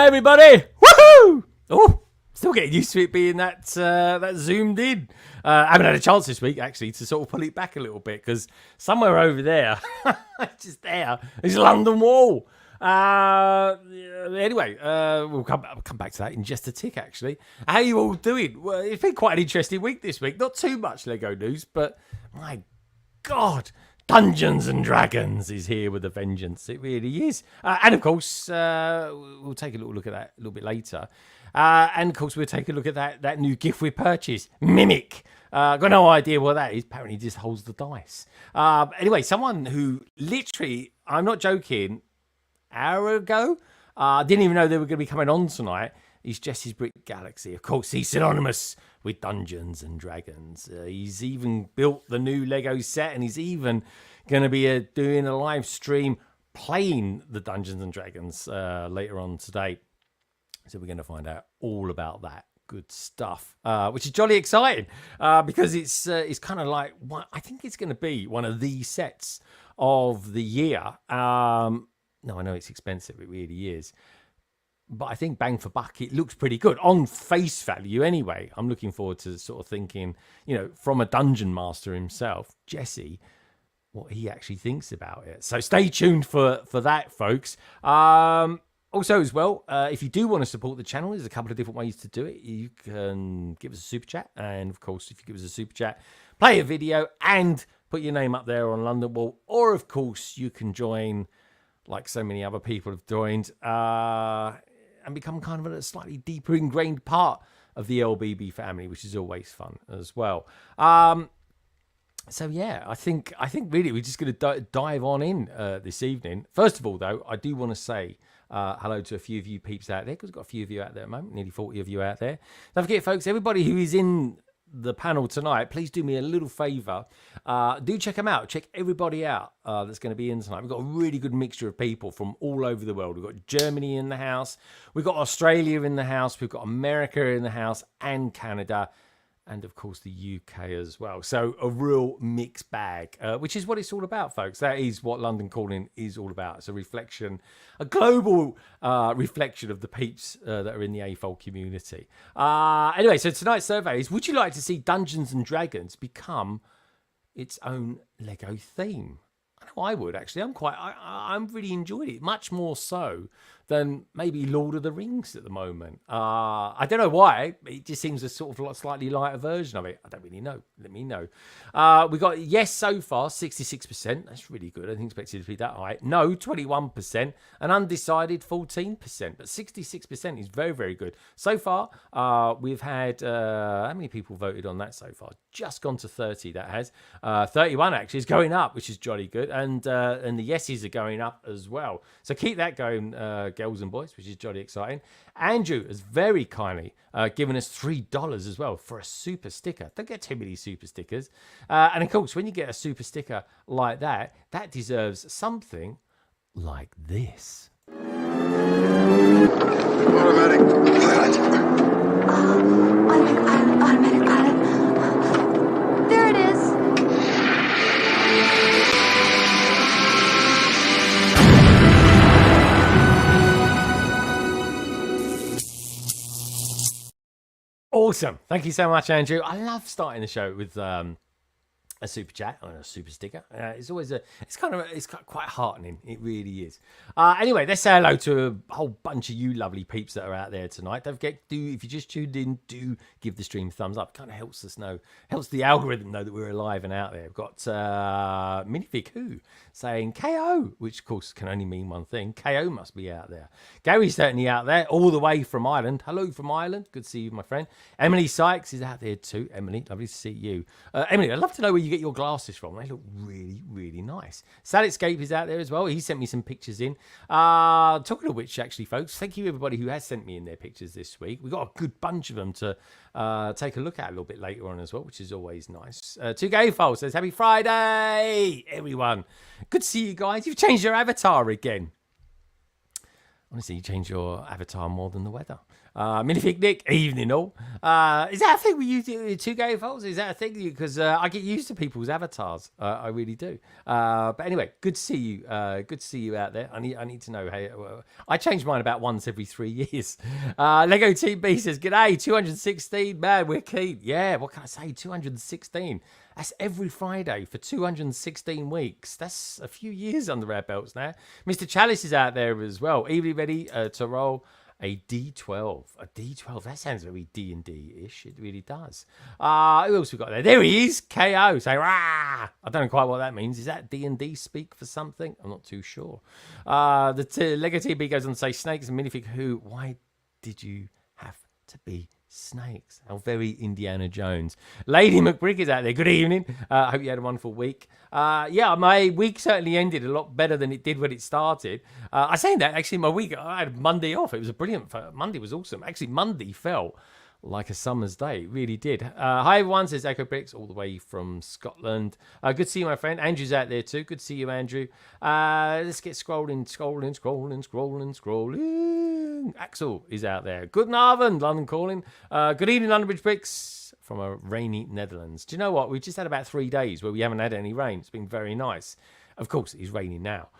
everybody! Woohoo! Oh, still getting used to it being that zoomed in. I haven't had a chance this week actually to sort of pull it back a little bit because somewhere over there, just there, is London Wall. Anyway, we'll come back to that in just a tick. Actually, how are you all doing? Well, it's been quite an interesting week this week. Not too much Lego news, but my God. Dungeons and Dragons is here with a vengeance. It really is. And of course, we'll take a little look at that a little bit later. And of course, we'll take a look at that new gift we purchased, Mimic. Got no idea what that is. Apparently, just holds the dice. Anyway, someone who literally, I'm not joking, hour ago, didn't even know they were going to be coming on tonight, is Jesse's Brick Galaxy. Of course, he's synonymous with Dungeons and Dragons. He's even built the new Lego set, and he's even going to be doing a live stream playing the Dungeons and Dragons later on today. So we're going to find out all about that good stuff, which is jolly exciting because it's kind of like I think it's going to be one of the sets of the year. No, I know it's expensive; it really is. But I think bang for buck, it looks pretty good on face value anyway. I'm looking forward to sort of thinking, from a dungeon master himself, Jesse, what he actually thinks about it. So stay tuned for that, folks. Also, as well, if you do want to support the channel, there's a couple of different ways to do it. You can give us a super chat. And, of course, if you give us a super chat, play a video and put your name up there on London Wall. Or, of course, you can join, like so many other people have joined, and become kind of a slightly deeper ingrained part of the LBB family, which is always fun as well. So yeah, I think really we're just going to dive on in this evening. First of all, though, I do want to say hello to a few of you peeps out there, because we've got a few of you out there at the moment, nearly 40 of you out there. Don't forget, folks, everybody who is in the panel tonight, please do me a little favour. Do check them out. Check everybody out that's going to be in tonight. We've got a really good mixture of people from all over the world. We've got Germany in the house. We've got Australia in the house. We've got America in the house and Canada. And, of course, the UK as well. So a real mixed bag, which is what it's all about, folks. That is what London Calling is all about. It's a reflection, a global reflection of the peeps that are in the AFOL community. Anyway, so tonight's survey is, would you like to see Dungeons and Dragons become its own Lego theme? I know I would, actually. I'm really enjoyed it, much more so than maybe Lord of the Rings at the moment. I don't know why. It just seems a sort of slightly lighter version of it. I don't really know. Let me know. We got yes so far, 66%. That's really good. I didn't expect it to be that high. No, 21%. And undecided, 14%. But 66% is very, very good. So far, we've had... how many people voted on that so far? Just gone to 30, that has. 31, actually, is going up, which is jolly good. And the yeses are going up as well. So keep that going, girls and boys, which is jolly exciting. Andrew has very kindly given us $3 as well for a super sticker. Don't get too many super stickers. And of course, when you get a super sticker like that, that deserves something like this. Automatic pilot. Automatic pilot. There it is. Awesome. Thank you so much, Andrew. I love starting the show with a super chat or a super sticker. It's always it's quite heartening. It really is. Anyway, let's say hello to a whole bunch of you lovely peeps that are out there tonight. Don't forget, if you just tuned in, do give the stream a thumbs up. It kind of helps us know, helps the algorithm know that we're alive and out there. We've got Minifig Who saying KO, which of course can only mean one thing. KO must be out there. Gary's certainly out there, all the way from Ireland. Hello from Ireland. Good to see you, my friend. Emily Sykes is out there too. Emily, lovely to see you. Emily, I'd love to know where you get your glasses from. They look really, really nice. Saletscape is out there as well. He sent me some pictures in. Talking of which, actually, folks, thank you everybody who has sent me in their pictures this week. We've got a good bunch of them to take a look at a little bit later on as well, which is always nice. 2Gayfol says, happy Friday, everyone. Good to see you guys. You've changed your avatar again. Honestly, you change your avatar more than the weather. Minifig Nick, evening all. Is that a thing we use in 2 folders? Is that a thing? Because I get used to people's avatars. I really do. But anyway, good to see you. Good to see you out there. I need to know. Hey, I change mine about once every 3 years. Lego Team B says, "G'day, 216, man. We're keen." Yeah, what can I say? 216. That's every Friday for 216 weeks. That's a few years under our belts now. Mr. Chalice is out there as well. Evenly ready to roll a D12. A D12. That sounds very D&D-ish. It really does. Who else we got there? There he is. KO. Say, rah! I don't know quite what that means. Is that D&D speak for something? I'm not too sure. The Lego TB goes on to say, snakes and minifig who? Why did you have to be snakes? How very Indiana Jones. Lady McBrick is out there. Good evening. Hope you had a wonderful week. Yeah, my week certainly ended a lot better than it did when it started. I say that actually, my week, I had Monday off. It was a brilliant. Monday was awesome. Actually, Monday felt like a summer's day. It really did. Hi everyone, says Echo Bricks, all the way from Scotland. Good to see you, my friend. Andrew's out there too. Good to see you, Andrew. Let's get scrolling. Axel is out there. Good Narvin, London calling. Good evening, London Bridge Bricks from a rainy Netherlands. Do you know what? We've just had about 3 days where we haven't had any rain. It's been very nice. Of course, it's raining now.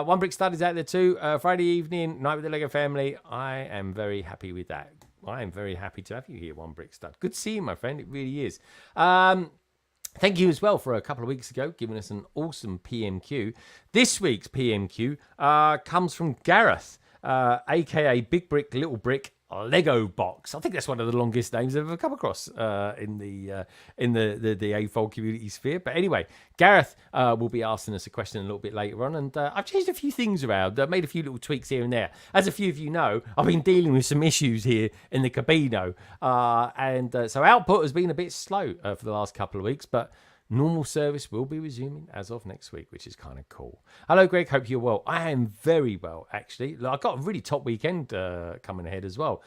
One Brick Stud is out there too. Friday evening, night with the Lego family. I am very happy with that. I am very happy to have you here, One Brick Stud. Good to see you, my friend. It really is. Thank you as well for a couple of weeks ago, giving us an awesome PMQ. This week's PMQ comes from Gareth, a.k.a. Big Brick, Little Brick, Lego Box. I think that's one of the longest names I've ever come across in the AFOL community sphere. But anyway, Gareth will be asking us a question a little bit later on, and I've changed a few things around. Made a few little tweaks here and there. As a few of you know, I've been dealing with some issues here in the Cabino, and so output has been a bit slow for the last couple of weeks, but normal service will be resuming as of next week, which is kind of cool. Hello, Greg. Hope you're well. I am very well, actually. I've got a really top weekend coming ahead as well.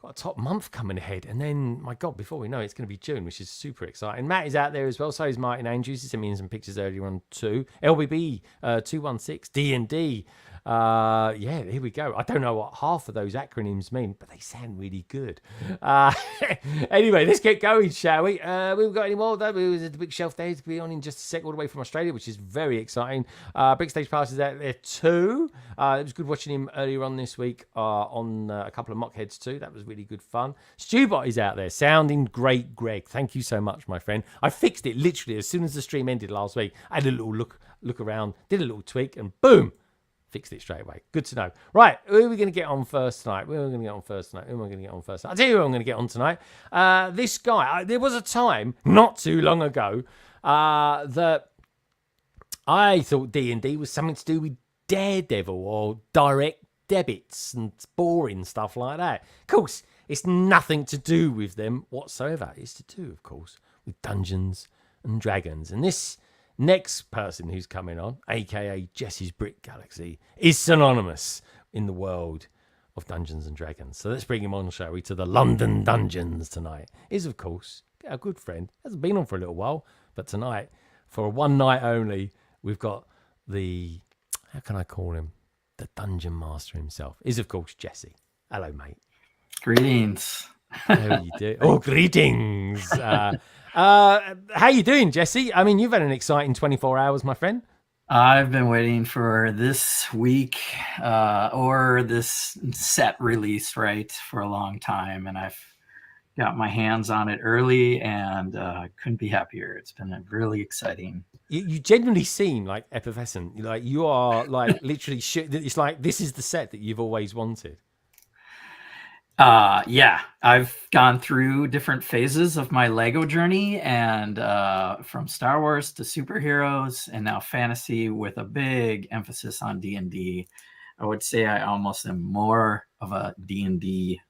Got a top month coming ahead. And then, my God, before we know it, it's going to be June, which is super exciting. Matt is out there as well. So is Martin Andrews. He sent me in some pictures earlier on too. LBB 216, D&D. Yeah, here we go. I don't know what half of those acronyms mean, but they sound really good. Anyway, let's get going, shall we? We've got any more? There's a big shelf there to be on in just a sec, all the way from Australia, which is very exciting. Big Stage Pass is out there too. It was good watching him earlier on this week on a couple of mock heads too. That was really good fun. Stewbot is out there, sounding great, Greg. Thank you so much, my friend. I fixed it literally as soon as the stream ended last week. I had a little look around, did a little tweak, and boom, fixed it straight away. Good to know. Right, who are we going to get on first tonight? Who am I going to get on first tonight? I'll tell you who I'm going to get on tonight. This guy, there was a time not too long ago that I thought D&D was something to do with Daredevil or direct debits and boring stuff like that. Of course, it's nothing to do with them whatsoever. It's to do, of course, with Dungeons and Dragons. And this next person who's coming on, aka Jesse's Brick Galaxy, is synonymous in the world of Dungeons and Dragons. So let's bring him on, shall we, to the London Dungeons tonight. Is, of course, our good friend. Hasn't been on for a little while, but tonight, for a one night only, we've got the, how can I call him? The Dungeon Master himself. Is, of course, Jesse. Hello, mate. Greetings. How you doing? Oh, greetings. How you doing, Jesse? I mean, you've had an exciting 24 hours, my friend. I've been waiting for this week or this set release, right, for a long time, and I've got my hands on it early and couldn't be happier. It's been really exciting. You genuinely seem like effervescent. Like you are like literally shit. It's like this is the set that you've always wanted. Yeah, I've gone through different phases of my Lego journey, and from Star Wars to superheroes and now fantasy with a big emphasis on D&D. I would say I almost am more of a D&D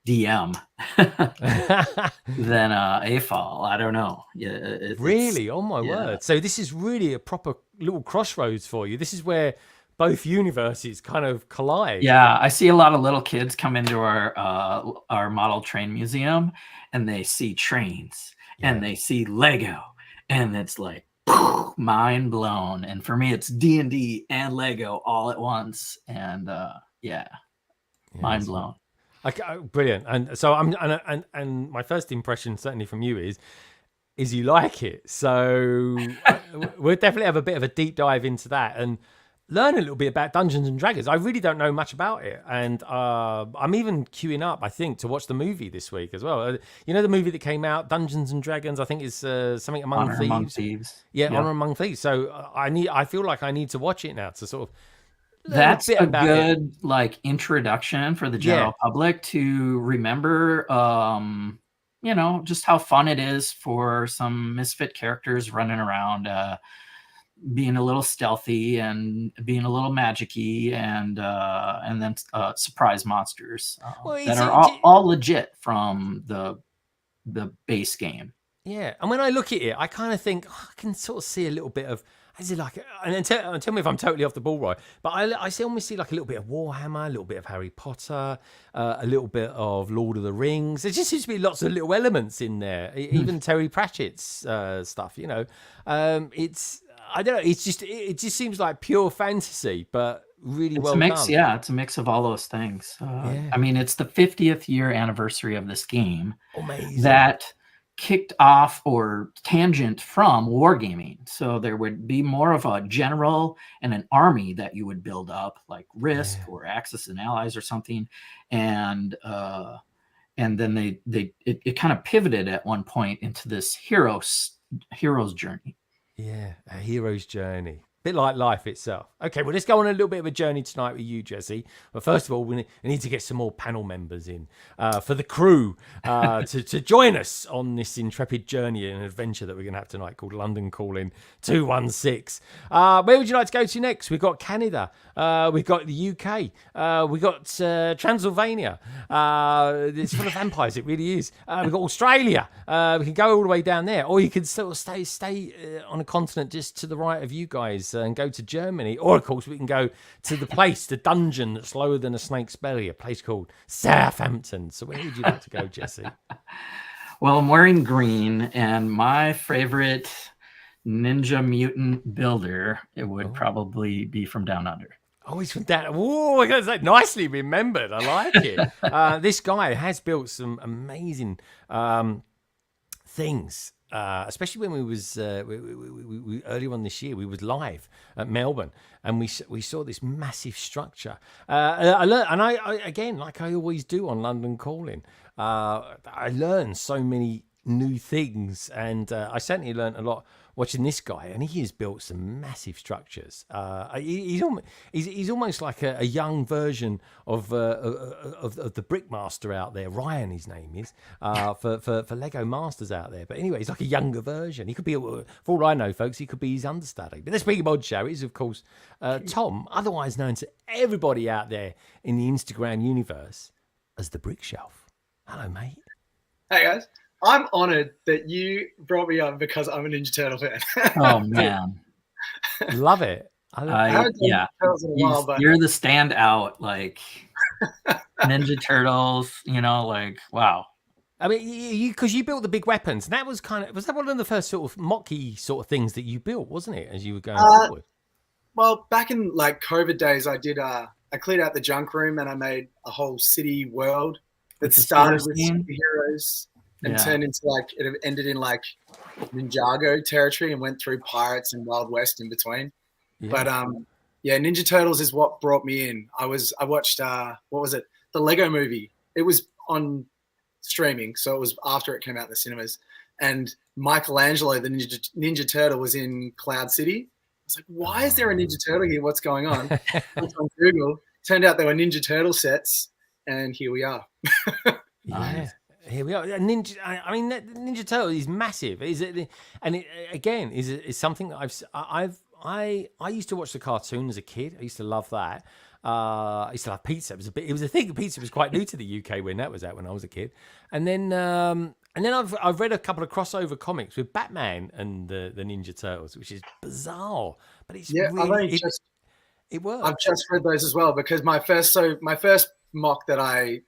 DM than AFOL. I don't know. Yeah, really? Oh my word. So this is really a proper little crossroads for you. This is where both universes kind of collide. Yeah, I see a lot of little kids come into our model train museum, and they see trains and they see Lego, and it's like mind blown. And for me, it's D&D and Lego all at once, and mind blown. Okay, brilliant. And so and my first impression, certainly from you, is you like it. So we'll definitely have a bit of a deep dive into that and learn a little bit about Dungeons and Dragons. I really don't know much about it, and I'm even queuing up, I think, to watch the movie this week as well. You know, the movie that came out, Dungeons and Dragons. I think is something Among Honor Thieves. Among Thieves. Yeah, Yeah. Honor Among Thieves. So I feel like I need to watch it now to sort of learn That's a bit a about it. good like introduction for the general public to remember you know, just how fun it is for some misfit characters running around being a little stealthy and being a little magic-y and then surprise monsters Well, that are all legit from the base game. yeah, and when I look at it, I kind of think I can sort of see a little bit of, is it like, and then tell me if I'm totally off the ball, right? But I almost see like a little bit of Warhammer, a little bit of Harry Potter, a little bit of Lord of the Rings. There just seems to be lots of little elements in there, even Terry Pratchett's stuff. You know, it's I don't know, it just seems like pure fantasy, but really well done. Yeah, it's a mix of all those things. I mean, it's the 50th year anniversary of this game. Amazing. That kicked off or tangent from wargaming. So there would be more of a general and an army that you would build up, like Risk or Axis and Allies or something. And then it kind of pivoted at one point into this hero's journey. Yeah, a hero's journey. Bit like life itself. Okay, well, let's go on a little bit of a journey tonight with you, Jesse. But first of all, we need to get some more panel members in for the crew to join us on this intrepid journey and adventure that we're going to have tonight called London Calling 216. Where would you like to go to next? We've got Canada. We've got the UK. We've got Transylvania. It's full of vampires. It really is. We've got Australia. We can go all the way down there. Or you could sort of stay on a continent just to the right of you guys and go to Germany. Or, of course, we can go to the dungeon that's lower than a snake's belly, a place called Southampton. So where would you like to go, Jesse? Well, I'm wearing green, and my favorite ninja mutant builder, it would probably be from Down Under. Oh, he's from down. Whoa, that's like nicely remembered. I like it. This guy has built some amazing things. Especially when we was we earlier on this year, we was live at Melbourne, and we saw this massive structure. I learned, and I again, like I always do on London Calling, I learned so many new things, and I certainly learned a lot watching this guy, and he has built some massive structures. He's almost like a young version of the Brickmaster out there. Ryan, his name is for Lego Masters out there. But anyway, he's like a younger version. He could be, for all I know, folks, he could be his understudy. But let's speak of odd shows, of course. Tom, otherwise known to everybody out there in the Instagram universe as the Brick Shelf. Hello, mate. Hey guys. I'm honored that you brought me on because I'm a Ninja Turtle fan. Oh man, love it. Yeah, you're the standout, like Ninja Turtles. You know, like wow. I mean, because you built the big weapons, and that was that one of the first sort of mocky sort of things that you built, wasn't it? As you were going forward. Well, back in like COVID days, I did. I cleared out the junk room and I made a whole city world that started with superheroes. And turned into it ended in like Ninjago territory and went through Pirates and Wild West in between. Yeah. But Ninja Turtles is what brought me in. I watched what was it? The Lego Movie. It was on streaming, so it was after it came out in the cinemas. And Michelangelo, the Ninja Turtle, was in Cloud City. I was like, why is there a Ninja Turtle here? What's going on? Went on Google. Turned out there were Ninja Turtle sets, and here we are. Yeah. Here we are. Ninja. I mean, Ninja Turtle is massive. Is it? And it, again, is something that I used to watch the cartoon as a kid. I used to love that. I used to love pizza. It was a thing. Pizza was quite new to the UK when that was out when I was a kid. And then I've read a couple of crossover comics with Batman and the Ninja Turtles, which is bizarre, but it's really it works. I've just read those as well because my first mock that I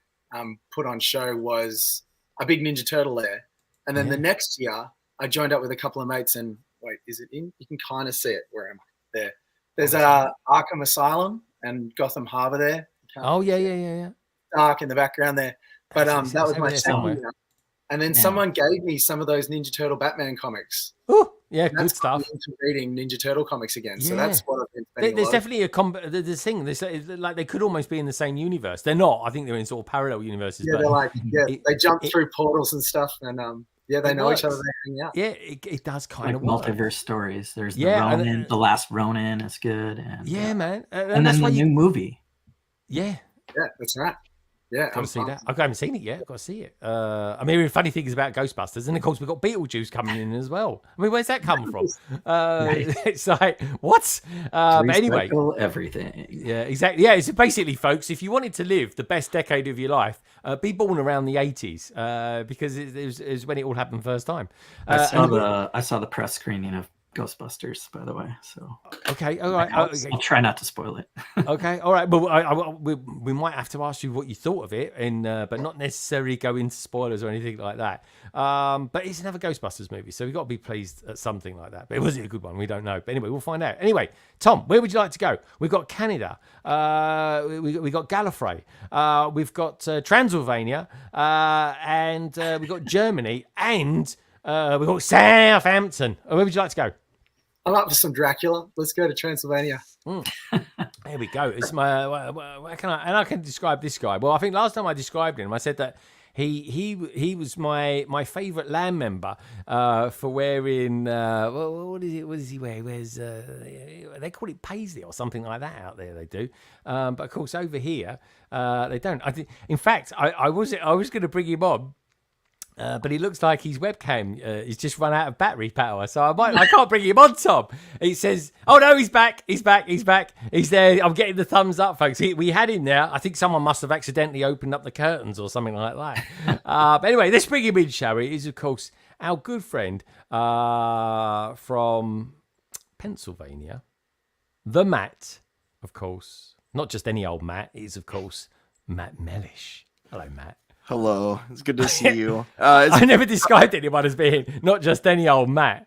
put on show was a big Ninja Turtle there. And then the next year I joined up with a couple of mates and wait, is it in? You can kind of see it. Where am I? There. There's Arkham Asylum and Gotham Harbor there. Oh, yeah. dark in the background there. But that was my there second somewhere. year. And then someone gave me some of those Ninja Turtle Batman comics. Oh, yeah, And good that's got me stuff. into reading Ninja Turtle comics again. So Yeah. that's what I've been spending There's a lot of- definitely this thing. There's like they could almost be in the same universe. They're not. I think they're in sort of parallel universes. Yeah, but they're like, they jump it- through portals and stuff. And they know each other. works. They hang out. Yeah, it does kind Like of work. multiverse stories. There's the Yeah, and Ronin, the Last Ronin is good. And, Yeah, man. And that's then why the new movie. Yeah. Yeah, that's right. Yeah, Got to see that. I haven't seen it yet. Got to see it. I mean, funny things about Ghostbusters, and of course we've got Beetlejuice coming in as well. I mean, where's that come from? It's like what? But anyway, Recycle everything. yeah, exactly. Yeah, it's basically, folks. If you wanted to live the best decade of your life, be born around the 80s because it was when it all happened first time. I saw the press screening of Ghostbusters, by the way. So okay, all right. I'll try not to spoil it. Okay, all right. Well, we might have to ask you what you thought of it, but not necessarily go into spoilers or anything like that. But it's another Ghostbusters movie, so we've got to be pleased at something like that. But was it a good one? We don't know. But anyway, we'll find out. Anyway, Tom, where would you like to go? We've got Canada. We got Gallifrey. We've got Transylvania, and we've got Germany, and we've got Southampton. Where would you like to go? I'm up for some Dracula. Let's go to Transylvania. There we go. It's I can describe this guy. Well, I think last time I described him, I said that he was my favourite land member for wearing what is he wearing? They call it paisley or something like that out there. They do, but of course over here they don't. In fact, I was going to bring him on. But he looks like his webcam he's just run out of battery power, so I can't bring him on, Tom. He says, "Oh no, he's back, he's there." I'm getting the thumbs up, folks. We had him there. I think someone must have accidentally opened up the curtains or something like that. But anyway, let's bring him in, shall we? He's of course our good friend from Pennsylvania, the Matt, of course, not just any old Matt. He's of course Matt Mellish. Hello, Matt. Hello, it's good to see you. I never described anyone as being not just any old Matt.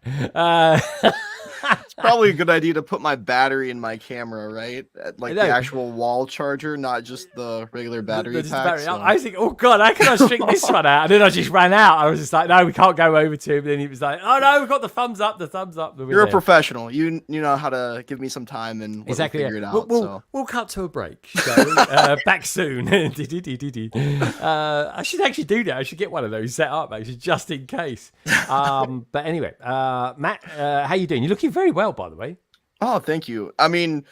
It's probably a good idea to put my battery in my camera, right? Like the actual wall charger, not just the regular battery pack. So. I think, oh God, how can I string this one out? And then I just ran out. I was just like, no, we can't go over to him. Then he was like, oh no, we've got the thumbs up. You're a professional. You know how to give me some time and exactly figure it out. We'll cut to a break. So, back soon. I should actually do that. I should get one of those set up, actually, just in case. But anyway, Matt, how you doing? You're looking very well, by the way. Oh, thank you. I mean,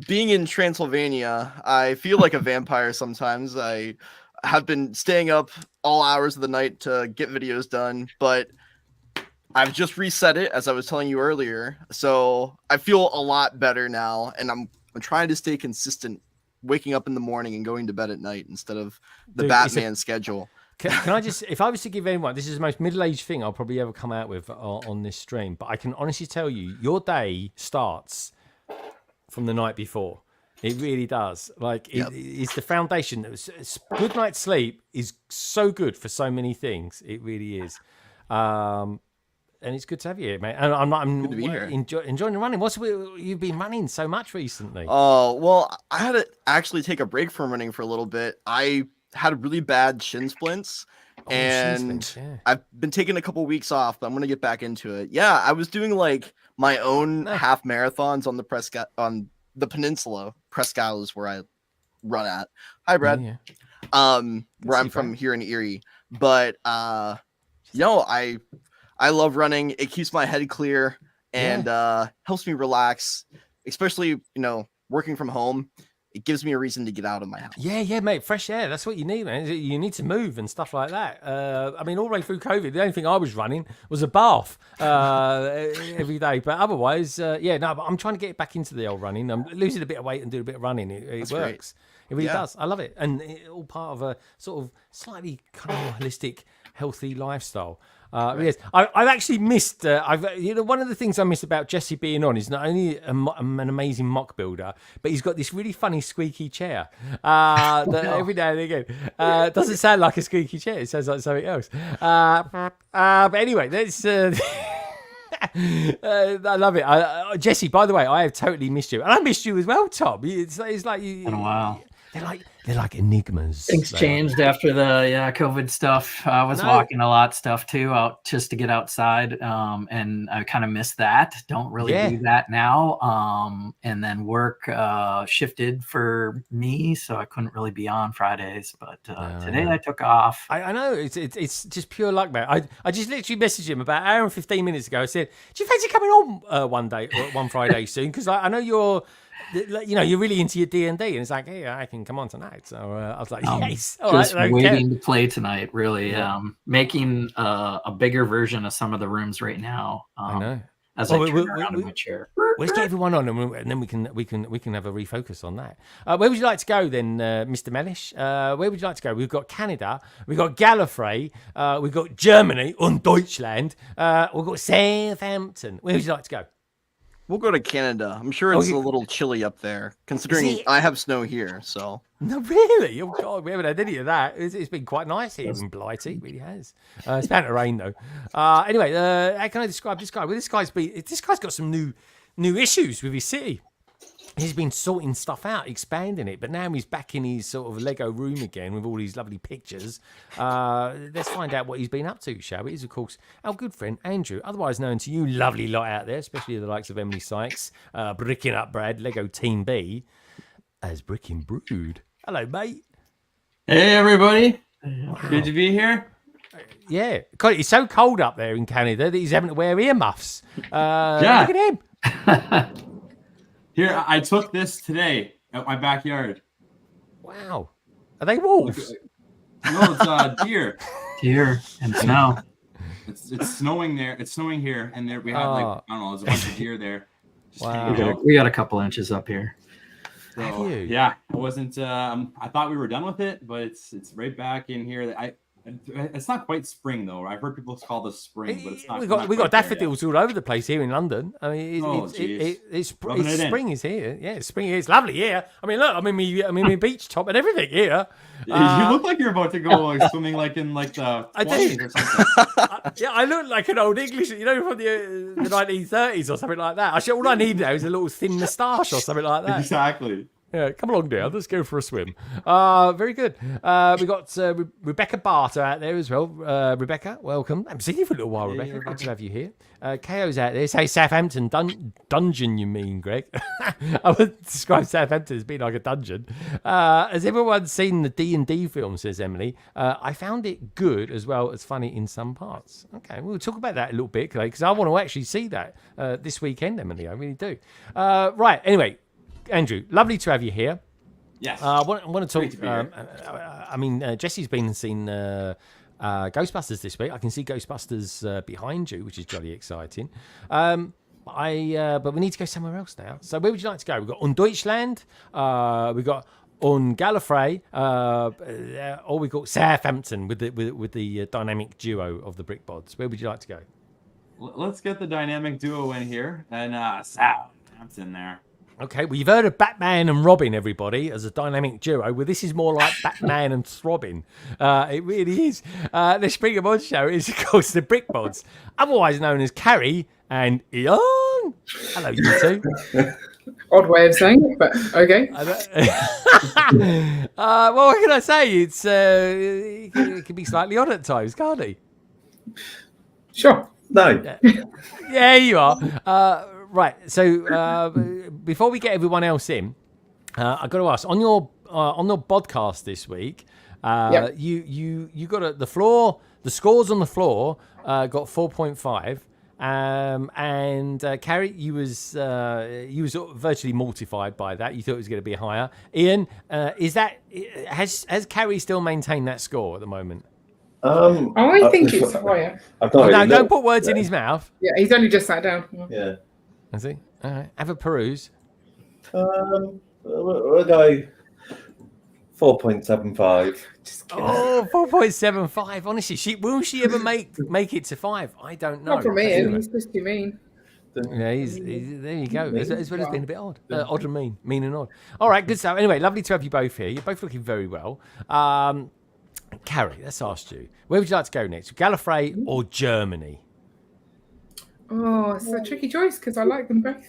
being in Transylvania, I feel like a vampire sometimes. I have been staying up all hours of the night to get videos done, but I've just reset it, as I was telling you earlier. So I feel a lot better now, and I'm trying to stay consistent, waking up in the morning and going to bed at night instead of the Batman schedule. Can I just, if I was to give anyone, this is the most middle-aged thing I'll probably ever come out with on this stream, but I can honestly tell you, your day starts from the night before. It really does. Like, it's the foundation. Good night's sleep is so good for so many things. It really is. And it's good to have you here, mate. And I'm good to be here. Enjoying the running. You've been running so much recently? Oh, well, I had to actually take a break from running for a little bit. I had really bad shin splints, and I've been taking a couple weeks off, but I'm gonna get back into it. Yeah, I was doing like my own half marathons on the peninsula. Presque Isle is where I run at. Hi, Brad. Where I'm from here in Erie, but I love running. It keeps my head clear and helps me relax, especially working from home. It gives me a reason to get out of my house. Yeah, mate. Fresh air. That's what you need, man. You need to move and stuff like that. I mean, all the way through COVID, the only thing I was running was a bath every day. But otherwise, but I'm trying to get back into the old running. I'm losing a bit of weight and doing a bit of running. It works. Great. It really does. I love it. And it's all part of a sort of slightly kind of holistic, healthy lifestyle. Yes, I've actually missed. One of the things I miss about Jesse being on is not only an amazing mock builder, but he's got this really funny squeaky chair that every now and again doesn't sound like a squeaky chair. It sounds like something else. But anyway, let's. I love it, Jesse. By the way, I have totally missed you, and I missed you as well, Tom. It's like you. Wow. They're like They're like enigmas. Things changed after the COVID stuff. I was walking a lot stuff too, out just to get outside, and I kind of missed that. Don't really do that now. And then work shifted for me, so I couldn't really be on Fridays. But today I took off. I know it's just pure luck, man. I just literally messaged him about an hour and 15 minutes ago. I said, "Do you fancy coming on one Friday soon? Because I know you're." You're really into your D&D, and it's like, hey, I can come on tonight. So I was like, yes. Just waiting to play tonight, really. Making a bigger version of some of the rooms right now. I know. As I turn around in my chair. Let's get everyone on, and then we can have a refocus on that. Where would you like to go then, Mr. Mellish? Where would you like to go? We've got Canada, we've got Gallifrey, we've got Germany und Deutschland, we've got Southampton. Where would you like to go? We'll go to Canada. I'm sure it's a little chilly up there, considering I have snow here. So no, really? Oh God, we haven't had any of that. It's been quite nice here in Blighty. It really has. It's bound to rain though. Anyway, how can I describe this guy? Well, this guy's got some new issues with his city. He's been sorting stuff out, expanding it, but now he's back in his sort of Lego room again with all these lovely pictures. Let's find out what he's been up to, shall we? He's, of course, our good friend Andrew, otherwise known to you lovely lot out there, especially the likes of Emily Sykes, Bricking Up Brad, Lego Team B, as Bricking Brood. Hello, mate. Hey, everybody. Wow. Good to be here. Yeah. God, it's so cold up there in Canada that he's having to wear earmuffs. Yeah. Look at him. Here, I took this today at my backyard. Wow. Are they wolves? No, it's deer. Deer and snow. It's snowing there. It's snowing here, and there we have I don't know, there's a bunch of deer there. Wow. We got a couple inches up here. So, have you? Yeah, I wasn't. I thought we were done with it, but it's right back in here. It's not quite spring though. I've heard people call this spring, but it's not. We got daffodils all over the place here in London. I mean, it's spring is here. Yeah, spring here. It's lovely here. I mean, look, I'm in my beach top and everything here. You look like you're about to go swimming like in the 20s or something. I look like an old English, from the 1930s or something like that. All I need now is a little thin moustache or something like that. Exactly. Yeah, come along down. Let's go for a swim. Very good. We got Rebecca Barter out there as well. Rebecca, welcome. I haven't seen you for a little while, Rebecca. Hey, good to have you here. KO's out there. Say Southampton dungeon, you mean, Greg? I would describe Southampton as being like a dungeon. Has everyone seen the D&D film, says Emily? I found it good as well as funny in some parts. Okay, we'll talk about that a little bit, because I want to actually see that this weekend, Emily. I really do. Right, anyway. Andrew, lovely to have you here. Yes. I want to talk. Jesse's been and seen Ghostbusters this week. I can see Ghostbusters behind you, which is jolly exciting. But we need to go somewhere else now. So where would you like to go? We've got on Deutschland. We've got on Gallifrey. Or we've got Southampton with the dynamic duo of the Brickbods. Where would you like to go? Let's get the dynamic duo in here and Southampton there. Okay, well, you've heard of Batman and Robin, everybody, as a dynamic duo. Well, this is more like Batman and Robin. It really is. The Spring of Odd show is, of course, the Brickbods, otherwise known as Carrie and Ian. Hello, you two. Odd way of saying it, but okay. Well, what can I say? It can be slightly odd at times, can't he? Sure. No. Yeah, you are. Right, so before we get everyone else in, I've got to ask, on your podcast this week, you got the scores on the floor got 4.5, and Carrie, you was virtually mortified by that. You thought it was going to be higher. Ian, has Carrie still maintained that score at the moment? I think it's higher. Don't put words in his mouth. Yeah, he's only just sat down. Yeah. Has he? All right. Have a peruse. We'll go 4.75. Oh, 4.75. Honestly, will she ever make it to 5? I don't know. Not from Ian. He's just too mean. Yeah, he's there you go. As well as being a bit odd. Odd and mean and odd. All right, good stuff. Anyway, lovely to have you both here. You're both looking very well. Carrie, let's ask you. Where would you like to go next? Gallifrey or Germany? Oh, it's a tricky choice because I like them both.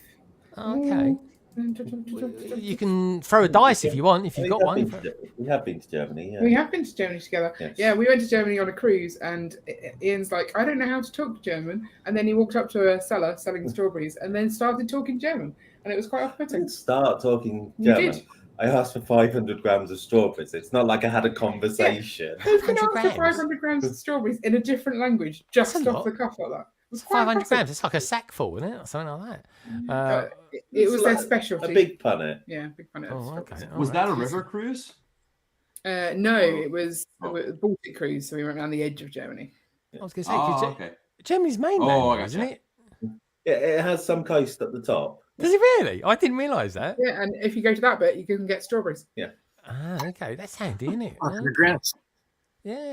Okay. You can throw a dice if you want, if you've got one. We have been to Germany. Yeah. We have been to Germany together. Yes. Yeah, we went to Germany on a cruise, and Ian's like, I don't know how to talk German. And then he walked up to a seller selling strawberries and then started talking German. And it was quite off-putting. Start talking German. You did. I asked for 500 grams of strawberries. It's not like I had a conversation. Yeah. Who can ask for 500 grams of strawberries in a different language just off the cuff like that? It's 500 grams. It's like a sack full, isn't it? Or something like that. It was their specialty. A big punnet. Yeah, big punnet. Oh, okay. Was that a river cruise? No, it was a Baltic cruise, so we went around the edge of Germany. I was going to say, Germany's mainland, isn't it? Yeah, it has some coast at the top. Does it really? I didn't realise that. Yeah, and if you go to that bit, you can get strawberries. Yeah. Ah, okay. That's handy, isn't it? Regrets. Yeah.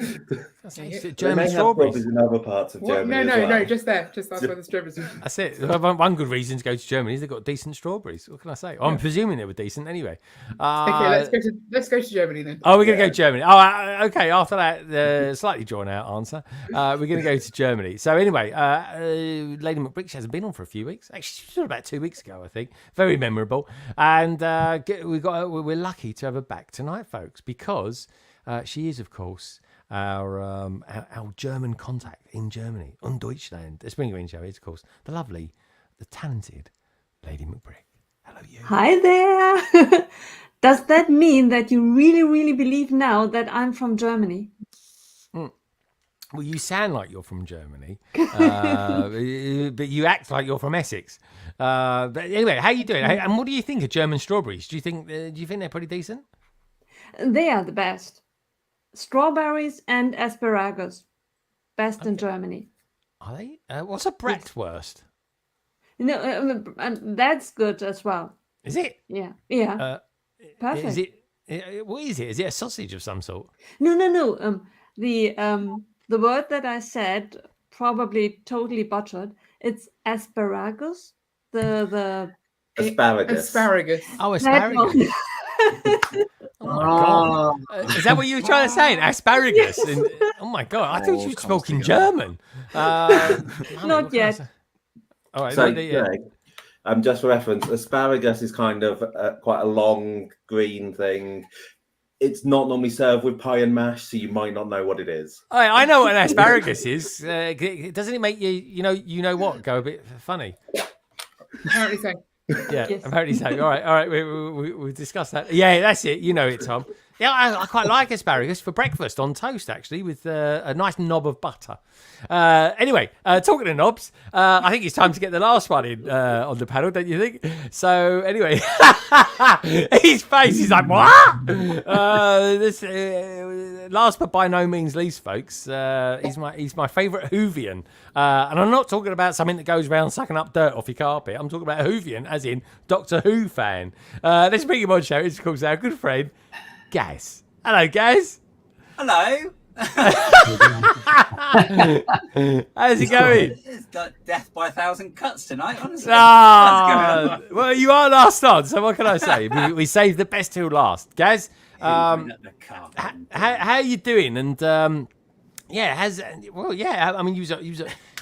German strawberries in other parts of Germany. No, just there. Just that's where the strawberries are. That's it. One good reason to go to Germany is they've got decent strawberries. What can I say? I'm presuming they were decent anyway. Okay, let's go to Germany then. Oh, we're going to go to Germany. Oh, okay. After that, the slightly drawn out answer, we're going to go to Germany. So anyway, Lady McBrick, she hasn't been on for a few weeks. Actually, she was about 2 weeks ago, I think. Very memorable. And we're lucky to have her back tonight, folks, because she is, of course, our German contact in Germany, on Deutschland. The Spring Green Show is, of course, the lovely, the talented Lady McBrick. Hello, you. Hi there. Does that mean that you really, really believe now that I'm from Germany? Well, you sound like you're from Germany, but you act like you're from Essex. But anyway, how are you doing? And what do you think of German strawberries? Do you think they're pretty decent? They are the best. Strawberries and asparagus, best in Germany. Are they? What's a bratwurst? No, that's good as well. Is it? Yeah, yeah. Perfect. Is it? What is it? Is it a sausage of some sort? No. The word that I said, probably totally butchered. It's asparagus. The asparagus. Oh, asparagus. Oh my god! Is that what you were trying to say? Asparagus? Oh my god! I thought you were speaking German. Not yet. All right. So, Greg, just for reference, asparagus is kind of quite a long green thing. It's not normally served with pie and mash, so you might not know what it is. I know what an asparagus is. Doesn't it make you know what go a bit funny? Apparently so. Yeah, yes. Apparently so. All right. We discussed that. Yeah, that's it. You know it, Tom. Yeah, I quite like asparagus for breakfast on toast, actually, with a nice knob of butter. Anyway, talking of knobs, I think it's time to get the last one in on the panel, don't you think? So, anyway, his face is like, what? This last but by no means least, folks, he's my favourite Whovian. And I'm not talking about something that goes around sucking up dirt off your carpet. I'm talking about a Whovian, as in Doctor Who fan. Let's bring him on show. It's called our good friend, Gaz. Hello, Gaz. Hello. How's it going? It's got death by 1,000 cuts tonight, honestly. Well, you are last on, so what can I say? we saved the best till last. Gaz, how are you doing? And I mean,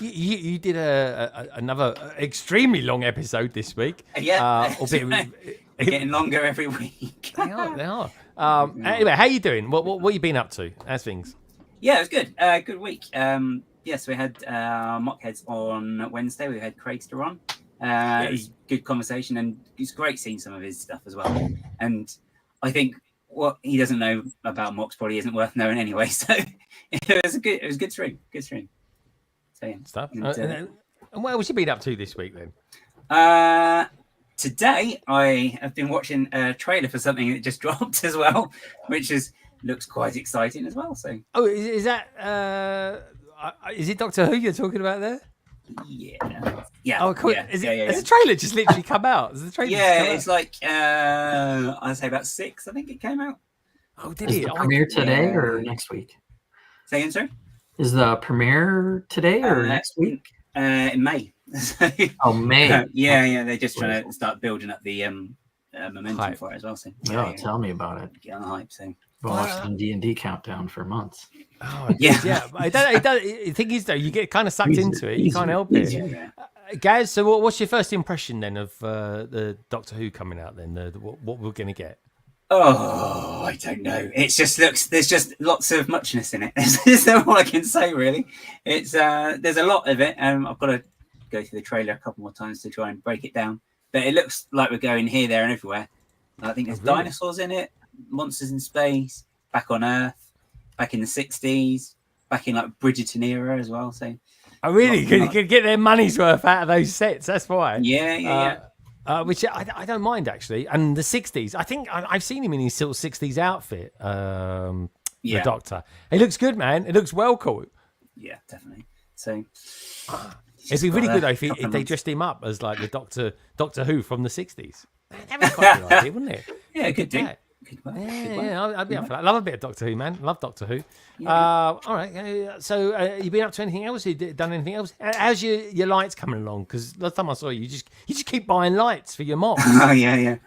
you did another extremely long episode this week. Yeah, getting longer every week. They are. Anyway, how you doing? What you been up to? How's things? Yeah, it was good. Good week. Yes, we had Mockheads on Wednesday. We had Craigster on. It was good conversation, and it's great seeing some of his stuff as well. And I think what he doesn't know about Mox probably isn't worth knowing anyway. So it was a good stream. Good stream. So yeah, stuff. And what else you been up to this week then? Today, I have been watching a trailer for something that just dropped as well, which looks quite exciting as well. So, is that is it Doctor Who you're talking about there? Yeah. Oh, cool. Has the trailer just literally come out? It's like I'd say about 6. I think it came out. Oh, did it? Is the premiere today or next week? Say again, sir? Is the premiere today or next week? In May. May. Yeah. They're just trying to start building up the momentum for it as well. So tell me about it. Get on the hype. So watched on D&D countdown for months. Oh, yeah. The thing is, though, you get kind of sucked into it. You can't help it. Gaz, so what's your first impression then of the Doctor Who coming out then? What we're going to get? Oh, I don't know. It just looks. There's just lots of muchness in it. That's all I can say, really. It's there's a lot of it. I've got to go through the trailer a couple more times to try and break it down. But it looks like we're going here, there, and everywhere. I think there's dinosaurs in it, monsters in space, back on Earth, back in the '60s, back in like Bridgerton era as well. So, I really could get their money's worth out of those sets. That's why. Yeah. Which I don't mind actually. And the '60s, I think I've seen him in his sort of '60s outfit. The Doctor. It looks good, man. It looks well cool. Yeah, definitely. So. It'd be really good though if they dressed him up as like the Doctor Who from the '60s. That'd be quite a good idea, wouldn't it? Yeah, good do. I'd be up for that. I love a bit of Doctor Who, man. Love Doctor Who. Yeah. All right. So, you been up to anything else? You done anything else? How's your lights coming along? Because last time I saw you, you just keep buying lights for your mom. Oh yeah.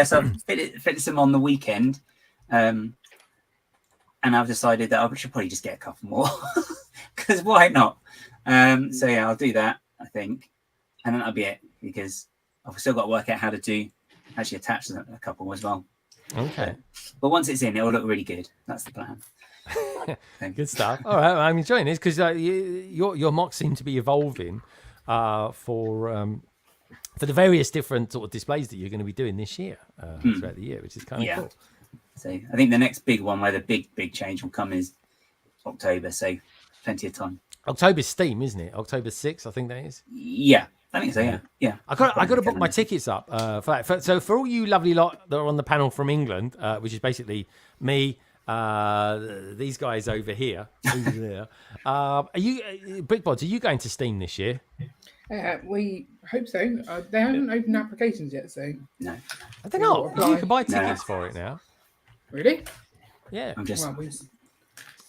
So I fitted some on the weekend, and I've decided that I should probably just get a couple more because why not? So yeah, I'll do that, I think, and then that'll be it because I've still got to work out how to actually attach a couple as well. Okay. But once it's in, it'll look really good. That's the plan. Good stuff. All right, I'm enjoying this because your mocks seem to be evolving for the various different sort of displays that you're going to be doing this year throughout the year, which is kind of cool. So I think the next big one where the big change will come is October. So plenty of time. October's Steam, isn't it? October 6th, I think that is. Yeah, I think so. Yeah. I got to book my tickets up for that. So for all you lovely lot that are on the panel from England, which is basically me, these guys over here, over there. Are you Brickbods? Are you going to Steam this year? We hope so. They haven't opened applications yet, so no. I don't know. You can buy tickets for it now. Really? Yeah. Well,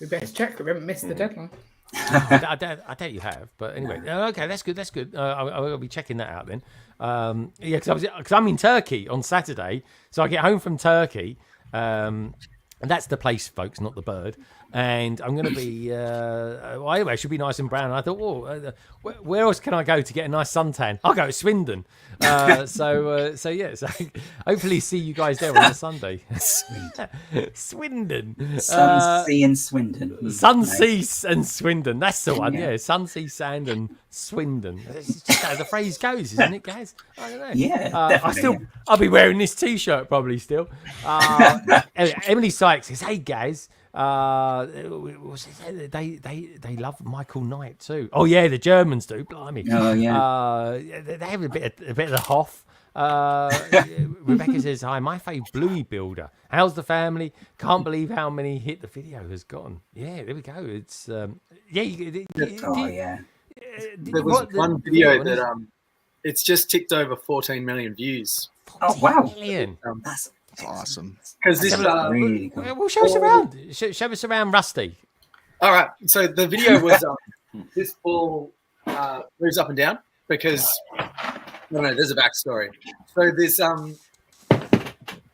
we better check that we haven't missed the deadline. I doubt you have, but anyway, okay, that's good. I'll be checking that out then. Because I'm in Turkey on Saturday, so I get home from Turkey, and that's the place, folks, not the bird. And I'm going to be anyway, it should be nice and brown. And I thought, where else can I go to get a nice suntan? I'll go to Swindon. So hopefully see you guys there on the Sunday. Swindon. Sea and Swindon. Sea and Swindon. That's the one. Yeah, Sea, Sand and Swindon. It's just how the phrase goes, isn't it, guys? I don't know. Yeah, I'll be wearing this T-shirt probably still. Emily Sykes says, "Hey, guys." They love Michael Knight too. Oh yeah, the Germans do. Blimey. Oh yeah. They have a bit of the Hoff. Rebecca says, "Hi, my fave Bluey builder. How's the family? Can't believe how many hit the video has gotten." Yeah, there we go. It's There was one video that it's just ticked over 14 million views. Oh wow, million. That's awesome. Because this really cool. Well, show us around. Show us around, Rusty. All right. So the video was this ball moves up and down because there's a backstory. So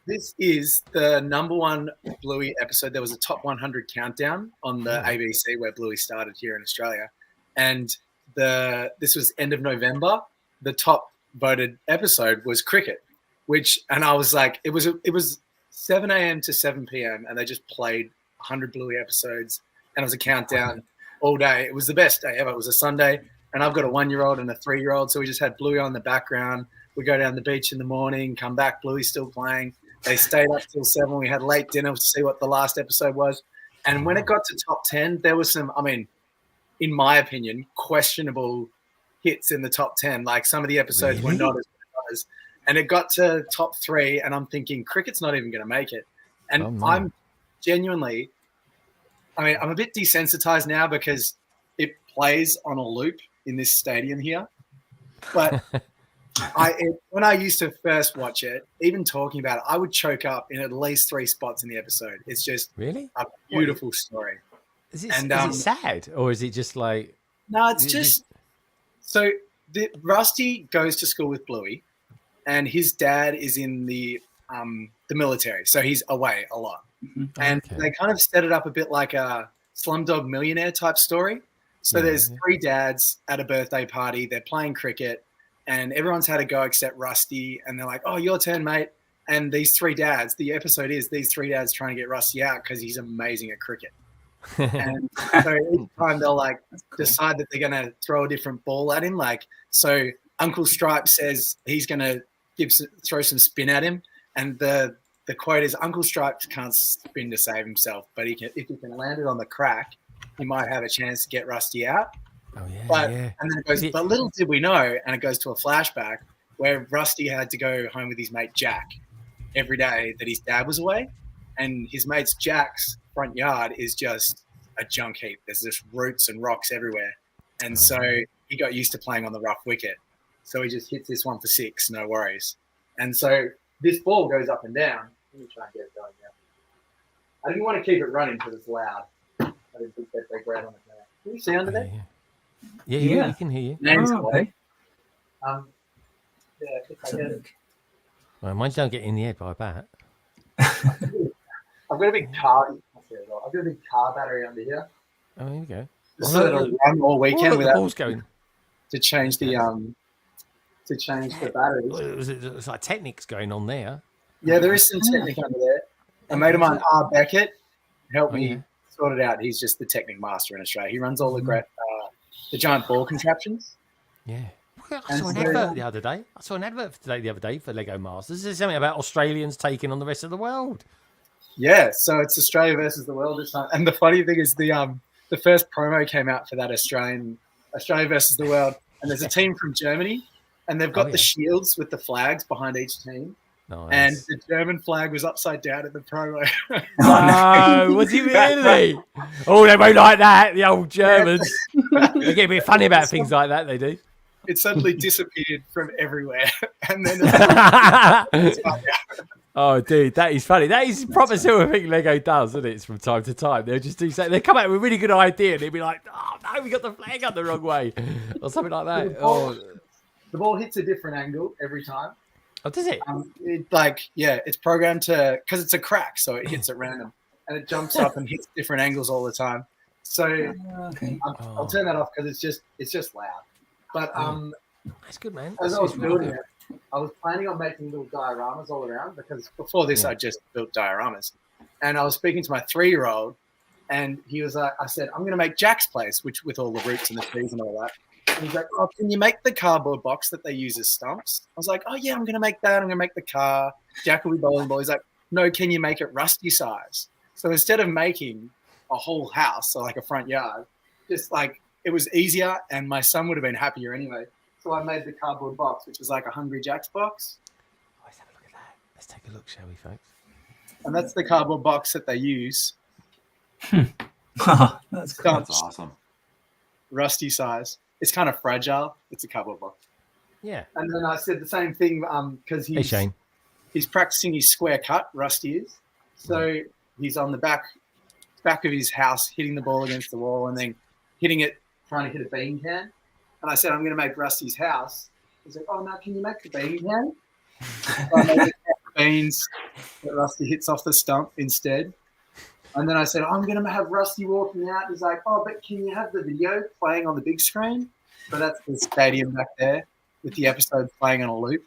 this is the #1 Bluey episode. There was a top 100 countdown on the ABC where Bluey started here in Australia, and this was end of November. The top voted episode was cricket, and I was like, it was 7 a.m. to 7 p.m. and they just played 100 Bluey episodes, and it was a countdown all day. It was the best day ever. It was a Sunday, and I've got a 1-year-old and a 3-year-old, so we just had Bluey on the background. We go down the beach in the morning, come back, Bluey's still playing. They stayed up till 7. We had late dinner to see what the last episode was. And when it got to top 10, there was some, in my opinion, questionable hits in the top 10. Like some of the episodes were not as good as others. And it got to top 3, and I'm thinking, cricket's not even going to make it. And I'm genuinely, I'm a bit desensitized now because it plays on a loop in this stadium here. But when I used to first watch it, even talking about it, I would choke up in at least 3 spots in the episode. It's just really a beautiful story. Is it sad, or is it just like? No, it's just so Rusty goes to school with Bluey, and his dad is in the military, so he's away a lot. Mm-hmm. And they kind of set it up a bit like a Slumdog Millionaire type story, So Yeah, there's yeah. 3 dads at a birthday party. They're playing cricket, and everyone's had a go except Rusty. And they're like, "Oh, your turn, mate." And these 3 dads. The episode is these 3 dads trying to get Rusty out because he's amazing at cricket. And so each time they'll like decide that they're going to throw a different ball at him. Like, so Uncle Stripe says he's going to throw some spin at him, and the quote is, "Uncle Stripe can't spin to save himself, but if he can land it on the crack, he might have a chance to get Rusty out." Oh yeah, But yeah. and then it goes, but little did we know, and it goes to a flashback where Rusty had to go home with his mate Jack every day that his dad was away, and his mate's Jack's front yard is just a junk heap. There's just roots and rocks everywhere, and so he got used to playing on the rough wicket. So he just hits this one for 6, no worries. And so this ball goes up and down. Let me try and get it going now. I didn't want to keep it running because it's loud. I didn't think that they grab on it now. Can you see under there? Yeah, we can hear you. Name's okay. yeah, if I get it. Well, mine don't get in the head by that. I've got a big car. I've got a big car battery under here. Oh, here we go. So that it'll run all weekend the without ball's going. to change the batteries. It's like techniques going on there. Yeah, there is some technique under there. A mate of mine, R. Beckett, helped me sort it out. He's just the technique master in Australia. He runs all the great, the giant ball contraptions. Yeah. I saw an advert the other day. I saw an advert the other day for Lego Masters. There's something about Australians taking on the rest of the world. Yeah, so it's Australia versus the world this time. And the funny thing is the first promo came out for that Australia versus the world, and there's a team from Germany, and they've got the shields with the flags behind each team. Nice. And the German flag was upside down at the promo. No, was he really? Oh, they won't like that, the old Germans. They get a bit funny about things like that, they do. It suddenly disappeared from everywhere. And then oh, dude, that is funny. That is proper sort of thing Lego does, isn't it? It's from time to time. They'll just do something. They come out with a really good idea, and they'll be like, "Oh no, we got the flag up the wrong way," or something like that. The ball hits a different angle every time. Oh, does it? It's programmed to, because it's a crack, so it hits at random, and it jumps up and hits different angles all the time. So I'll turn that off because it's just loud. But that's good, man. As I was building it, I was planning on making little dioramas all around, because before this I just built dioramas, and I was speaking to my 3-year-old, and he was like, I said, "I'm going to make Jack's place," which with all the roots and the trees and all that. And he's like, "Oh, can you make the cardboard box that they use as stumps?" I was like, "Oh yeah, I'm going to make that. I'm going to make the car. Jack will be bowling ball." He's like, "No, can you make it Rusty size?" So instead of making a whole house, so like a front yard, just like, it was easier, and my son would have been happier anyway. So I made the cardboard box, which is like a Hungry Jack's box. Let's have a look at that. Let's take a look, shall we, folks? And that's the cardboard box that they use. That's cool. That's awesome. Rusty size. It's kind of fragile. It's a cardboard box. Yeah. And then I said the same thing because he's practicing his square cut. Rusty is. So he's on the back of his house, hitting the ball against the wall, and then hitting it, trying to hit a bean can. And I said, "I'm going to make Rusty's house." He's like, "Oh no, can you make the bean can?" So I made the beans that Rusty hits off the stump instead. And then I said, "I'm going to have Rusty walking out." He's like, "Oh, but can you have the video playing on the big screen?" So that's the stadium back there with the episode playing on a loop.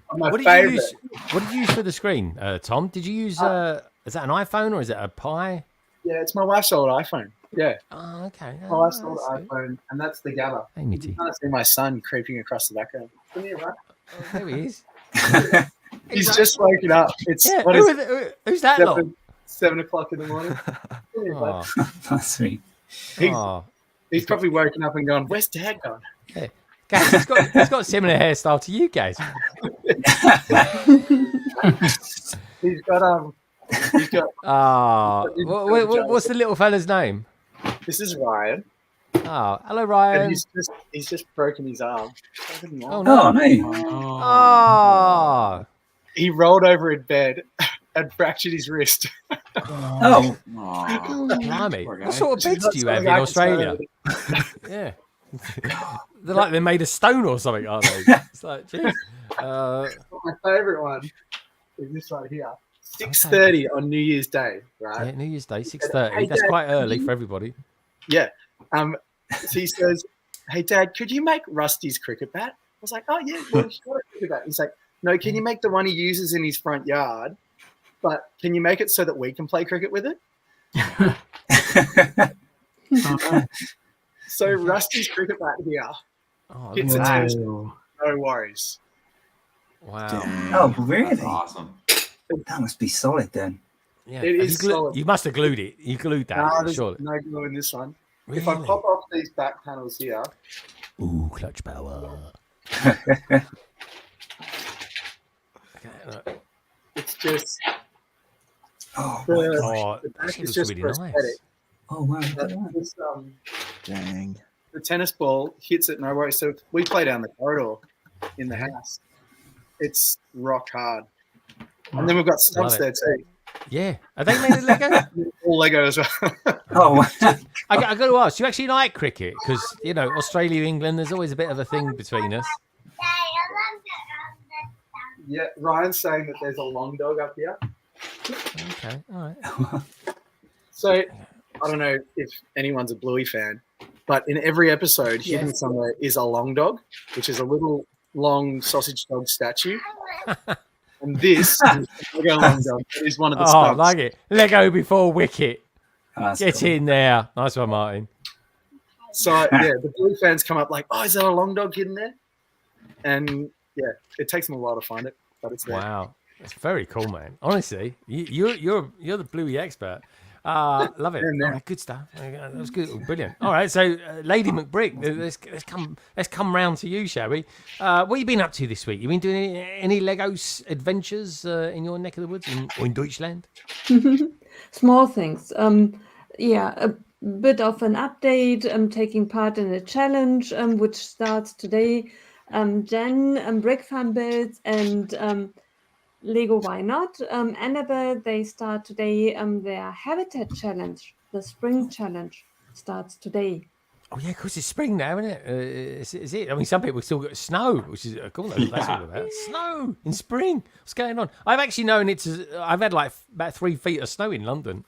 What did you use for the screen, Tom? Did you use, is that an iPhone or is it a Pi? Yeah, it's my wife's old iPhone. Yeah. Oh, okay. My wife's old iPhone, and that's the Gabba. Hey, Mitty. You can't see my son creeping across the background. Come here, right? Oh, there he is. He's just woken up. It's who's that lot? 7 o'clock in the morning. Come here, bud. That's sweet. He's probably woken up and gone, "Where's Dad gone?" Yeah. Guys, he's got a similar hairstyle to you guys. He's got what's the little fella's name? This is Ryan. Oh, hello, Ryan. And he's just broken his arm. Oh no! Oh, he rolled over in bed and fractured his wrist. Oh, blimey! What sort of beds do you have in Australia? Yeah, they're like they're made of stone or something, aren't they? It's like, geez. My favourite one is this right here. 6:30 on New Year's Day, right? Yeah, New Year's Day, 6:30. That's quite early for everybody. Yeah. So he says, "Hey, Dad, could you make Rusty's cricket bat?" I was like, "Oh yeah, well, he's got a cricket bat." He's like, "No, can you make the one he uses in his front yard? But can you make it so that we can play cricket with it?" So Rusty's cricket bat here hits a tennis ball. No worries. Wow. Oh, really? That's awesome. That must be solid then. Yeah. It is solid. You must have glued it. You glued that, No, there's surely. no glue in this one. Really? If I pop off these back panels here, ooh, clutch power. it's just. Oh, the back actually is looks just really prosthetic. nice. Oh wow. This, Dang. the tennis ball hits it, no worries. So we play down the corridor in the house. It's rock hard. And then we've got stumps there too. Yeah. Are they made of Lego? All Lego as well. Oh, I got to ask, do you actually like cricket? Because, you know, Australia, England, there's always a bit of a thing between us. Yeah, Ryan's saying that there's a long dog up here. Okay, all right. So, I don't know if anyone's a Bluey fan, but in every episode, hidden somewhere is a long dog, which is a little long sausage dog statue. And this is a Lego long dog. It is one of the Oh, I stumps. like it. Lego before Wicket. that's Get in there. Nice one, Martin. So, yeah, the Bluey fans come up like, "Oh, is that a long dog hidden there?" And, yeah, it takes them a while to find it, but it's there. Wow. That's very cool, man. Honestly, you're the Bluey expert. Love it. Yeah. All right, good stuff. That was good. Brilliant. All right, so Lady McBrick, let's come round to you, shall we? What have you been up to this week? You been doing any Lego adventures in your neck of the woods or in Deutschland? Small things. Yeah, a bit of an update. I'm taking part in a challenge, which starts today. Jen, Brick Farm Builds, and Lego Why Not? Annabelle, they start today their Habitat Challenge. The Spring Challenge starts today. Oh, yeah, of course, it's spring now, isn't it? Is it? I mean, some people still got snow, which is cool. That's all about snow in spring. What's going on? I've actually known I've had like about 3 feet of snow in London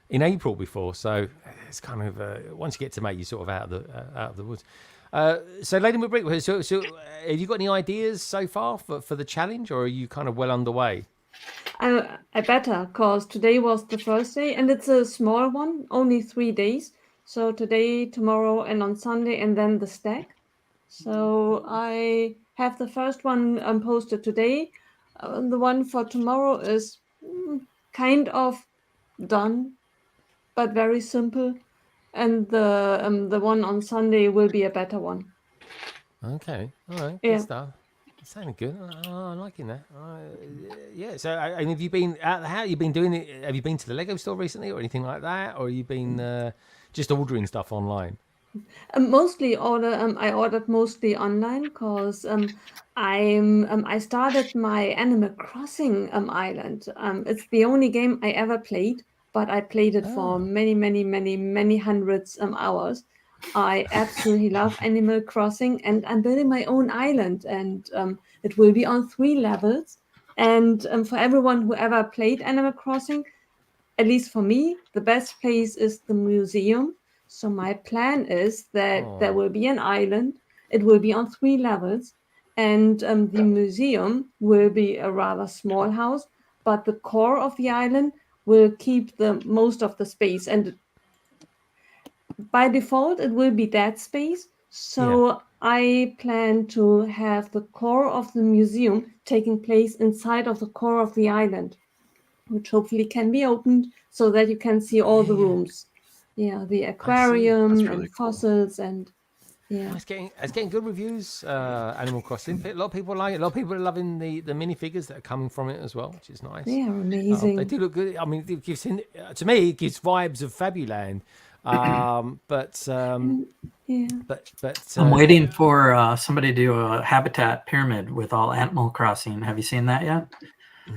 in April before. So it's kind of once you get to May, you're sort of out of the woods. So, Lady McBrick, so have you got any ideas so far for the challenge, or are you kind of well underway? I better, because today was the first day, and it's a small one, only 3 days. So today, tomorrow, and on Sunday, and then the stack. So I have the first one posted today. The one for tomorrow is kind of done, but very simple. And the one on Sunday will be a better one. Okay, all right, good stuff. It's sounding good. I'm liking that. Yeah. So, and have you been out? How you been doing it? Have you been to the Lego store recently, or anything like that, or have you been just ordering stuff online? Mostly I ordered mostly online because I started my Animal Crossing island. It's the only game I ever played, but I played it for many hundreds hours. I absolutely love Animal Crossing, and I'm building my own island, and it will be on 3 levels. And for everyone who ever played Animal Crossing, at least for me, the best place is the museum. So my plan is that there will be an island. It will be on 3 levels, and the museum will be a rather small house, but the core of the island will keep the most of the space, and by default it will be that space. So I plan to have the core of the museum taking place inside of the core of the island, which hopefully can be opened so that you can see all the rooms. Yeah, the aquarium really and cool. fossils and It's getting good reviews. Animal Crossing. A lot of people like it. A lot of people are loving the minifigures that are coming from it as well, which is nice. They are amazing. They do look good. I mean, it gives to me it gives vibes of Fabuland. But I'm waiting for somebody to do a habitat pyramid with all Animal Crossing. Have you seen that yet?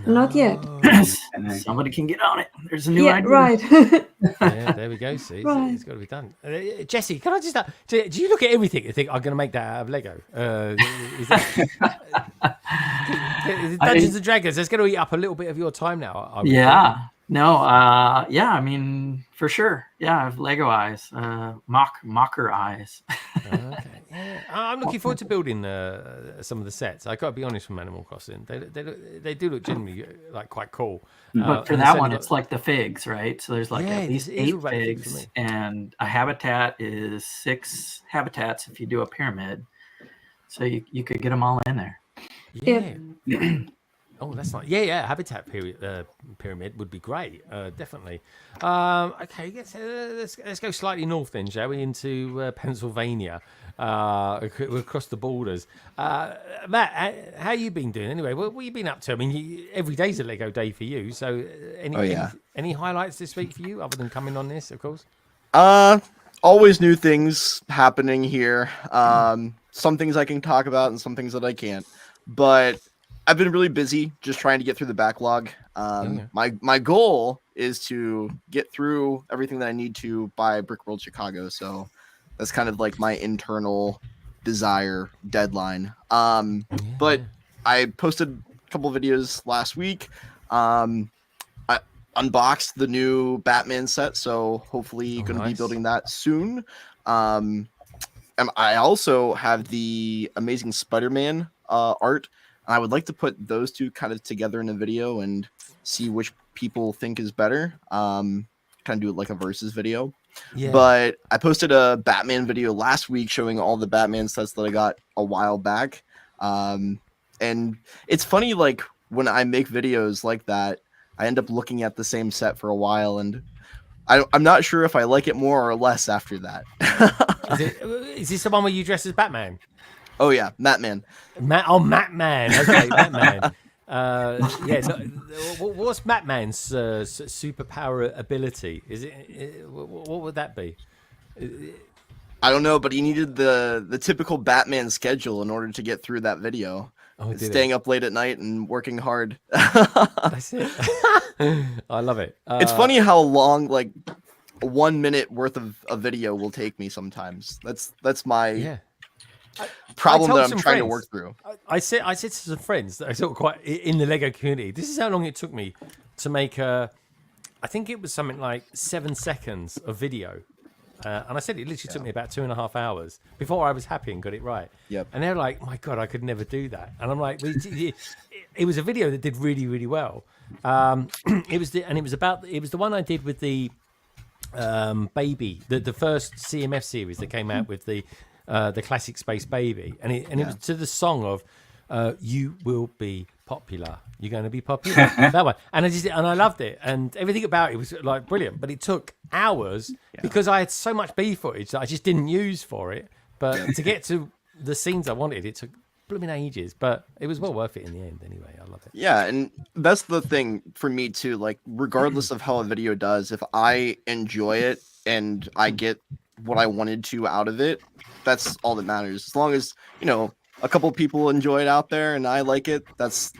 Not yet. Somebody can get on it. There's a new idea. Right. Yeah, there we go. See, Right. it's got to be done. Jesse, can I just? Do you look at everything and think I'm going to make that out of Lego? Is that Dungeons and Dragons? That's going to eat up a little bit of your time now. Yeah. No, yeah, I mean, for sure. Yeah, I have Lego eyes, mocker eyes. Okay, yeah. I'm looking forward to building some of the sets. I got to be honest from Animal Crossing. They do look genuinely like quite cool. But for that one, it's like the figs, right? So there's like at least it is 8 all about the figs for figs, me. and a habitat is 6 habitats if you do a pyramid. So you could get them all in there. Yeah. Oh, that's nice. Yeah. Habitat pyramid would be great. Definitely. Okay, let's go slightly north then, shall we? Into Pennsylvania, across the borders. Matt, how you been doing anyway? What you been up to? I mean, every day's a Lego day for you. So, any highlights this week for you, other than coming on this, of course? Always new things happening here. Some things I can talk about and some things that I can't. But I've been really busy just trying to get through the backlog. My goal is to get through everything that I need to by Brick World Chicago. So that's kind of like my internal desire deadline. But I posted a couple videos last week. I unboxed the new Batman set, so hopefully going to be building that soon. And I also have the Amazing Spider-Man art. I would like to put those two kind of together in a video and see which people think is better. Kind of do it like a versus video. Yeah. But I posted a Batman video last week showing all the Batman sets that I got a while back. And it's funny, like when I make videos like that, I end up looking at the same set for a while, and I'm not sure if I like it more or less after that. Is this the one where you dress as Batman? Oh yeah, Matman. Matman. Okay, Matman. What's Matman's superpower ability? Is it? What would that be? I don't know, but he needed the typical Batman schedule in order to get through that video. Staying up late at night and working hard. That's it. I love it. It's funny how long, like 1 minute worth of a video will take me sometimes. That's my problem that I'm trying to work through. I said to some friends that I sort of quite in the Lego community, this is how long it took me to make I think it was something like 7 seconds of video. And I said it literally took me about 2.5 hours before I was happy and got it right. Yep. And they're like, "My God, I could never do that." And I'm like, "It was a video that did really, really well." It was the one I did with the baby, the first CMF series that came out with the classic Space Baby, and it was to the song of "You Will Be Popular." You're going to be popular. That one, and I loved it, and everything about it was like brilliant. But it took hours because I had so much B footage that I just didn't use for it. But to get to the scenes I wanted, it took blooming ages. But it was well worth it in the end. Anyway, I love it. Yeah, and that's the thing for me too. Like, regardless of how a video does, if I enjoy it and I get what I wanted to out of it, that's all that matters. As long as a couple people enjoy it out there and I like it, that's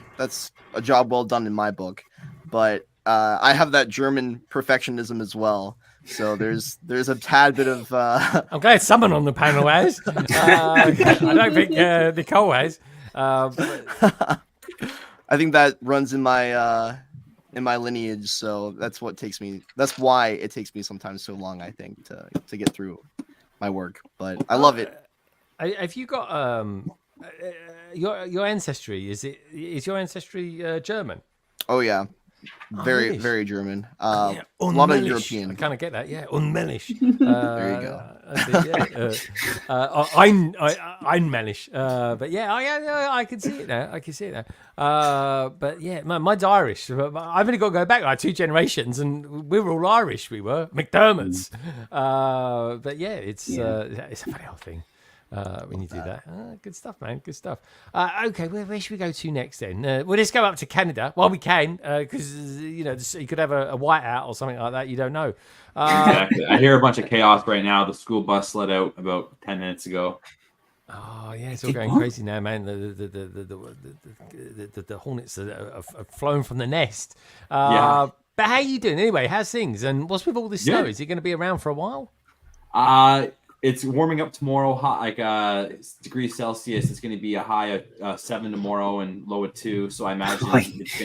a job well done in my book. But I have that German perfectionism as well, so there's a tad bit of I'm glad someone on the panel has. I don't think Nicole has. I think that runs in my lineage, so that's why it takes me sometimes so long, I think, to get through my work. But I love it. Have you got your ancestry? Is your ancestry German? Oh yeah, very very German. A lot of European. I kind of get that. Yeah, unmännlich. There you go. Einmännisch. But yeah, I can see it now. But yeah, my Irish. I've only got to go back like 2 generations, and we were all Irish. We were McDermotts. But yeah, it's a funny old thing. When you do that. Good stuff, man. Good stuff. Okay, where should we go to next then? Well, let's go up to Canada. Well, we can, because you could have a whiteout or something like that. You don't know. Exactly. I hear a bunch of chaos right now. The school bus let out about 10 minutes ago. Oh yeah, it's all going crazy now, man. The hornets are flown from the nest. But how are you doing anyway? How's things? And what's with all this snow? Is it going to be around for a while? It's warming up tomorrow, hot like degrees Celsius. It's going to be a high of 7 tomorrow and low of 2. So I imagine it's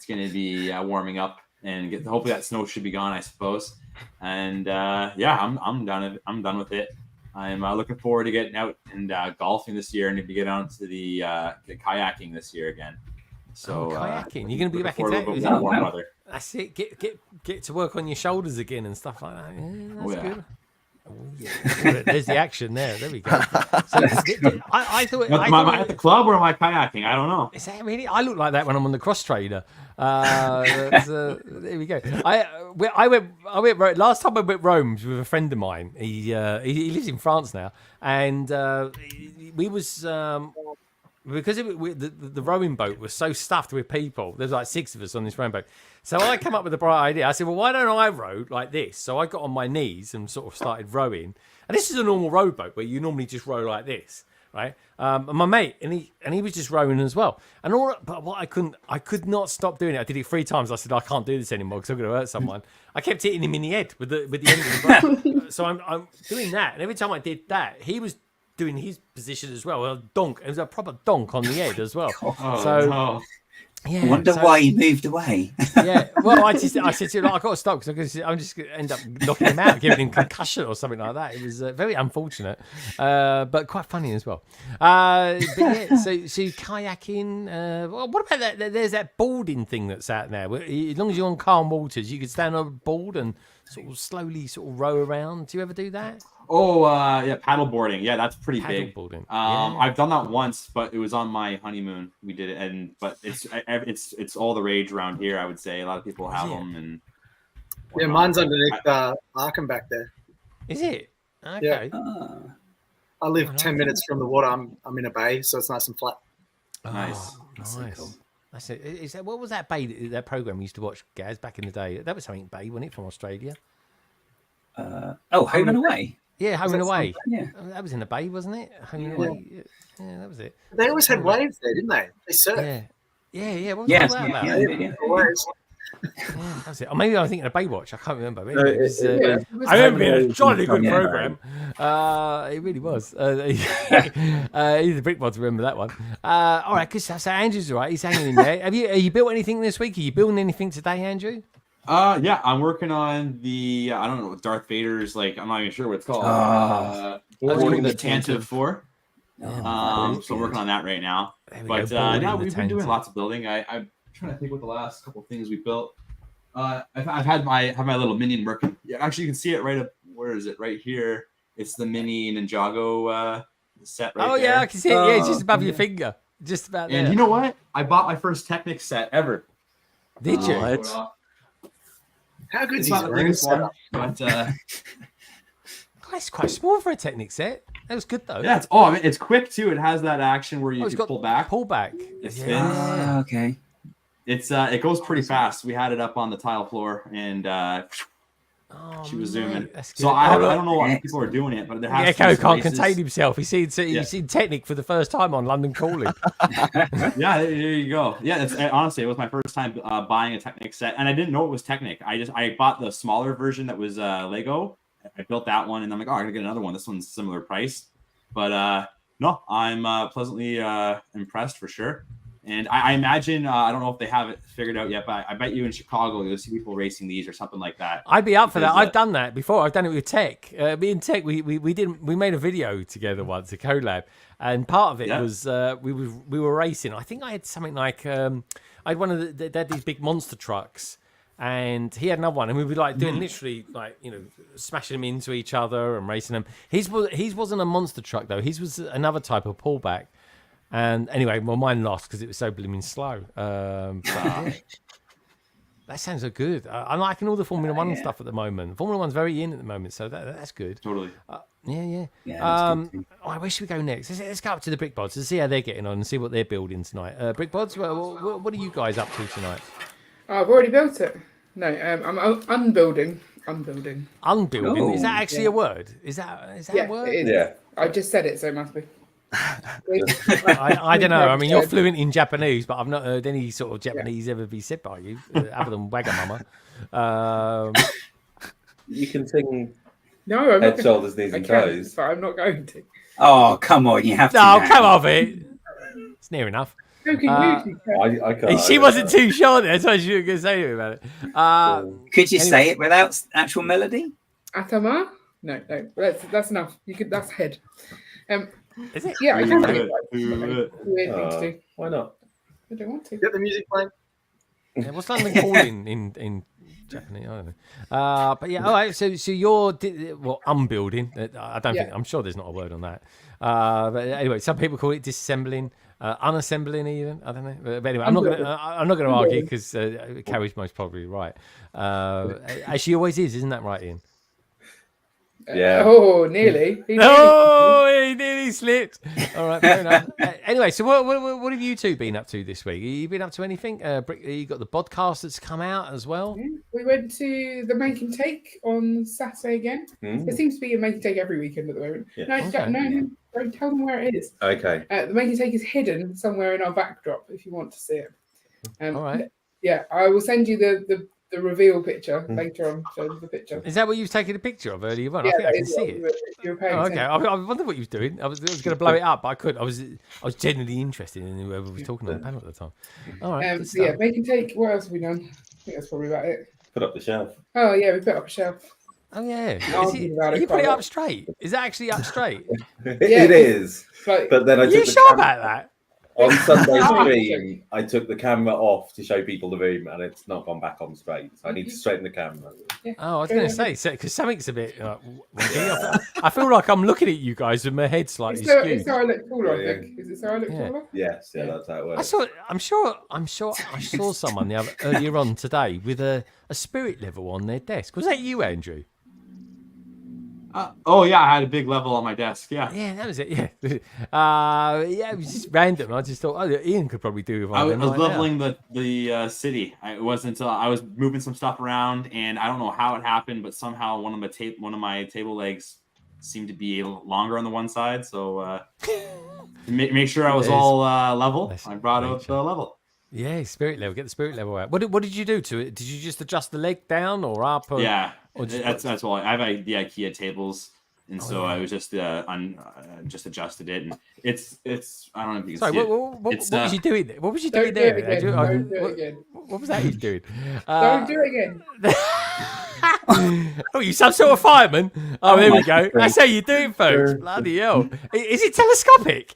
going to be warming up and hopefully that snow should be gone, I suppose. And yeah, I'm done. I'm done with it. I'm looking forward to getting out and golfing this year, and to get out to the kayaking this year again. So kayaking, you're going to be back in that. That's it. Get to work on your shoulders again and stuff like that. Yeah, that's good. Oh, yeah. There's the action there. There we go. So, I thought. Am I at the club or am I kayaking? I don't know. Is that really? I look like that when I'm on the cross trainer. There we go. I went last time I went Rome with a friend of mine. He lives in France now, and we was. Because the rowing boat was so stuffed with people, there's like 6 of us on this rowing boat. So I came up with a bright idea. I said, well, why don't I row like this? So I got on my knees and sort of started rowing. And this is a normal rowboat where you normally just row like this, right? And my mate, and he was just rowing as well. But what I could not stop doing it. I did it 3 times. I said, I can't do this anymore because I'm going to hurt someone. I kept hitting him in the head with the end of the boat. So I'm doing that, and every time I did that, he was doing his position as well. A donk. It was a proper donk on the head as well. Yeah, I wonder why he moved away. Yeah, well, I said to him, I've got to stop because I'm just going to end up knocking him out, giving him concussion or something like that. It was very unfortunate, but quite funny as well. But yeah, so kayaking. Well, what about that? There's that boarding thing that's out there. As long as you're on calm waters, you can stand on a board and sort of slowly row around. Do you ever do that? Oh, yeah, paddleboarding. Yeah, that's pretty big. Paddleboarding. I've done that once, but it was on my honeymoon. We did it, but it's all the rage around here. I would say a lot of people have them, and yeah, mine's underneath Arkham back there. Is it? Okay. Yeah. I live 10 minutes from the water. I'm in a bay, so it's nice and flat. Nice. Nice. Cool. That's it. Is that what was that bay? That program we used to watch, Gaz, back in the day? That was something bay, wasn't it, from Australia? Home and Away. Yeah, Home and Away. Yeah, that was in the bay, wasn't it? Home and Away. Yeah, that was it. They always had waves there, didn't they? They surfed. Yeah. What was that about? Yeah. That was it. Or maybe I'm thinking of Baywatch. I can't remember. I remember being a jolly good program. It really was. Either Brickbods remember that one. All right, because so Andrew's all right. He's hanging in there. Have you built anything this week? Are you building anything today, Andrew? Yeah, I'm working on the I don't know, Darth Vader's, like, I'm not even sure what it's called. Boarding the Tantive 4. So I'm working on that right now. But yeah, we've been doing lots of building. I'm trying to think what the last couple of things we built. I've had my little minion working. Yeah, actually, you can see it right up. Where is it? Right here. It's the mini Ninjago set right there. Oh yeah, I can see it. Yeah, it's just above your finger, just about there. And you know what? I bought my first Technic set ever. Did you? How good is not the biggest one, but it's quite small for a Technic set. That was good though. Yeah, it's quick too. It has that action where you can pull back. Pull back. It spins. Okay. It goes pretty fast. We had it up on the tile floor, and she was zooming. So I don't know why people are doing it, but there has to be Echo some can't races. contain himself. He's seen Technic for the first time on London Calling. Yeah, there you go. Yeah, honestly, it was my first time buying a Technic set, and I didn't know it was Technic. I bought the smaller version that was Lego. I built that one, and I'm like, I'm gonna get another one. This one's similar price, but no, I'm pleasantly impressed for sure. And I imagine, I don't know if they have it figured out yet, but I bet you in Chicago you'll see people racing these or something like that. I'd be up for that. I've done that before. I've done it with Tech. Me and Tech, we made a video together once, a collab, and part of it was we were racing. I think I had something like I had one of they had these big monster trucks, and he had another one, and we were like doing literally like smashing them into each other and racing them. His wasn't a monster truck though. His was another type of pullback. And anyway, well, mine lost because it was so blooming slow. That sounds so good. I'm liking all the Formula One stuff at the moment. Formula One's very in at the moment, so that's good. Totally. Yeah. Where should we go next? Let's go up to the Brickbods and see how they're getting on and see what they're building tonight. Brickbods, what are you guys up to tonight? I've already built it. No, I'm unbuilding. Unbuilding. Unbuilding? Is that actually a word? Is that a word? It is. Yeah. I just said it, so it must be. I don't know. I mean, you're fluent in Japanese, but I've not heard any sort of Japanese ever be said by you, other than Wagamama. You can sing no, I'm head, not shoulders, knees, and toes. But I'm not going to. Oh, come on. You have to. No, come off it. It's near enough. Joking, who? I can't. She wasn't too sure. That's what she was going to say to me about it. Could you say it without actual melody? Atama? No. That's enough. You could. That's head. Is it? Yeah, I can say it. it. Weird thing to do. Why not? I don't want to. Get the music playing. Yeah, what's London calling in Japanese? I don't know. But yeah, all right. So you're unbuilding. I don't think. I'm sure there's not a word on that. But anyway, some people call it disassembling, unassembling even. I don't know. But anyway, I'm not gonna argue because Carrie's most probably right. As she always is, isn't that right, Ian? Yeah. Oh, nearly. He nearly slipped. All right, fair enough. Anyway, so what have you two been up to this week? Have you been up to anything? You got the podcast that's come out as well. We went to the Make and Take on Saturday again. There seems to be a Make and Take every weekend at the moment. Yeah. Don't tell them where it is. Okay. The Make and Take is hidden somewhere in our backdrop if you want to see it. All right. Yeah, I will send you the reveal picture later on. Show the picture. Is that what you was taking a picture of earlier on? Yeah, I think I can see it. You were paying okay. I wonder what you was doing. I was going to blow it up, but I couldn't. I was genuinely interested in whoever was talking on the panel at the time. All right. So yeah, Make and Take. What else have we done? I think that's probably about it. Put up the shelf. Oh yeah, we put up a shelf. Oh yeah. You put it up straight. Is that actually up straight? It is. But then I took you sure about that? On Sunday stream, I took the camera off to show people the room, and it's not gone back on straight. So I need to straighten the camera. Oh, I was going to say, because something's a bit wonky. I feel like I'm looking at you guys with my head slightly skewed. It's so I look taller, I think. Is it so I look taller? Yes, that's how it works. I'm sure I saw someone earlier on today with a spirit level on their desk. Was that you, Andrew? Oh yeah, I had a big level on my desk. Yeah, that was it. Yeah, yeah, it was just random. I just thought, Ian could probably do. I was leveling the city. It wasn't until I was moving some stuff around, and I don't know how it happened, but somehow one of my table legs seemed to be longer on the one side. So to make sure I was all level, I brought out the level. Yeah, spirit level. Get the spirit level out. What did you do to it? Did you just adjust the leg down or up? Or, yeah, or that's all. I have the IKEA tables, and so I was just just adjusted it, and it's I don't know if you can see it. What was you doing there? What was you doing there? Don't do it again. What was that you doing? Don't do it again. Oh, you some sort of fireman? Oh, there we go. That's how you do it, folks. Bloody hell. Is it telescopic?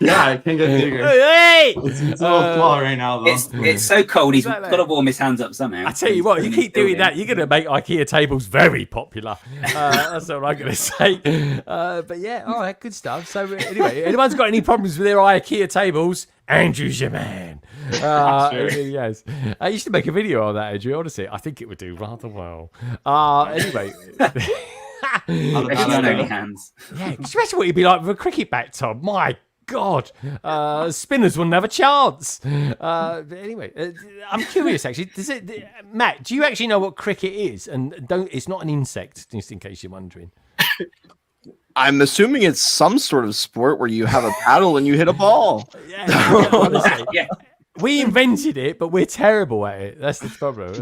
Yeah, it can get bigger. Hey! It's a little small right now, though. It's so cold, he's got to warm his hands up somehow. I tell you what, you keep doing that, you're going to make IKEA tables very popular. That's all I'm going to say. But yeah, all right, good stuff. So anyway, anyone's got any problems with their IKEA tables, Andrew's your man. Yes. You should make a video on that, Andrew. Honestly, I think it would do rather well. Anyway. hands. Yeah, just imagine what you'd be like with a cricket bat, Tom. My God, spinners wouldn't have a chance. But anyway, I'm curious actually. Matt, do you actually know what cricket is? And it's not an insect, just in case you're wondering. I'm assuming it's some sort of sport where you have a paddle and you hit a ball. Yeah, honestly. Yeah. We invented it, but we're terrible at it. That's the problem.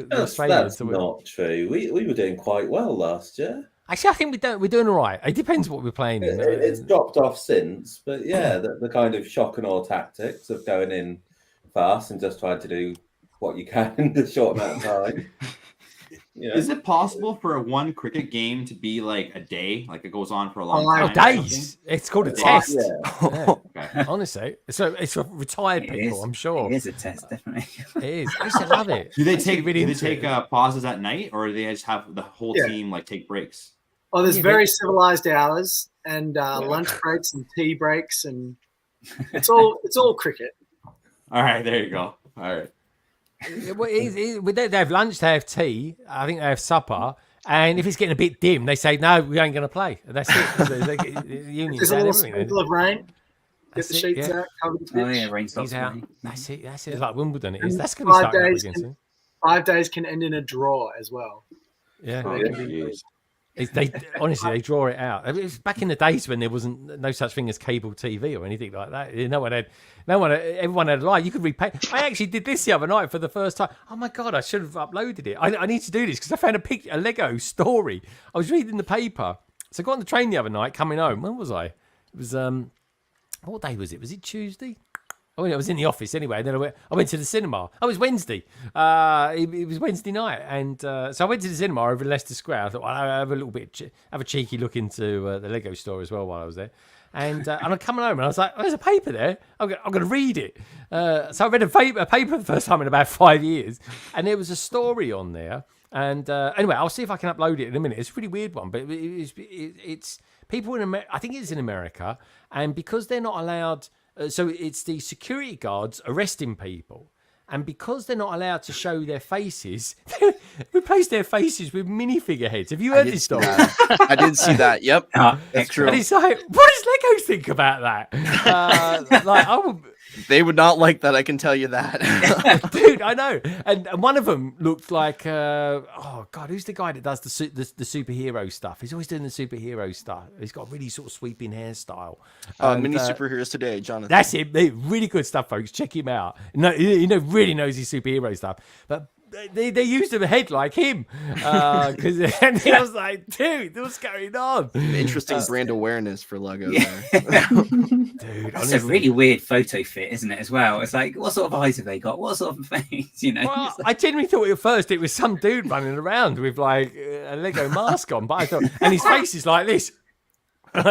That's not true. We were doing quite well last year. Actually, I think we're doing all right. It depends what we're playing in. It's dropped off since, but yeah, the kind of shock and awe tactics of going in fast and just trying to do what you can in a short amount of time. You know? Is it possible for one cricket game to be like a day? Like it goes on for a long time? Oh, days. It's called a test. Yeah. Okay. Honestly, it's for retired people, I'm sure. It is a test, definitely. It is. I used to love it. Do they take pauses at night, or do they just have the whole team like take breaks? Oh, there's very civilized hours and lunch breaks and tea breaks, and it's all cricket. All right, there you go. All right. They have lunch, they have tea, I think they have supper, and if it's getting a bit dim, they say, no, we ain't going to play. That's it. There's a little sprinkle of rain. Get the sheets out, cover the pitch. Oh, yeah, rain stops. That's it. It's like Wimbledon. It is. That's going to be starting up again soon. 5 days can end in a draw as well. Yeah. They draw it out. It was back in the days when there wasn't no such thing as cable TV or anything like that. Everyone had a line. You could repay. I actually did this the other night for the first time. Oh my God, I should have uploaded it. I need to do this because I found a Lego story. I was reading the paper. So I got on the train the other night coming home. When was I? It was what day was it? Was it Tuesday? Oh, I was in the office anyway. And then I went to the cinema. Oh, it was Wednesday. It was Wednesday night, and so I went to the cinema over in Leicester Square. I thought, well, I'll have a little bit, have a cheeky look into the Lego store as well while I was there. And I'm coming home, and I was like, oh, there's a paper there. I'm going to read it. So I read a paper for the first time in about 5 years, and there was a story on there. And anyway, I'll see if I can upload it in a minute. It's a pretty weird one, but it's people in America. I think it's in America, and because they're not allowed. So it's the security guards arresting people. And because they're not allowed to show their faces, they replace their faces with minifigure heads. Have you heard this story? I did see that. Yep. That's true. And it's like, what does Lego think about that? They would not like that, I can tell you that. Dude, I know. And one of them looked like, oh, God, who's the guy that does the superhero stuff? He's always doing the superhero stuff. He's got a really sort of sweeping hairstyle. Mini Superheroes Today, Jonathan. That's it. Really good stuff, folks. Check him out. No, he really knows his superhero stuff. But they used a head like him. And I was like, dude, what's going on? Interesting brand awareness for Lego there. Dude, that's a really weird photo fit, isn't it, as well? It's like, what sort of eyes have they got? What sort of face, you know? Well, I genuinely thought at first it was some dude running around with like a Lego mask on, but I thought, and his face is like this.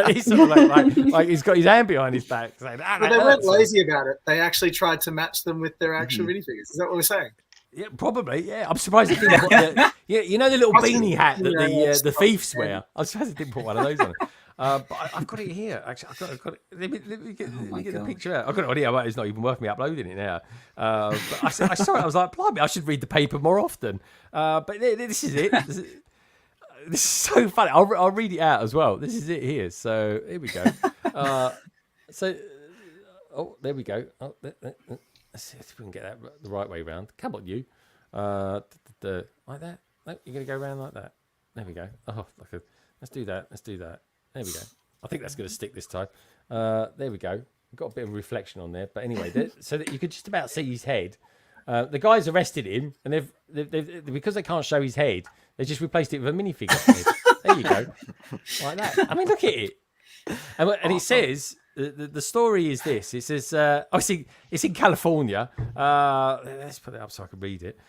He's sort of like he's got his hand behind his back. Saying, but they weren't lazy about it. They actually tried to match them with their actual minifigures. Is that what we're saying? Yeah, probably. Yeah, I'm surprised they didn't put you know the little beanie hat that the thieves wear. I'm surprised they didn't put one of those on. But I've got it here. Actually, I've got it. Let me get the picture out. I've got it on here. It's not even worth me uploading it now. But I saw it. I was like, blimey, I should read the paper more often. But this is it. This is so funny. I'll read it out as well. This is it here. So here we go. There we go. Let's see if we can get that the right way around. Come on, you. Like that. No, you're going to go around like that. There we go. Let's do that. There we go. I think that's going to stick this time. There we go. Got a bit of reflection on there. But anyway, so that you could just about see his head. The guys arrested him, and they've because they can't show his head, they just replaced it with a minifigure head. There you go. Like that. I mean, look at it. And it says... The story is this. It says, it's in California. Let's put it up so I can read it.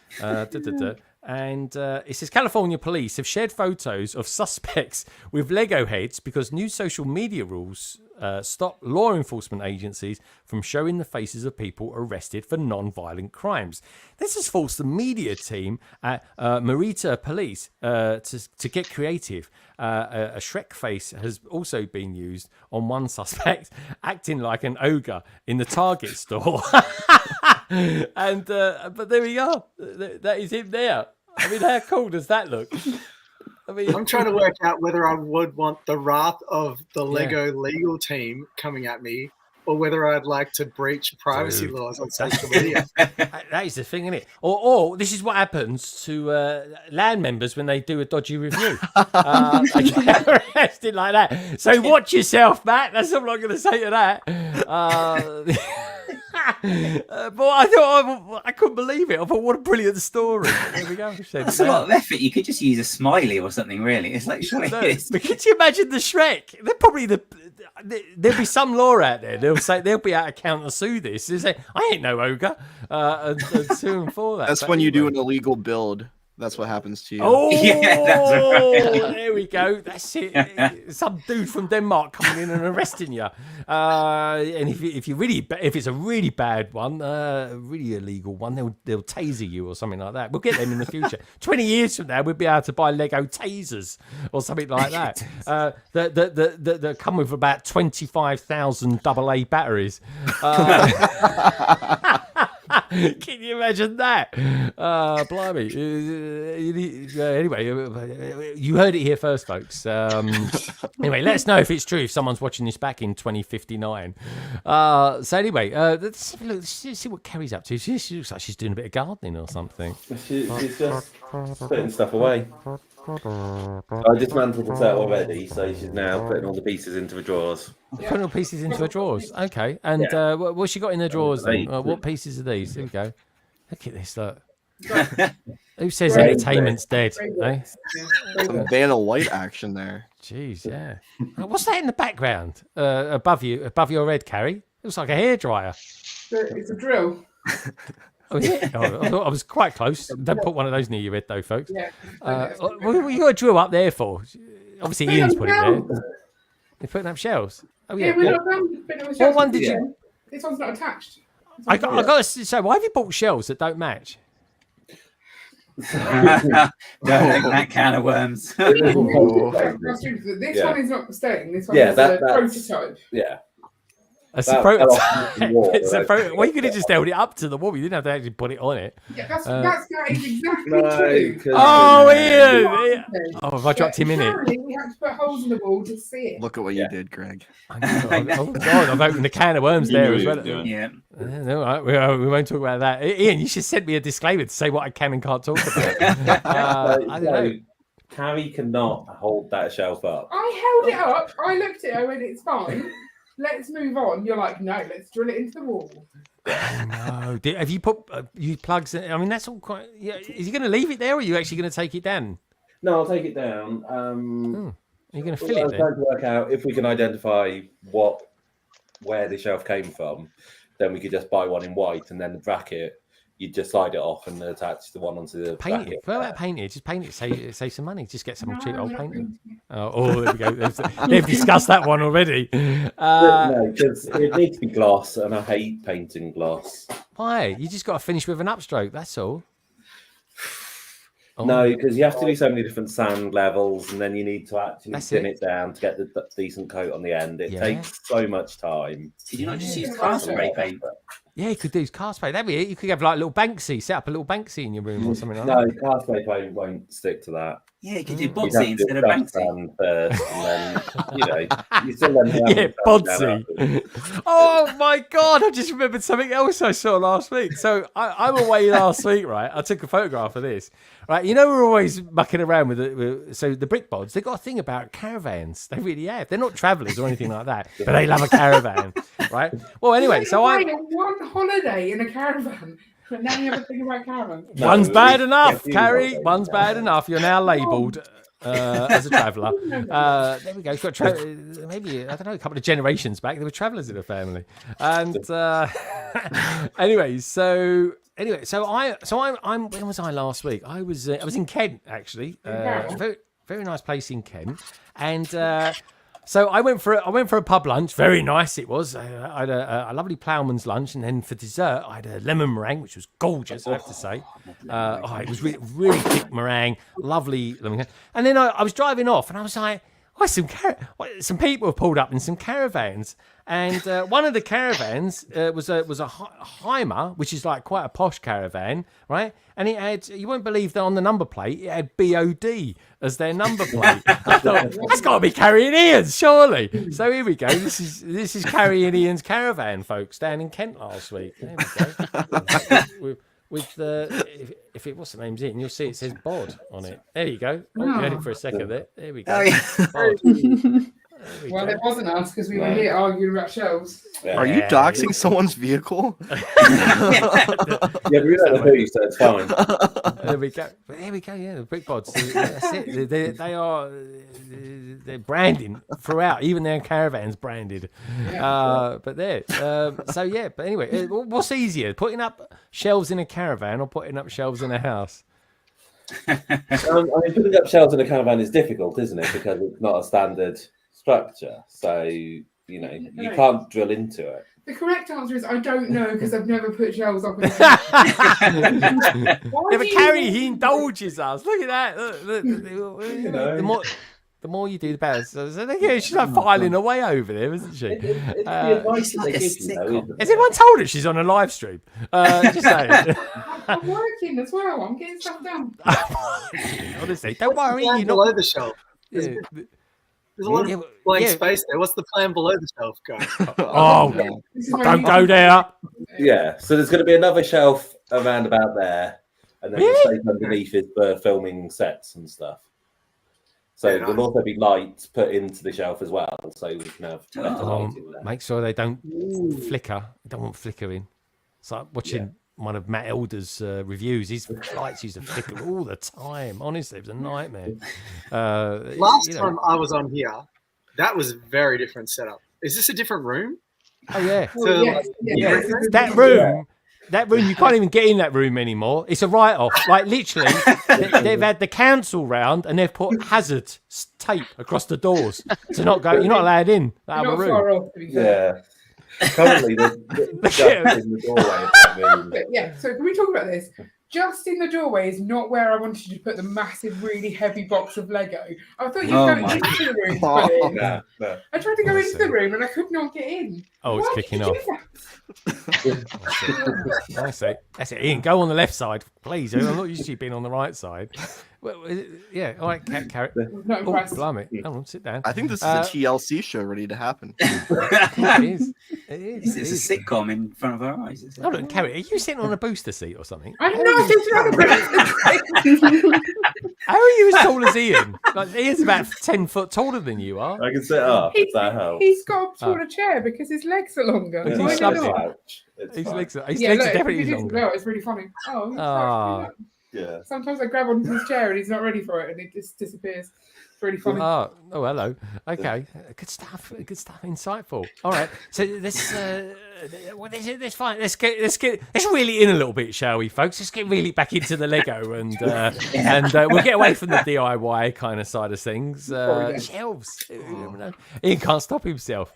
And it says, California police have shared photos of suspects with Lego heads because new social media rules stop law enforcement agencies from showing the faces of people arrested for non-violent crimes. This has forced the media team at Merita Police to get creative. A Shrek face has also been used on one suspect acting like an ogre in the Target store. And but there we are. That is him there. I mean, how cool does that look? I mean, I'm trying to work out whether I would want the wrath of the Lego legal team coming at me, or whether I'd like to breach privacy laws on social media. That is the thing, isn't it? Or this is what happens to land members when they do a dodgy review. They get arrested like that. So watch yourself, Matt. That's all I'm going to say to that. But I couldn't believe it. I thought, what a brilliant story. There we go. That's a lot of effort. You could just use a smiley or something, really. It's like, surely it is. But could you imagine the Shrek? They're probably there'll be some law out there. They'll be able to counter sue this. They'll say, I ain't no ogre, and sue them for that. That's when you do an illegal build. That's what happens to you. Oh, yeah, that's right. There we go. That's it. Some dude from Denmark coming in and arresting you. And if it's a really bad one, really illegal one, they'll taser you or something like that. We'll get them in the future. 20 years from now, we'll be able to buy Lego tasers or something like that. That come with about 25,000 AA batteries. Can you imagine that? Blimey. Anyway, you heard it here first, folks. Anyway, let us know if it's true, if someone's watching this back in 2059. So anyway, let's see what Kerry's up to. She looks like she's doing a bit of gardening or something. She's just putting stuff away. I dismantled the set already, so she's now putting all the pieces into the drawers. Putting all pieces into the drawers. Okay. And what's she got in the drawers then? What pieces are these? Here we go. Look at this, look. Who says Great. entertainment's dead? Eh? Some Vanna White action there. Jeez, yeah. What's that in the background above you, above your head, Carrie? Looks like a hairdryer. It's a drill. Oh, yeah. I was quite close. Don't put one of those near your head, though, folks. Yeah. What you got a drill up there for? Obviously, Ian's put it there. They're putting up shelves. Oh yeah. Yeah, we're not done. What one did you? This one's not attached. I got to say, why have you bought shelves that don't match? Don't open that can of worms. This one is not staying. This one is a prototype. Yeah. That's a prototype. Well, you could have just held it up to the wall. You didn't have to actually put it on it. Yeah, that is exactly true. Oh, Ian! Oh, have I dropped him in it? We have to put holes in the wall to see it. Look at what you did, Greg. Oh, God, I've opened a can of worms there as well. Yeah. No, right, we won't talk about that. Ian, you should send me a disclaimer to say what I can and can't talk about. I don't know. Carrie cannot hold that shelf up. I held it up. I looked at it. I went, it's fine. Let's move on. You're like, no, let's drill it into the wall. Oh, no. Have you put you plugs in? I mean, that's all quite. Yeah, is he going to leave it there, or are you actually going to take it down? No, I'll take it down. Are you going to fill I it? was trying to work out if we can identify where the shelf came from. Then we could just buy one in white, and then the bracket, you'd just slide it off and attach the one onto the paint bracket. it. What about paint it? Just paint it. Save some money. Just get some cheap old paint. Oh, there we go. They've discussed that one already. No, because it needs to be gloss, and I hate painting gloss. Why? You just got to finish with an upstroke. That's all. No, because you have to do so many different sand levels, and then you need to actually thin it down to get the decent coat on the end. It takes so much time. Did you not just use car spray paint? Yeah, you could do car spray. That'd be it. You could have like a little Banksy, set up a little Banksy in your room or something like that. No, car spray paint won't stick to that. Yeah, you could do Bodsy instead of Banksy. First, and then, you still yeah, Bodsy. Oh my God, I just remembered something else I saw last week. So I'm away last week, right? I took a photograph of this. Right, you know we're always mucking around with so the brick bods. They've got a thing about caravans. They really have. They're not travellers or anything like that, but they love a caravan, right? Well, anyway, so I one holiday in a caravan. And now you have a thing about caravan. One's bad enough, Carrie. One's bad enough. You're now labelled as a traveller. There we go. Got maybe I don't know, a couple of generations back, there were travellers in the family. And anyway, so I'm when was I last week? I was in Kent actually. Very, very nice place in Kent, and so I went for a pub lunch. Very nice it was. I had a lovely ploughman's lunch, and then for dessert I had a lemon meringue, which was gorgeous, I have to say. It was really thick meringue, lovely lemon meringue. And then I was driving off, and I was like, some people have pulled up in some caravans, and one of the caravans was a Heimer, which is like quite a posh caravan, right? And it had, you won't believe that on the number plate, it had BOD as their number plate. I thought, it's got to be Carrie and Ian's, surely. So here we go. This is Carrie and Ian's caravan, folks, down in Kent last week. There we go. With if it what's the name's in, you'll see it says bod on it. There you go. Oh, you heard it for a second there. There we go. Oh, yeah. Well, it wasn't us because we were here arguing about shelves. Are you doxing someone's vehicle? Yeah, we don't know who, so it's fine. There we go. There we go. Yeah, the brick bods. That's it. They're branding throughout. Even their caravans branded. But there. So yeah. But anyway, what's easier, putting up shelves in a caravan or putting up shelves in a house? I mean, putting up shelves in a caravan is difficult, isn't it? Because it's not a standard structure, so you can't drill into it. The correct answer is I don't know because I've never put shelves up. Yeah, but Carrie, he indulges us. Look at that. Look, the more you do, the better. So she's like filing away over there, isn't she? Has anyone told her she's on a live stream? Just saying. I'm working as well. I'm getting stuff done. Honestly, don't worry. You're not below the shelf. Yeah. There's a lot of blank space there. What's the plan below the shelf, guys? Don't go there. Yeah, so there's going to be another shelf around about there, and then the space underneath is for filming sets and stuff. So there'll also be lights put into the shelf as well, so we can have better lighting there. Make sure they don't flicker. You don't want flickering. It's like watching one of Matt Elder's reviews. His flights used to flicker all the time. Honestly, it was a nightmare. Last time I was on here, that was a very different setup. Is this a different room? Oh yeah. Well, yes, yes. That room. That room, you can't even get in that room anymore. It's a write-off. Like, literally, they've had the council round and they've put hazard tape across the doors to not go. You're not allowed in that other Not far room. off, to be fair. Yeah. Currently, just in the doorway of that room. Yeah, so can we talk about this? Just in the doorway is not where I wanted you to put the massive, really heavy box of Lego. I thought you were going into the room to put it in. No. I tried to go into the room and I could not get in. Oh, it's Why kicking did you off. do that? I see. That's it. Ian, go on the left side, please. I'm not used to you being on the right side. Well, yeah, all right, carry. Not impressed. Blimey. Hold on, sit down. I think this is a TLC show ready to happen. It is. It is. It's a sitcom in front of our eyes. Isn't it? Hold on, Carrie, are you sitting on a booster seat or something? I'm not sitting on the How are you as tall as Ian? Like, Ian's about 10 foot taller than you are. I can sit up. If that helps. He's got a taller chair because his legs are longer. But Why he's not? slouchy. It's His fine. legs are Look, definitely if you do longer. well, it's really funny. Oh, he's Ah. actually Yeah. sometimes I grab onto his chair and he's not ready for it and it just disappears. It's really funny. Oh, hello. Okay, good stuff. Good stuff. Insightful. All right. So this fine. Let's really in a little bit, shall we, folks? Let's get really back into the Lego and we'll get away from the DIY kind of side of things. Shelves. Ian can't stop himself.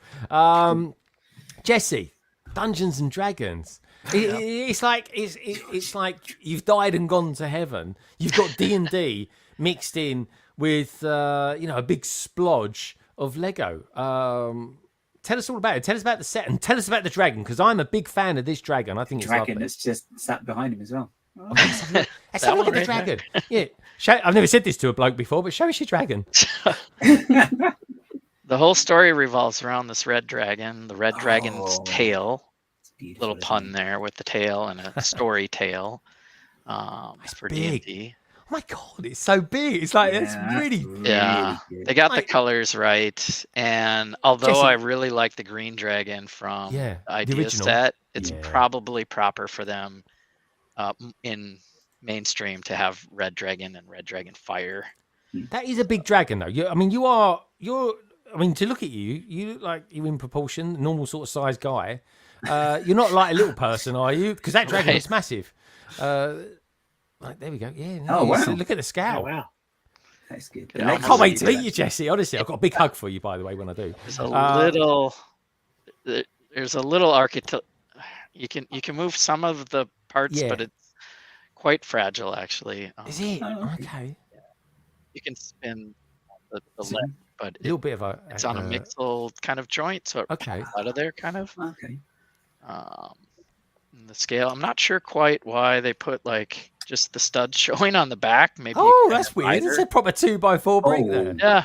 Jesse, Dungeons and Dragons. It's like you've died and gone to heaven. You've got D&D mixed in with a big splodge of Lego. Tell us all about it. Tell us about the set and tell us about the dragon, because I'm a big fan of this dragon. I think it's Dragon lovely. that's just sat behind him as well. Let's have a look at the dragon. Yeah, I've never said this to a bloke before, but show us your dragon. The whole story revolves around this red dragon, the red dragon's tail. Little pun there with the tail and a story tail. It's for big. D&D. Oh my god, it's so big. It's like it's really Yeah, they got the colors right. And although Jesse, I really like the green dragon from the idea original. set, it's probably proper for them in mainstream to have red dragon and red dragon fire. That is a big dragon, though. You're to look at you, you look like you're in proportion, normal sort of size guy. You're not like a little person, are you? Because that dragon is massive. Right, there we go. Yeah. No, wow. Look at the scale. Oh, wow. That's good. I can't wait to meet you, Jesse. Honestly, I've got a big hug for you, by the way, when I do. There's a little architect. You can move some of the parts, but it's quite fragile, actually. Is it? Okay. You can spin the leg, but a little bit of it's on a mixel kind of joint, so it pops out of there, kind of. Okay. The scale, I'm not sure quite why they put just the studs showing on the back. Maybe. Oh, that's weird. It's a proper 2x4 brick there. Yeah,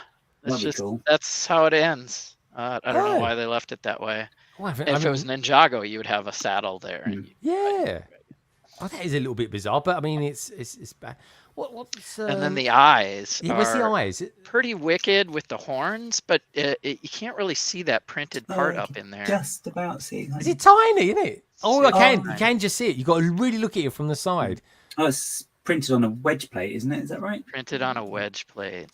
Cool. that's how it ends. I don't know why they left it that way. Well, if it was Ninjago, you would have a saddle there. Yeah. Oh, that is a little bit bizarre, but I mean, it's bad. What's and then the eyes. Yeah, what's the eyes? Pretty wicked with the horns, but you can't really see that printed part up in there. Just about see. Is it tiny? Isn't it? Oh, I can. You can just see it. You got to really look at it from the side. Oh, it's printed on a wedge plate, isn't it? Is that right? Printed on a wedge plate.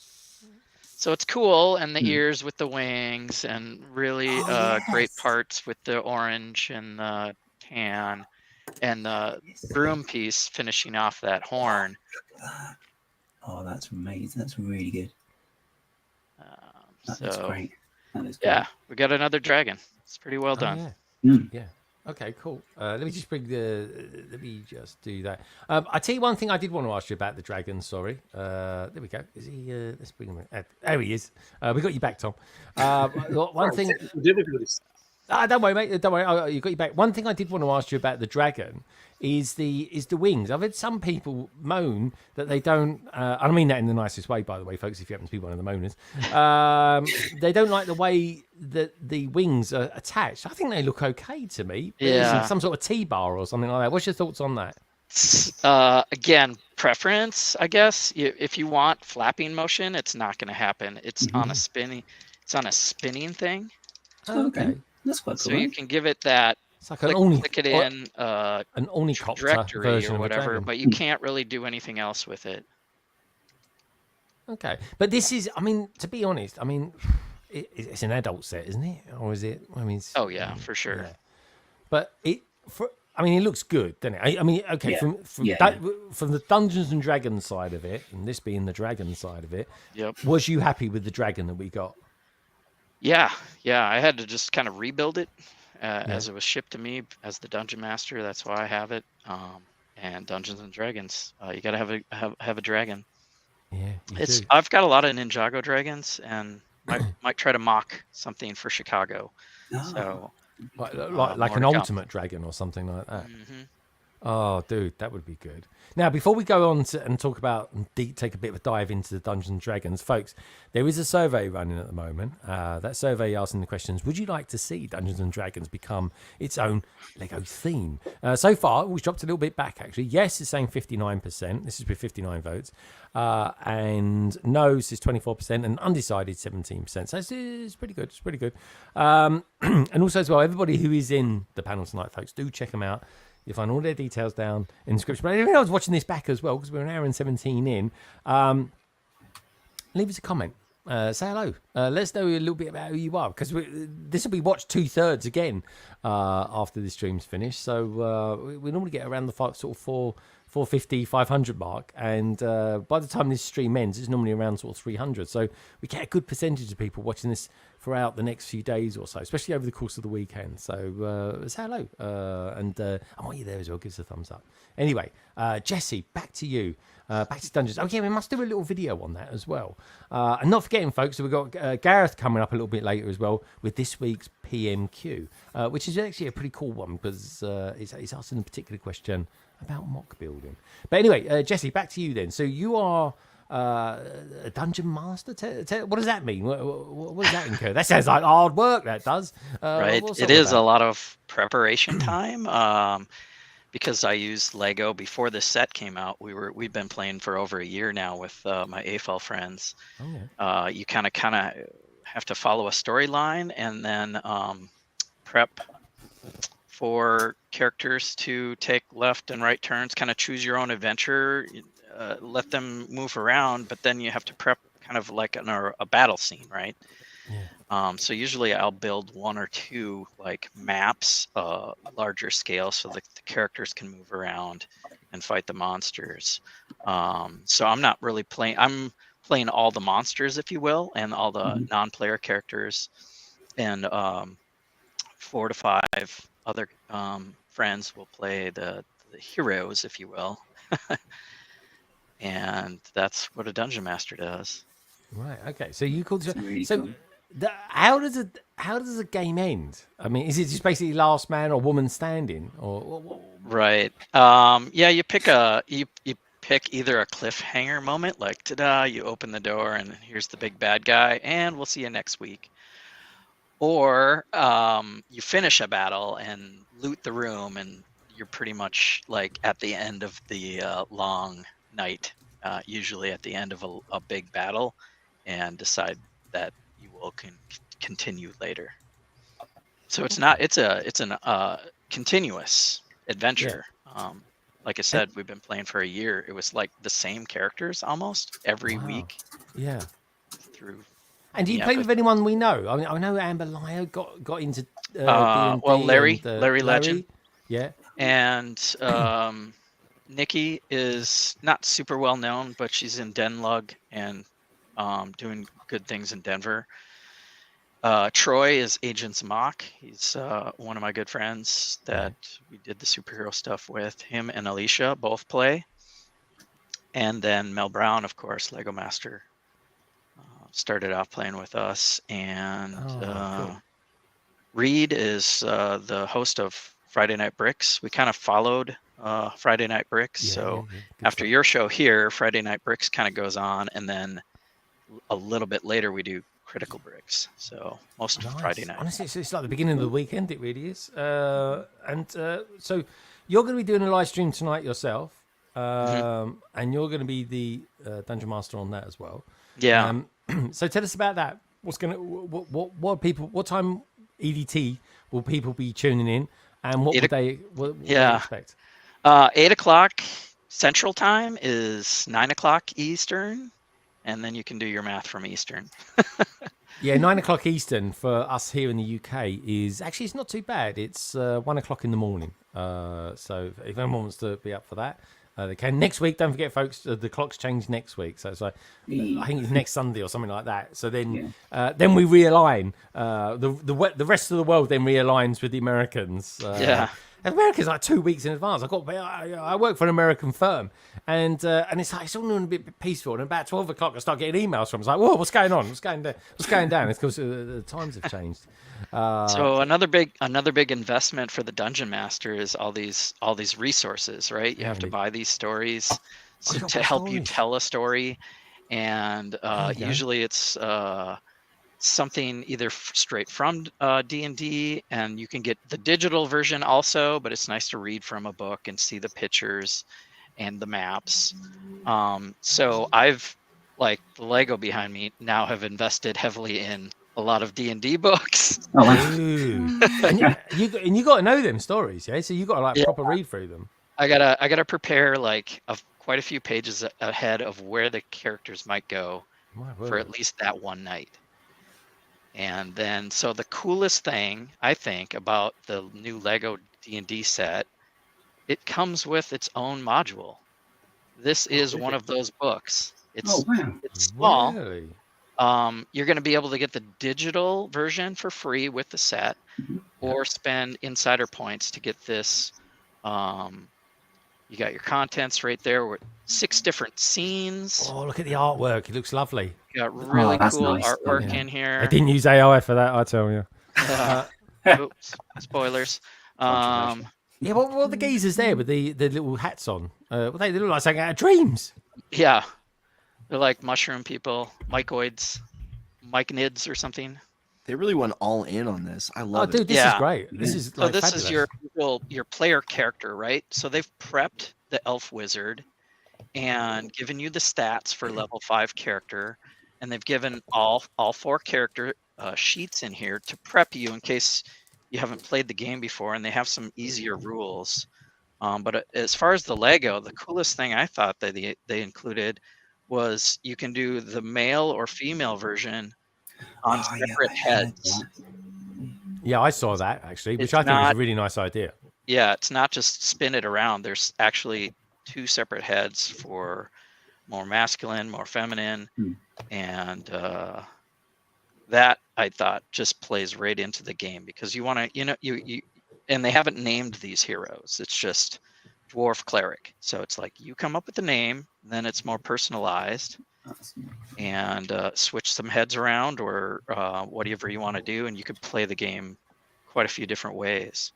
So it's cool, and the ears with the wings, and really great parts with the orange and the tan, and the broom piece finishing off that horn. Oh, that's amazing. That's really good. That's great. That is great. Yeah, we got another dragon. It's pretty well done. Yeah. Okay, cool. Let me just do that. I tell you one thing I did want to ask you about the dragon. Sorry. There we go. Is he? Let's bring him in. There he is. We got you back, Tom. One thing. Don't worry, mate. Don't worry. You got you back. One thing I did want to ask you about the dragon is the wings. I've had some people moan that they don't. I mean that in the nicest way, by the way, folks. If you happen to be one of the moaners, they don't like the way that the wings are attached. I think they look okay to me. Yeah, some sort of T-bar or something like that. What's your thoughts on that? Again, preference, I guess. If you want flapping motion, it's not going to happen. It's on a spinning. It's on a spinning thing. Okay. That's quite cool. So you can give it that It's like an click it in an Ornicopter directory version or of a whatever, dragon. but you can't really do anything else with it. Okay, but this is, I mean, to be honest, I mean, it's an adult set, isn't it? Or is it? I mean, Oh yeah, for sure. Yeah. But it looks good, doesn't it? I mean, okay, from the Dungeons and Dragons side of it, and this being the dragon side of it, was you happy with the dragon that we got? Yeah, I had to just kind of rebuild it as it was shipped to me as the dungeon master. That's why I have it. And Dungeons and Dragons, you got to have a dragon. Yeah, I've got a lot of Ninjago dragons, and might try to mock something for Chicago. So like an ultimate dragon or something like that. Mm-hmm. Oh, dude, that would be good. Now, before we go on and talk about take a bit of a dive into the Dungeons and Dragons, folks, there is a survey running at the moment. That survey asking the questions: would you like to see Dungeons and Dragons become its own Lego theme? So far, we've dropped a little bit back, actually. Yes is saying 59%. This is with 59 votes. And no says 24%, and undecided 17%. So it's pretty good. It's pretty good. And also, as well, everybody who is in the panel tonight, folks, do check them out. You'll find all their details down in the description. But I was watching this back as well, because we're an hour and 17 in. Leave us a comment. Say hello. Let us know a little bit about who you are, because this will be watched 2/3 again after the stream's finished. So we normally get around the sort of 450, 500 mark. And by the time this stream ends, it's normally around sort of 300. So we get a good percentage of people watching this throughout the next few days or so, especially over the course of the weekend. So say hello. And I want you there as well. Give us a thumbs up. Anyway, Jesse, back to you. Back to Dungeons. Okay, we must do a little video on that as well. And not forgetting, folks, so we've got Gareth coming up a little bit later as well with this week's PMQ, which is actually a pretty cool one, because it's asking a particular question about mock building. But anyway, Jesse, back to you then. So you are a dungeon master. What does that mean? What does that incur? That sounds like hard work. That does. Right. It is a lot of preparation time. Because I used Lego before this set came out. We've been playing for over a year now with my AFL friends. You kind of have to follow a storyline, and then prep for characters to take left and right turns, kind of choose your own adventure, let them move around, but then you have to prep kind of like a battle scene, right? So usually I'll build one or two like maps, larger scale, so the characters can move around and fight the monsters. So I'm not really playing, I'm playing all the monsters, if you will, and all the non-player characters, and 4 to 5 other friends will play the heroes, if you will. And that's what a dungeon master does. Right. Okay. So you called how does a game end? I mean, is it just basically last man or woman standing, or? Right. Yeah. You pick either a cliffhanger moment, like ta-da, you open the door and here's the big bad guy, and we'll see you next week. Or you finish a battle and loot the room, and you're pretty much like at the end of the long night, usually at the end of a big battle, and decide that you will continue later. So it's a continuous adventure. Like I said, we've been playing for a year. It was like the same characters almost every week. Yeah. Through. And do you play with anyone we know? I mean, I know Amber Lyle got into D&D. Well, Larry Legend. Yeah. And Nikki is not super well known, but she's in Denlug and doing good things in Denver. Troy is Agents Mock. He's one of my good friends that we did the superhero stuff with. Him and Alicia both play. And then Mel Brown, of course, Lego Master, started off playing with us. And cool. Reed is the host of Friday Night Bricks. We kind of followed Friday Night Bricks. So after your show here, Friday Night Bricks kind of goes on. And then a little bit later, we do Critical Bricks. So most of Friday night. Honestly, it's like the beginning of the weekend. It really is. So you're going to be doing a live stream tonight yourself, and you're going to be the Dungeon Master on that as well. Yeah. So tell us about that. What's going to what time EDT will people be tuning in, And what would they expect? 8 o'clock Central Time is 9 o'clock Eastern, and then you can do your math from Eastern. Yeah, 9 o'clock Eastern for us here in the UK is actually, it's not too bad. It's 1 o'clock in the morning. So if anyone wants to be up for that, they can. Next week, don't forget, folks, the clocks change next week. So it's like, I think it's next Sunday or something like that. So then we realign. The rest of the world then realigns with the Americans. America's like 2 weeks in advance. I work for an American firm, and it's like it's all a bit peaceful. And about 12 o'clock, I start getting emails from. It's like, whoa, what's going on? What's going down? It's because the times have changed. So another big investment for the dungeon master is all these resources, right? You have to buy these stories to help you tell a story, and usually it's something either straight from D&D, and you can get the digital version also, but it's nice to read from a book and see the pictures and the maps. So I've, like the Lego behind me, now have invested heavily in a lot of D&D books. and you got to know them stories, yeah? So you got to like proper read through them. I gotta prepare like quite a few pages ahead of where the characters might go for at least that one night. And then, so the coolest thing I think about the new Lego D&D set, it comes with its own module. This is one of those books. It's small. Really? You're going to be able to get the digital version for free with the set, or spend insider points to get this. You got your contents right there with 6 different scenes. Oh, look at the artwork. It looks lovely. You got really cool artwork in here. I didn't use AI for that, I tell you. Oops, spoilers. Yeah, what are the geezers there with the little hats on? They look like something out of Dreams. Yeah. They're like mushroom people, mycoids, myconids or something. They really went all in on this. I love it. Dude, this is great. This is so this fabulous. Is your player character, right? So they've prepped the elf wizard and given you the stats for level 5 character, and they've given all 4 character sheets in here to prep you in case you haven't played the game before, and they have some easier rules. But as far as the Lego, the coolest thing I thought that they included was you can do the male or female version on separate heads. Yeah, I saw that actually, which I think was a really nice idea. Yeah, it's not just spin it around. There's actually 2 separate heads for more masculine, more feminine, and that I thought just plays right into the game, because you want to, you and they haven't named these heroes. It's just dwarf cleric. So it's like you come up with the name, then it's more personalized, and switch some heads around or whatever you want to do, and you could play the game quite a few different ways.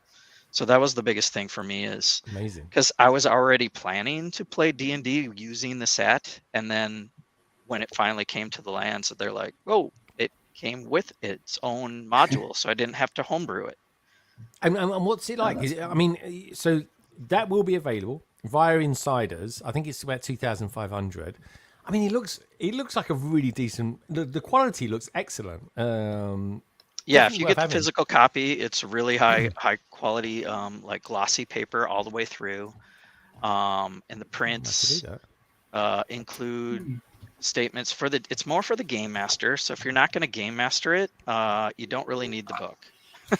So that was the biggest thing for me, is amazing, because I was already planning to play D&D using the set, and then when it finally came to the land, so they're like, oh, it came with its own module, so I didn't have to homebrew it. And what's it like? So that will be available via Insiders. I think it's about 2,500. I mean, it looks like a really decent. The quality looks excellent. Yeah, if you get the physical copy, it's really high quality, like glossy paper all the way through. And the prints include statements for the. It's more for the game master. So if you're not going to game master it, you don't really need the book.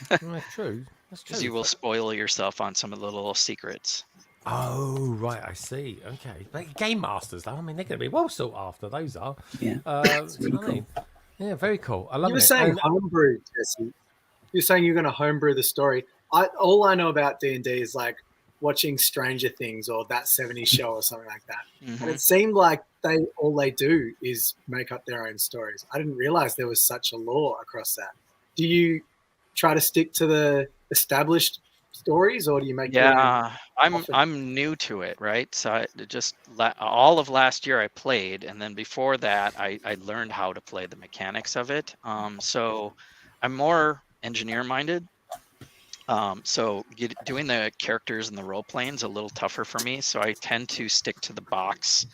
That's true. That's true. Because you will spoil yourself on some of the little secrets. Oh, right. I see. Okay. But game masters, though, I mean, they're going to be well sought after. Those are. Yeah. Cool. Yeah, very cool. I love it. You were saying homebrew, Jesse. You're saying you're going to homebrew the story. All I know about D&D is like watching Stranger Things or That 70s Show or something like that. Mm-hmm. And it seemed like all they do is make up their own stories. I didn't realize there was such a lore across that. Do you try to stick to the established stories, or do you make? Yeah, I'm new to it, right? So I just all of last year I played, and then before that I learned how to play the mechanics of it. So I'm more engineer minded. So doing the characters and the role playing is a little tougher for me. So I tend to stick to the box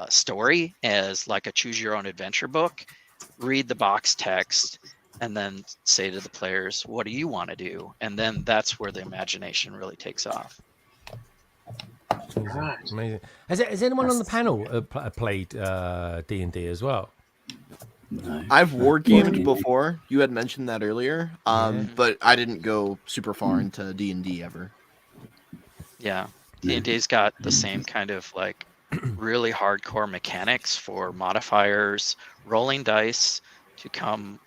story as like a choose your own adventure book. Read the box text and then say to the players, what do you want to do? And then that's where the imagination really takes off. Amazing. Has anyone on the panel played D&D as well? No. I've wargamed before. You had mentioned that earlier, but I didn't go super far into D&D ever. Yeah, D&D's got the same kind of like really hardcore mechanics for modifiers, rolling dice to come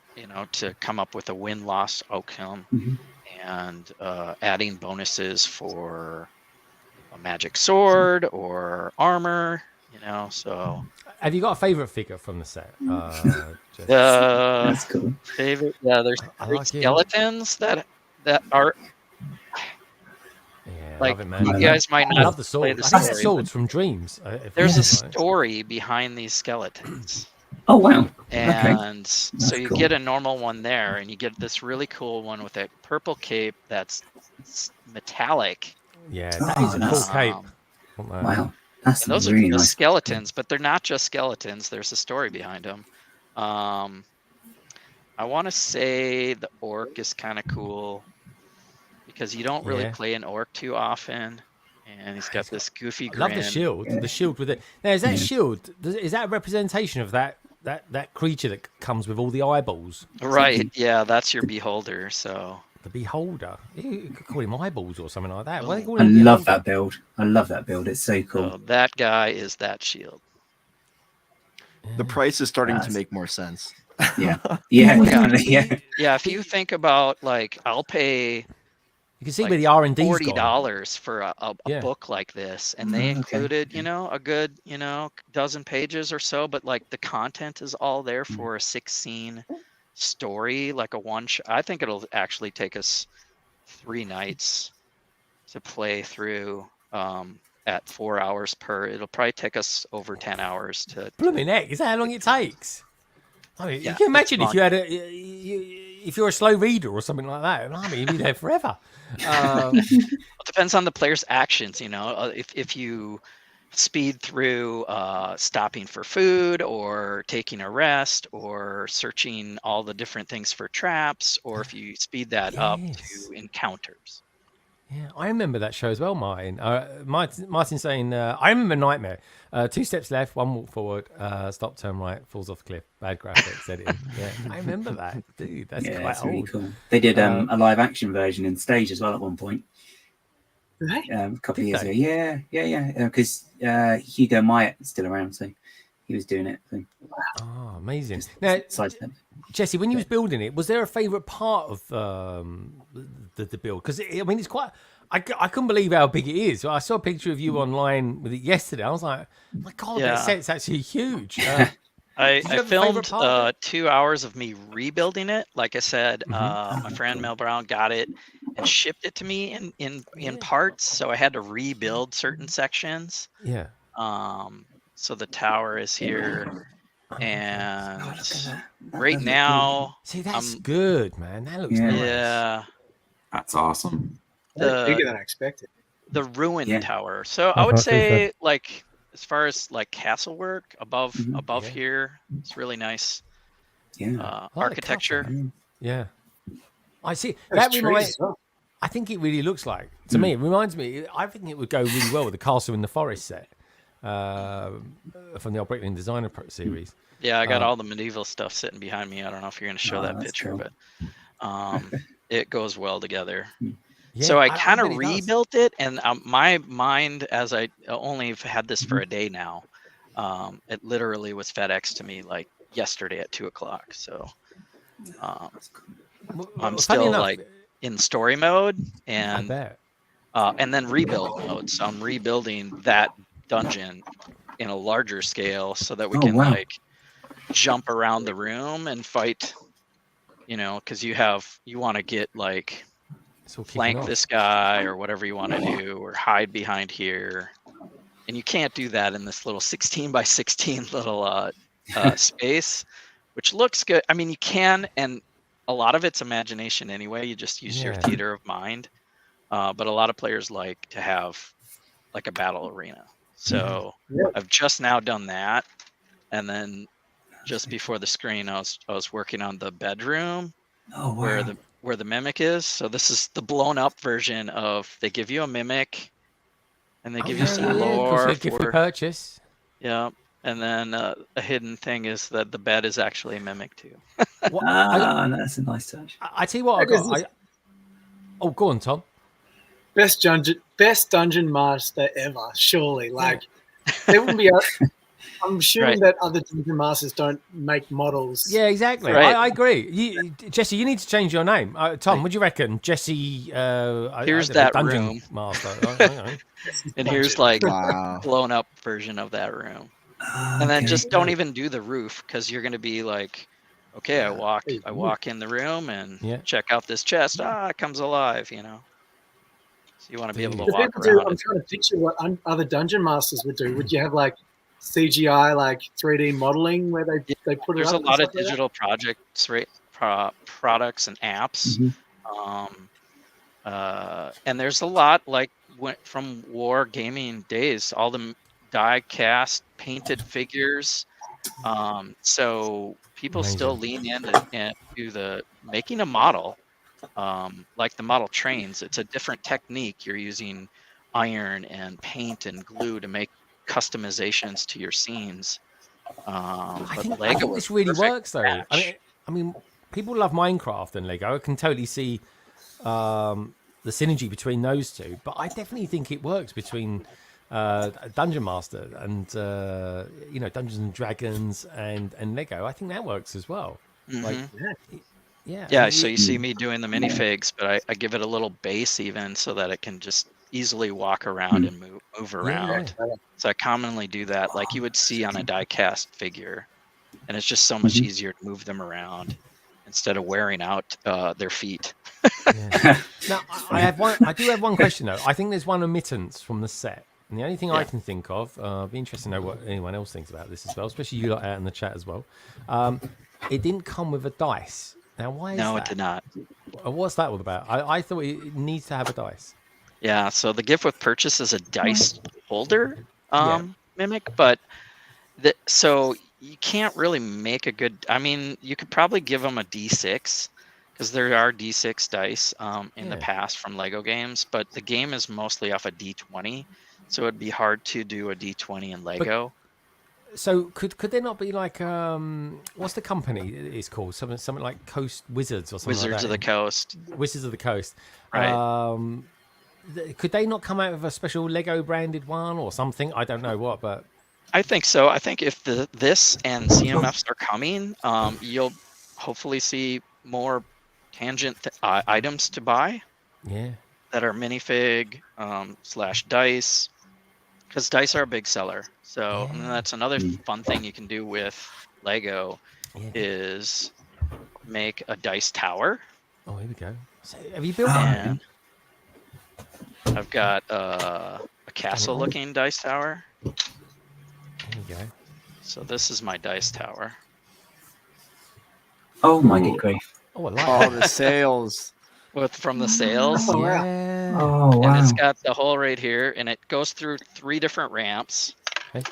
up with a win-loss outcome, and adding bonuses for a magic sword or armor. So. Have you got a favorite figure from the set? That's cool. Favorite? Yeah, there's skeletons that are. Yeah, like, love it, man. you guys might not I love the play sword. the I think story, the sword's from Dreams. There's a story behind these skeletons. Oh wow! And so you cool. get a normal one there, and you get this really cool one with a purple cape that's metallic. Yeah, that is a cool cape. Wow, that's and those really are the nice. skeletons, but they're not just skeletons. There's a story behind them. I want to say the orc is kind of cool because you don't really play an orc too often, and he's got this goofy grin. I love the shield. The shield with it. Now, is that shield? Is that a representation of that creature that comes with all the eyeballs? Right. Yeah, that's your beholder. So the beholder. You could call him eyeballs or something like that. I love that build. I love that build. It's so cool. So that guy is that shield. The price is starting to make more sense. Yeah. Yeah. If you think about like, I'll pay. You can see where the R&D's $40 for a book like this, and they included, a good, dozen pages or so, but like the content is all there for a 6-scene story, like a one shot. I think it'll actually take us 3 nights to play through at 4 hours per. It'll probably take us over 10 hours to. Blooming heck, is that how long it takes? I mean, you can imagine if you had if you're a slow reader or something like that. I mean, you'd be there forever. It depends on the player's actions. If you speed through stopping for food or taking a rest or searching all the different things for traps, or if you speed that up to encounters. Yeah, I remember that show as well, Martin. Martin saying, I remember Nightmare. 2 steps left, 1 walk forward, stop, turn right, falls off cliff, bad graphics, editing. Yeah, I remember that, dude. That's quite that's old. really cool. They did a live action version in stage as well at one point. A couple of years ago. Yeah. Because Hugo Myatt is still around, so he was doing it. So. Oh, amazing. Now, Jesse, when you was building it, was there a favourite part of the build? Because I mean, it's quite. I couldn't believe how big it is. I saw a picture of you online with it yesterday. I was like, my God, that set's actually huge. I filmed 2 hours of me rebuilding it. Like I said, my friend Mel Brown got it and shipped it to me in parts. So I had to rebuild certain sections. Yeah. So the tower is here. And right now, see, that's good, man. That looks nice. Yeah, that's awesome. Bigger than I expected. The ruined tower. So I would say, like, as far as like castle work above here, it's really nice. Yeah, architecture. Yeah, I see. That reminds. I think it really looks like. To me, it reminds me. I think it would go really well with the Castle in the Forest set. From the Operating Designer series. Yeah, I got all the medieval stuff sitting behind me. I don't know if you're going to show that picture, cool. but it goes well together. Yeah, so I kind of rebuilt it, and my mind, as I only have had this for a day now, it literally was FedEx to me like yesterday at 2:00. So I'm still like in story mode and then rebuild mode. So I'm rebuilding that dungeon in a larger scale so that we can like jump around the room and fight, because you want to get like flank this guy or whatever you want to do, or hide behind here, and you can't do that in this little 16 by 16 little space, which looks good. I mean, you can, and a lot of it's imagination anyway. You just use your theater of mind, but a lot of players like to have like a battle arena. So I've just now done that, and then just before the screen, I was working on the bedroom Oh, where wow. the mimic is. So this is the blown up version of, they give you a mimic and they give you some Of course, lore a gift for purchase. Yeah. And then a hidden thing is that the bed is actually a mimic too. That's a nice touch. I tell you what, I got. Oh, go on, Tom. Best dungeon master ever, surely. Like, there wouldn't be. I'm assuming that other dungeon masters don't make models. Yeah, exactly. Right. I agree. Jesse, you need to change your name. Tom, what do you reckon? Jesse. Here's I don't know, that dungeon room. master. I don't know. And here's like Wow. blown up version of that room. And then just don't even do the roof, because you're gonna be like, okay, I walk in the room and check out this chest. It comes alive, you know. So you want to be able to walk around. I'm trying to picture what other dungeon masters would do. Would you have like CGI, like 3D modeling where they put it There's up? a lot of digital projects, right? Products and apps. And there's a lot like from war gaming days, all the die cast painted figures. So people still lean into the making a model, like the model trains. It's a different technique. You're using iron and paint and glue to make customizations to your scenes. I think this really works though. I mean, people love Minecraft and Lego. I can totally see the synergy between those two, but I definitely think it works between Dungeon Master and Dungeons and Dragons and Lego. I think that works as well. Like, yeah. So you see me doing the minifigs, but I give it a little base even so that it can just easily walk around and move around. So I commonly do that like you would see on a die cast figure, and it's just so much easier to move them around instead of wearing out their feet. Now, I do have one question though. I think there's one omittance from the set. And the only thing I can think of, be interested to know what anyone else thinks about this as well, especially you lot out in the chat as well. It didn't come with a dice. Now, why is that? No, it did not. What's that all about? I thought it needs to have a dice. Yeah, so the gift with purchase is a dice holder mimic, but so you can't really make a good. I mean, you could probably give them a D6 because there are D6 dice in the past from Lego games, but the game is mostly off a D20, so it'd be hard to do a D20 in Lego. So could there not be like what's the company it's called? Something like Coast Wizards or something Wizards like that? of the Coast. Wizards of the Coast. Right. Could they not come out with a special Lego branded one or something? I don't know what, but I think so. I think if this and CMFs are coming, you'll hopefully see more tangent items to buy. Yeah. That are minifig / dice, because dice are a big seller. So and that's another fun thing you can do with Lego is make a dice tower. Oh, here we go. So have you built one? I've got a castle-looking dice tower. There you go. So this is my dice tower. Oh my good grief! Oh, I like the sails. From the sails. Oh wow! And it's got the hole right here, and it goes through 3 different ramps. Okay.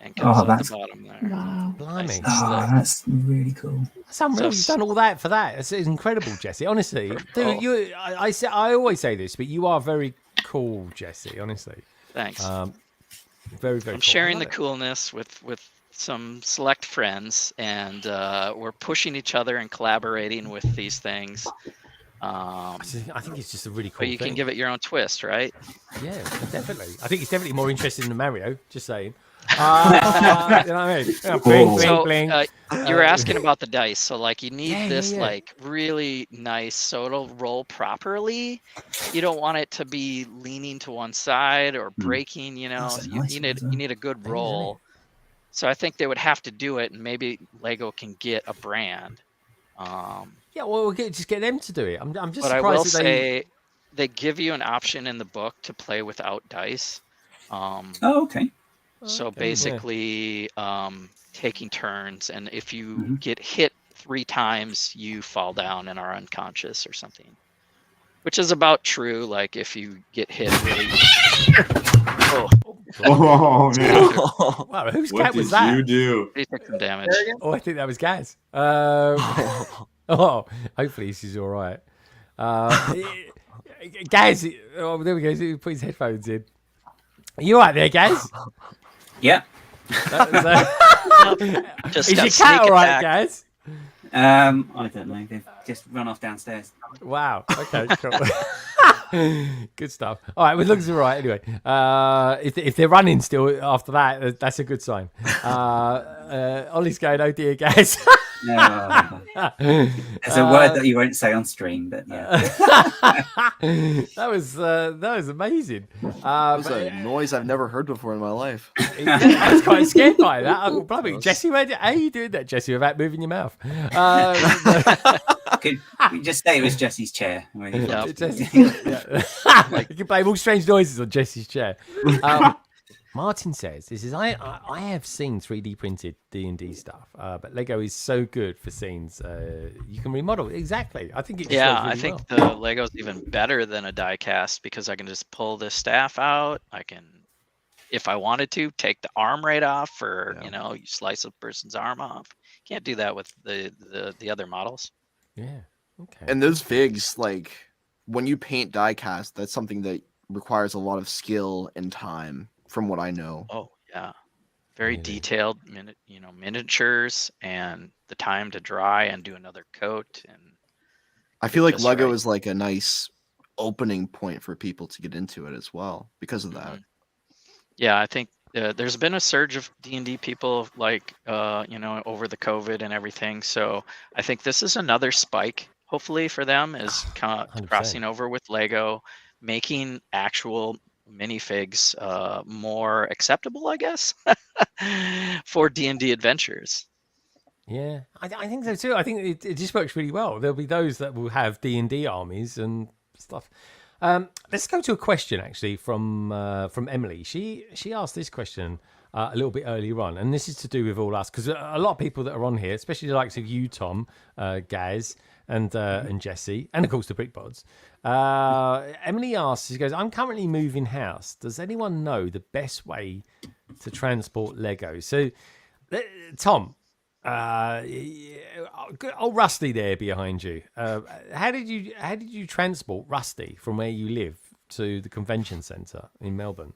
And comes up the bottom there. Wow. Blimey. That's really cool. You've done all that for that. It's incredible, Jesse. Honestly, dude, I always say this, but you are very cool, Jesse. Honestly. Thanks. Very, very. I'm sharing the coolness with some select friends, and we're pushing each other and collaborating with these things. I think it's just a really cool But you can give it your own twist, right? Yeah, definitely. I think it's definitely more interesting than Mario. Just saying. You know what I mean? Bling, bling. You were asking about the dice. So like you need this like really nice so it'll roll properly. You don't want it to be leaning to one side or breaking, you know. You need a good roll. So I think they would have to do it, and maybe Lego can get a brand. Yeah, well, we'll just get them to do it. I'm just but surprised I will that say they give you an option in the book to play without dice. Okay. So basically, taking turns, and if you get hit 3 times, you fall down and are unconscious or something, which is about true. Like if you get hit really. Oh man! Wow, whose what cat was did that? you do? He took some damage. Oh, I think that was Gaz. Oh, hopefully she's all right. Gaz, oh, there we go. He put his headphones in. Are you all right there, Gaz? Yeah. Just Is got your cat sneak all right, attack. Gaz? I don't know. They've just run off downstairs. Wow. Okay, cool. Good stuff. All right, well, it looks all right anyway. If they're running still after that, that's a good sign. Ollie's going, oh dear, guys. No. There's a word that you won't say on stream, but yeah. that was amazing. That was a noise I've never heard before in my life. I was quite scared by that. Oh, bloody Jesse, how are you doing that, Jesse, without moving your mouth? Could we just say it was Jesse's chair? Yeah. You can blame all strange noises on Jesse's chair. Martin says, I have seen 3D printed D&D stuff, but Lego is so good for scenes. You can remodel. Exactly. I think it's I think the Lego's even better than a die cast because I can just pull the staff out. I can, if I wanted to, take the arm right off, or you slice a person's arm off. Can't do that with the other models. Yeah. Okay. And those figs, like when you paint die cast, that's something that requires a lot of skill and time, from what I know. Oh yeah, very detailed miniatures, and the time to dry and do another coat. And I feel like Lego is like a nice opening point for people to get into it as well because of that. Yeah, I think there's been a surge of D&D people, like over the COVID and everything. So I think this is another spike, hopefully, for them, is crossing over with Lego, making actual minifigs more acceptable, I guess, for D&D adventures. Yeah, I think so too. I think it just works really well. There'll be those that will have D&D armies and stuff. Let's go to a question actually from Emily. She asked this question a little bit earlier on, and this is to do with all us, because a lot of people that are on here, especially the likes of you, Tom, Gaz, and Jesse, and of course the Brickbods. Emily asks, she goes, I'm currently moving house. Does anyone know the best way to transport Lego? So, Tom, old Rusty there behind you. How did you transport Rusty from where you live to the convention centre in Melbourne?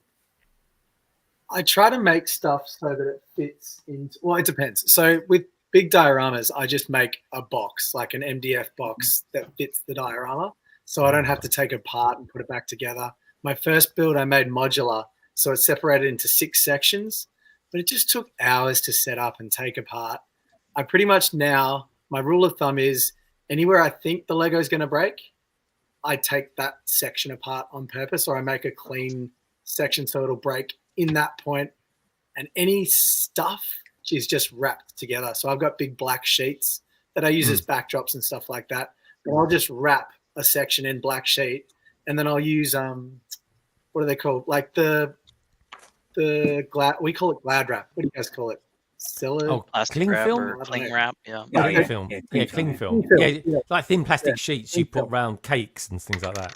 I try to make stuff so that it fits into. Well, it depends. So with big dioramas, I just make a box, like an MDF box that fits the diorama, so I don't have to take it apart and put it back together. My first build I made modular, so it's separated into 6 sections, but it just took hours to set up and take apart. I pretty much now, my rule of thumb is anywhere I think the Lego is going to break, I take that section apart on purpose, or I make a clean section so it'll break in that point, and any stuff is just wrapped together. So I've got big black sheets that I use as backdrops and stuff like that. And I'll just wrap a section in black sheet, and then I'll use what are they called? Like the glad, we call it glad wrap. What do you guys call it? Cling film? Cling wrap, yeah. Cling film. Yeah, cling film. Yeah, like thin plastic sheets you put around cakes and things like that.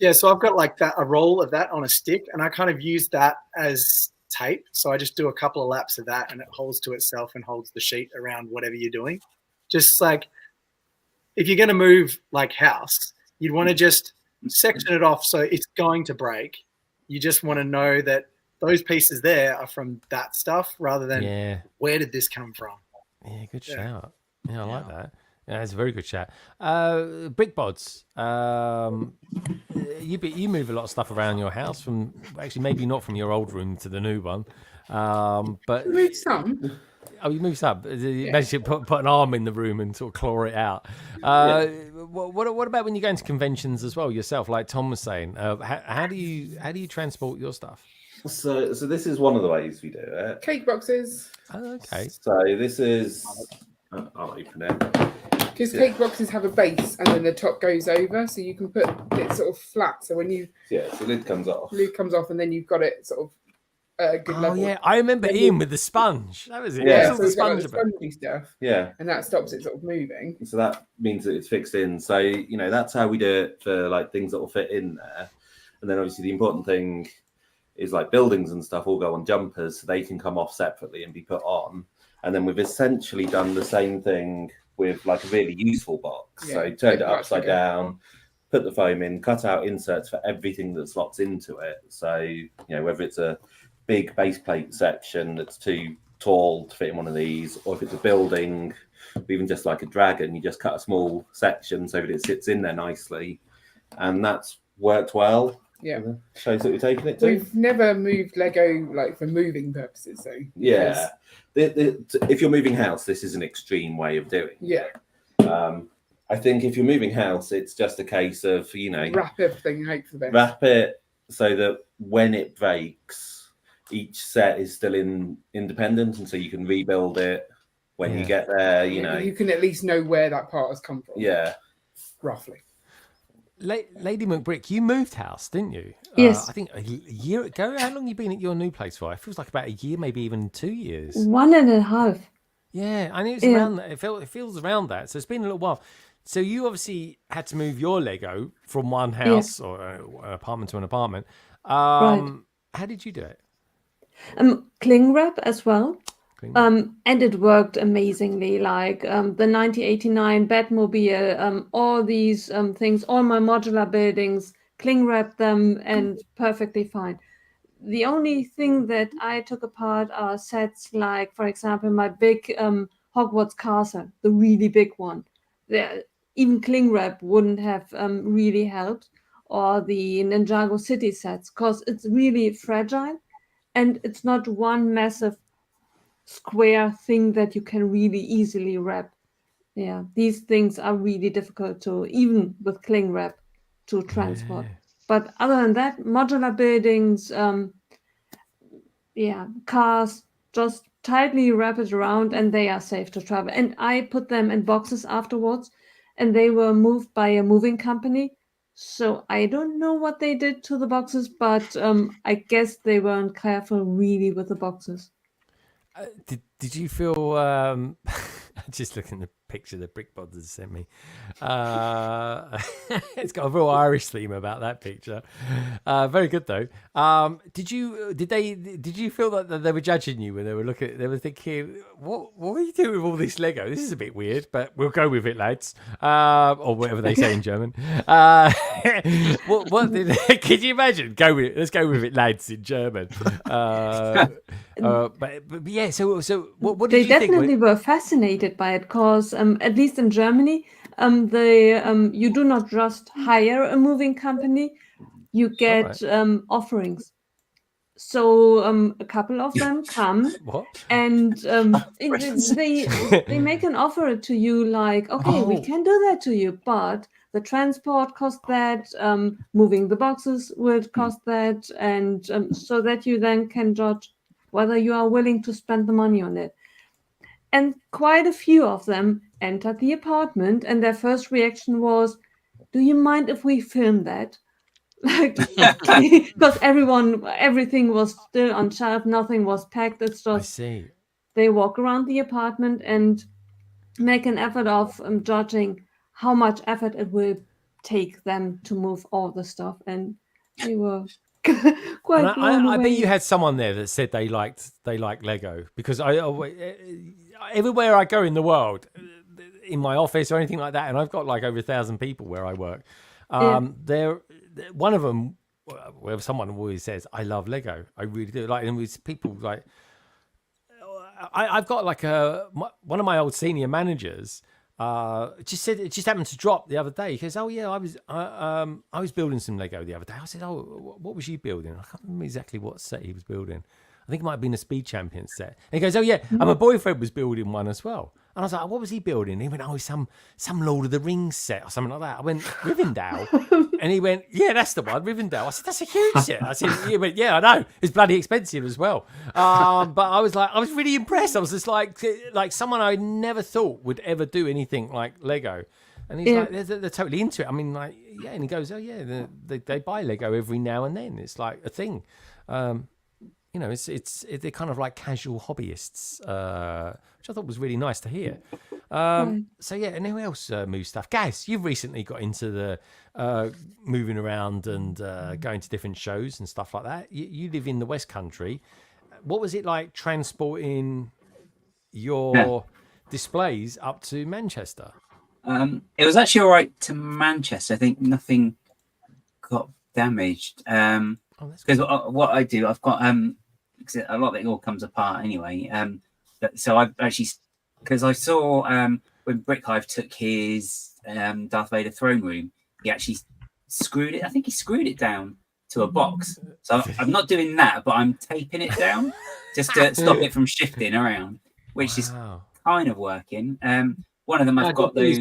Yeah, so I've got like that, a roll of that on a stick, and I kind of use that as tape. So I just do a couple of laps of that, and it holds to itself and holds the sheet around whatever you're doing. Just like if you're going to move like house, you'd want to just section it off so it's going to break. You just want to know that those pieces there are from that stuff rather than where did this come from? Yeah, good shout. Yeah, I like that. Yeah, it's a very good shout. Brickbods, you move a lot of stuff around your house from, actually maybe not from your old room to the new one, but you moved some. Oh, you moved some. You managed to put an arm in the room and sort of claw it out. What about when you go into conventions as well yourself? Like Tom was saying, how do you transport your stuff? So this is one of the ways we do it. Cake boxes. Oh, okay. So this is. I'll open it. Because cake boxes have a base and then the top goes over, so you can put it sort of flat. So when you the lid comes off. Lid comes off, and then you've got it sort of good level. Oh yeah, I remember Ian with the sponge. That was it. Yeah, so the spongy stuff. Yeah, and that stops it sort of moving. So that means that it's fixed in. So that's how we do it for like things that will fit in there. And then obviously the important thing is like buildings and stuff all go on jumpers, so they can come off separately and be put on. And then we've essentially done the same thing with like a really useful box. Yeah, So turned it much upside bigger. down, put the foam in, cut out inserts for everything that slots into it. So, you know, whether it's a big base plate section that's too tall to fit in one of these, or if it's a building, even just like a dragon, you just cut a small section so that it sits in there nicely. And that's worked well. Yeah. Shows that we're taking it to. We've never moved Lego like for moving purposes, though. Yeah. If you're moving house, this is an extreme way of doing it. Yeah. I think if you're moving house, it's just a case of, you know, Wrap everything, hope for the best. Wrap it so that when it breaks, each set is still independent, and so you can rebuild it when you get there. You know, you can at least know where that part has come from. Yeah. Roughly. Lady McBrick, you moved house, didn't you? Yes. I think a year ago. How long have you been at your new place for? It feels like about a year, maybe even 2 years. 1.5. Yeah, I knew it's around that. It feels around that. So it's been a little while. So you obviously had to move your Lego from one house or an apartment to an apartment. Right. How did you do it? Cling wrap as well. And it worked amazingly. Like the 1989 Batmobile, all these things, all my modular buildings, cling wrapped them and perfectly fine. The only thing that I took apart are sets like, for example, my big Hogwarts castle, the really big one. Even cling wrap wouldn't have really helped, or the Ninjago city sets, because it's really fragile and it's not one massive square thing that you can really easily wrap. Yeah, these things are really difficult to, even with cling wrap, to transport. But other than that, modular buildings, cars, just tightly wrap it around and they are safe to travel. And I put them in boxes afterwards, and they were moved by a moving company. So I don't know what they did to the boxes, but I guess they weren't careful really with the boxes. Did you feel? Just looking at the picture the Brick Bods sent me. It's got a real Irish theme about that picture. Very good though. Did you feel that they were judging you when they were looking? They were thinking, what are you doing with all this Lego? This is a bit weird, but we'll go with it, lads. Or whatever they say in German. Could you imagine? Let's go with it, lads, in German. But yeah. So what did they you think? definitely were fascinated by it, because at least in Germany, you do not just hire a moving company, you get offerings. So a couple of them come and they make an offer to you like, okay, we can do that to you, but the transport costs that, moving the boxes will cost that, and so that you then can judge whether you are willing to spend the money on it. And quite a few of them entered the apartment, and their first reaction was, do you mind if we film that? Like, because everything was still on shelf, nothing was packed. It's just they walk around the apartment and make an effort of judging how much effort it will take them to move all the stuff, and they were quite blown away. I bet you had someone there that said they liked Lego, because everywhere I go in the world, in my office or anything like that, and I've got like over 1,000 people where I work. One of them, where someone always says, "I love Lego. I really do." Like, and with people like, I've got like one of my old senior managers. Just said it just happened to drop the other day. He goes, "Oh yeah, I was building some Lego the other day." I said, "Oh, what was you building?" I can't remember exactly what set he was building. I think it might have been a Speed Champions set. And he goes, "Oh yeah, and my boyfriend was building one as well." And I was like, "What was he building?" And he went, "Oh, some Lord of the Rings set or something like that." I went, "Rivendell," and he went, "Yeah, that's the one, Rivendell." I said, "That's a huge set." I said, "He went, yeah, I know. It's bloody expensive as well." But I was really impressed. I was just like someone I never thought would ever do anything like Lego. And he's like, they're totally into it. I mean, like, yeah. And he goes, "Oh yeah, they buy Lego every now and then. It's like a thing." You know, they're kind of like casual hobbyists, which I thought was really nice to hear. So yeah, and who else moves stuff? Gaz, you've recently got into the moving around and going to different shows and stuff like that. You live in the West Country. What was it like transporting your displays up to Manchester? It was actually all right to Manchester. I think nothing got damaged. Because what I do, I've got cause a lot of it all comes apart anyway. So I've actually, because I saw when Brickhive took his Darth Vader throne room, he actually screwed it. I think he screwed it down to a box. So I'm not doing that, but I'm taping it down just to stop it from shifting around, which is kind of working. One of them I've got those.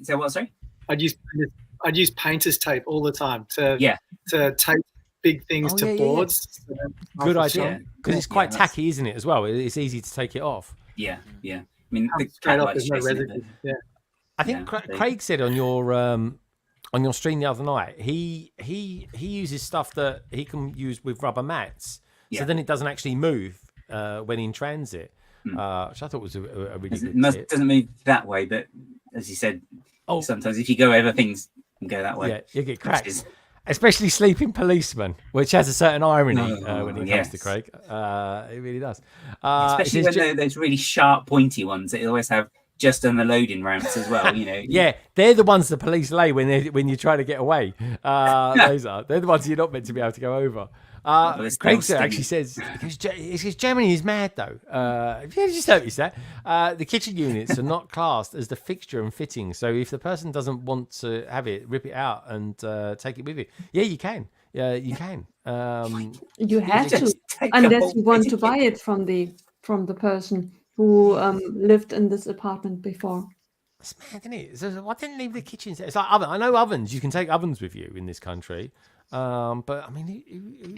So what? Sorry. I'd use painter's tape all the time to tape big things to boards. Yeah. Good idea, because it's quite tacky, isn't it? As well, it's easy to take it off. Yeah. I mean, straight off, there's no residue. Yeah. I think Craig said on your stream the other night, he uses stuff that he can use with rubber mats, so then it doesn't actually move when in transit, which I thought was a really good tip. Doesn't move that way, but as you said, sometimes if you go over things and go that way, yeah, you get cracked. Especially sleeping policemen, which has a certain irony when it comes to Craig. It really does. Especially when those really sharp, pointy ones that you always have just on the loading ramps as well. Yeah, they're the ones the police lay when you try to get away. They're the ones you're not meant to be able to go over. Craig actually says Germany is mad though. Have you just noticed that the kitchen units are not classed as the fixture and fitting? So if the person doesn't want to have it, rip it out and take it with you. Yeah, you can. Yeah, you can. You have to, unless you want to buy it from the person who lived in this apartment before. It's mad, isn't it? So I didn't leave the kitchen. It's like oven. I know ovens. You can take ovens with you in this country. But I mean,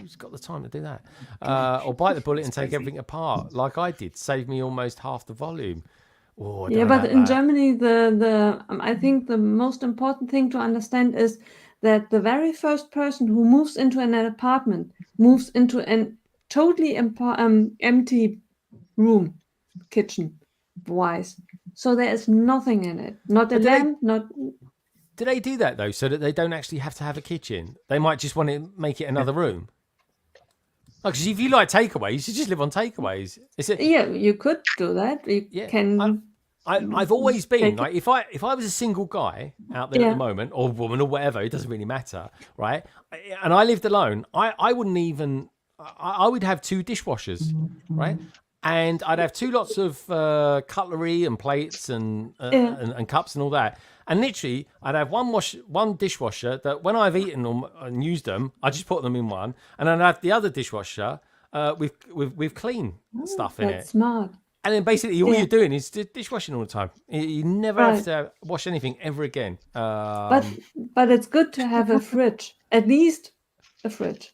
who's got the time to do that? Or bite the bullet and take everything apart, like I did. Save me almost half the volume. Oh, yeah, but in Germany, I think the most important thing to understand is that the very first person who moves into an apartment moves into a totally empty room, kitchen-wise. So there is nothing in it. Not a lamp, not... Do they do that though, so that they don't actually have to have a kitchen? They might just want to make it another room. Because if you like takeaways, you just live on takeaways. Yeah, you could do that. I've always been like, if I was a single guy out there at the moment, or woman, or whatever, it doesn't really matter, right? And I lived alone. I wouldn't even. I would have 2 dishwashers, right? And I'd have 2 lots of cutlery and plates and cups and all that. And literally, I'd have one dishwasher that when I've eaten them and used them, I just put them in one, and then I'd have the other dishwasher with clean stuff in it. That's smart. And then basically all you're doing is dishwashing all the time. You never have to wash anything ever again. But it's good to have a fridge, at least a fridge.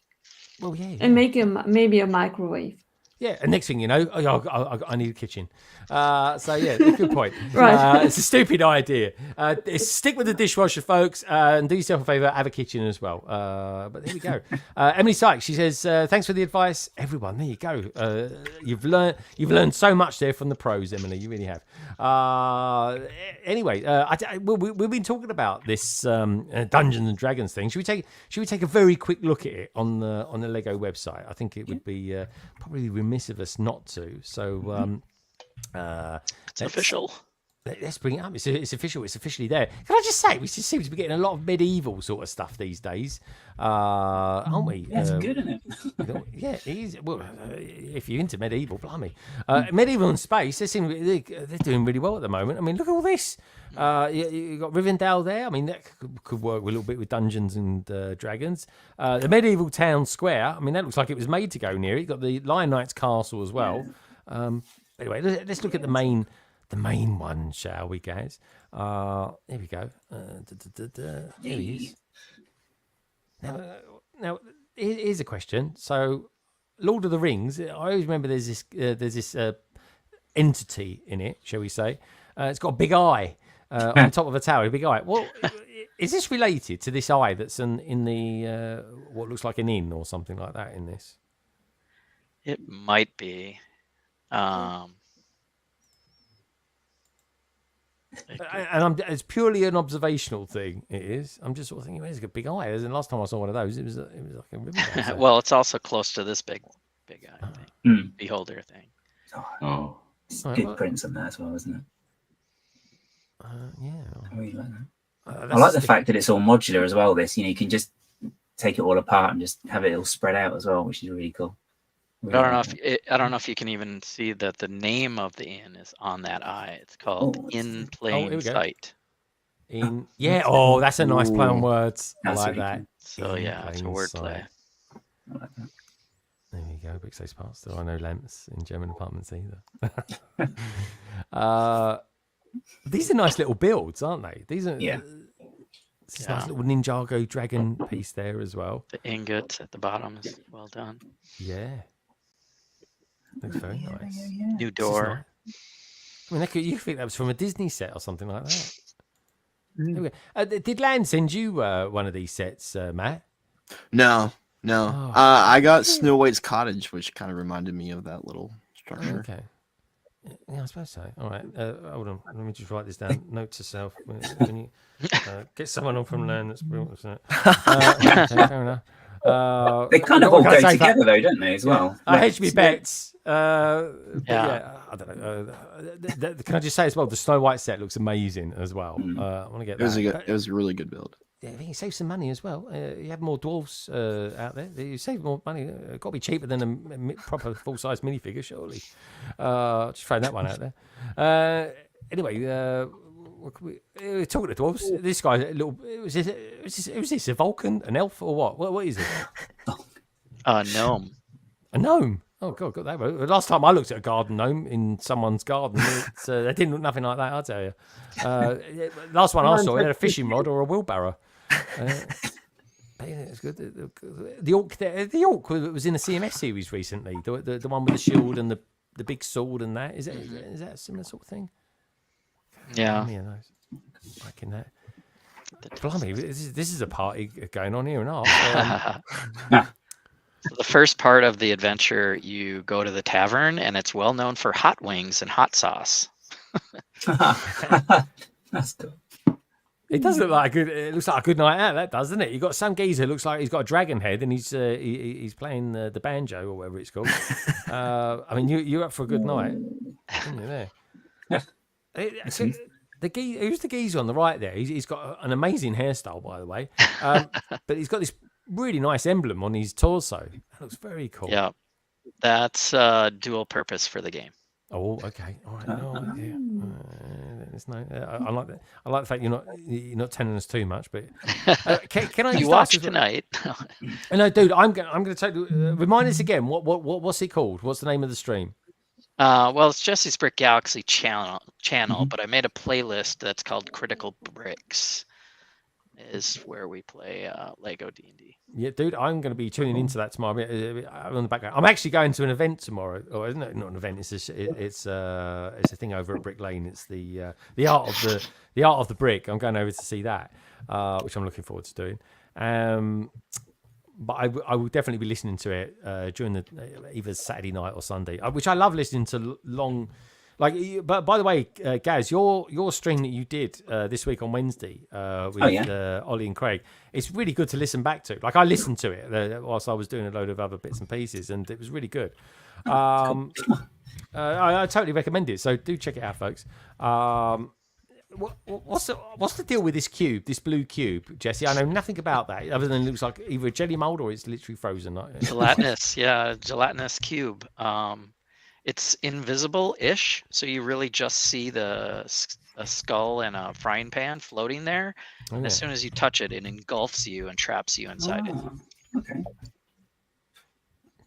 Well, yeah. And maybe a microwave. Yeah, and next thing you know, I need a kitchen. So yeah, good point. Right. It's a stupid idea. Stick with the dishwasher, folks, and do yourself a favour, have a kitchen as well. But there we go. Emily Sykes, she says, thanks for the advice, everyone. There you go. You've learned so much there from the pros, Emily. You really have. Anyway, we've been talking about this Dungeons and Dragons thing. Should we take a very quick look at it on the Lego website? I think it would be probably remiss of us not to. So it's official. Let's bring it up. It's official. It's officially there. Can I just say, we just seem to be getting a lot of medieval sort of stuff these days, aren't we? That's good, isn't it? Yeah, it is. Well, if you're into medieval, blimey. Medieval and space, they're doing really well at the moment. I mean, look at all this. You got Rivendell there. I mean, that could work a little bit with Dungeons and Dragons. The medieval town square. I mean, that looks like it was made to go near it. You got the Lion Knight's castle as well. Anyway, let's look at the main one, shall we, guys? Here we go. There he is. Now, here's a question. So, Lord of the Rings. I always remember there's this entity in it, shall we say? It's got a big eye on top of a tower. A big eye. Well, is this related to this eye that's in the what looks like an inn or something like that in this? It might be. It's purely an observational thing. It is. I'm just sort of thinking, it's got a big eye. And last time I saw one of those, it was like a ribbon. Well, it's also close to this big eye thing, beholder thing. Oh, It's Right, good well- prints on that as well, isn't it? Yeah. I really like that. I That's like the fact that it's all modular as well. This, you can just take it all apart and just have it all spread out as well, which is really cool. I don't know I don't know if you can even see that the name of the inn is on that eye. It's called In Plain here we go. Sight. Yeah. Oh, that's a nice play on Ooh, words. I that's like really that. cool. So In yeah, it's a plain wordplay. sight. There you go. Big safe parts. There are no lamps in German apartments either. These are nice little builds, aren't they? These are. Yeah. This nice little Ninjago dragon piece there as well. The ingot at the bottom is well done. Yeah. Looks very nice. New This is door. nice. I mean, you think that was from a Disney set or something like that. There we go. Did Land send you one of these sets, Matt? No. Oh. I got Snow White's cottage, which kind of reminded me of that little structure. Okay. Yeah, I suppose so. All right. Hold on. Let me just write this down. Note to self. When you get someone on from Land that's brilliant. Okay, fair enough. They kind of all go together, though, don't they, as well? I hedge me bets. Yeah. I don't know. Can I just say as well, the Snow White set looks amazing as well. I want to get that. It was a really good build. Yeah, I think you save some money as well. You have more dwarves out there. You save more money. Got to be cheaper than a proper full-size minifigure, surely. Just throwing that one out there. Anyway, we're talking to dwarves. This guy, a little. Was this a Vulcan, an elf, or what? What is it? A gnome. A gnome. Oh God, got that. The last time I looked at a garden gnome in someone's garden, they didn't look nothing like that. I'll tell you. Last one I saw, it had a fishing rod or a wheelbarrow. It's good. The orc was in the CMS series recently. The one with the shield and the big sword and that. Is that a similar sort of thing? Yeah. Back in that. Blimey, this is a party going on here and off. So the first part of the adventure, you go to the tavern, and it's well known for hot wings and hot sauce. That's cool. It does look like it looks like a good night out. That does, doesn't it? You got some geezer looks like he's got a dragon head and he's playing the banjo or whatever it's called. I mean, you're up for a good night. You're there. Who's the geezer on the right there? He's got an amazing hairstyle, by the way. But he's got this really nice emblem on his torso. That looks very cool. Yeah, that's dual purpose for the game. Oh, okay. All right. No, yeah. I like that. I like the fact you're not telling us too much. But can I? You watch tonight? No, dude. I'm going to tell you. Remind us again. What's it called? What's the name of the stream? Well, it's Jesse's Brick Galaxy channel, but I made a playlist that's called Critical Bricks. Is where we play Lego D&D. Yeah, dude, I'm going to be tuning into that tomorrow. On the background, I'm actually going to an event tomorrow. Or isn't it? Not an event. It's a thing over at Brick Lane. It's the art of the brick. I'm going over to see that, which I'm looking forward to doing. But I will definitely be listening to it during either Saturday night or Sunday, which I love listening to long. But by the way, Gaz, your stream that you did this week on Wednesday with Ollie and Craig, it's really good to listen back to. Like I listened to it whilst I was doing a load of other bits and pieces, and it was really good. I totally recommend it. So do check it out, folks. What's the deal with this cube, this blue cube, Jesse? I know nothing about that other than it looks like either a jelly mold or it's literally frozen. Gelatinous, yeah, gelatinous cube. It's invisible-ish, so you really just see a skull and a frying pan floating there. Oh, and as soon as you touch it, it engulfs you and traps you inside it. Okay.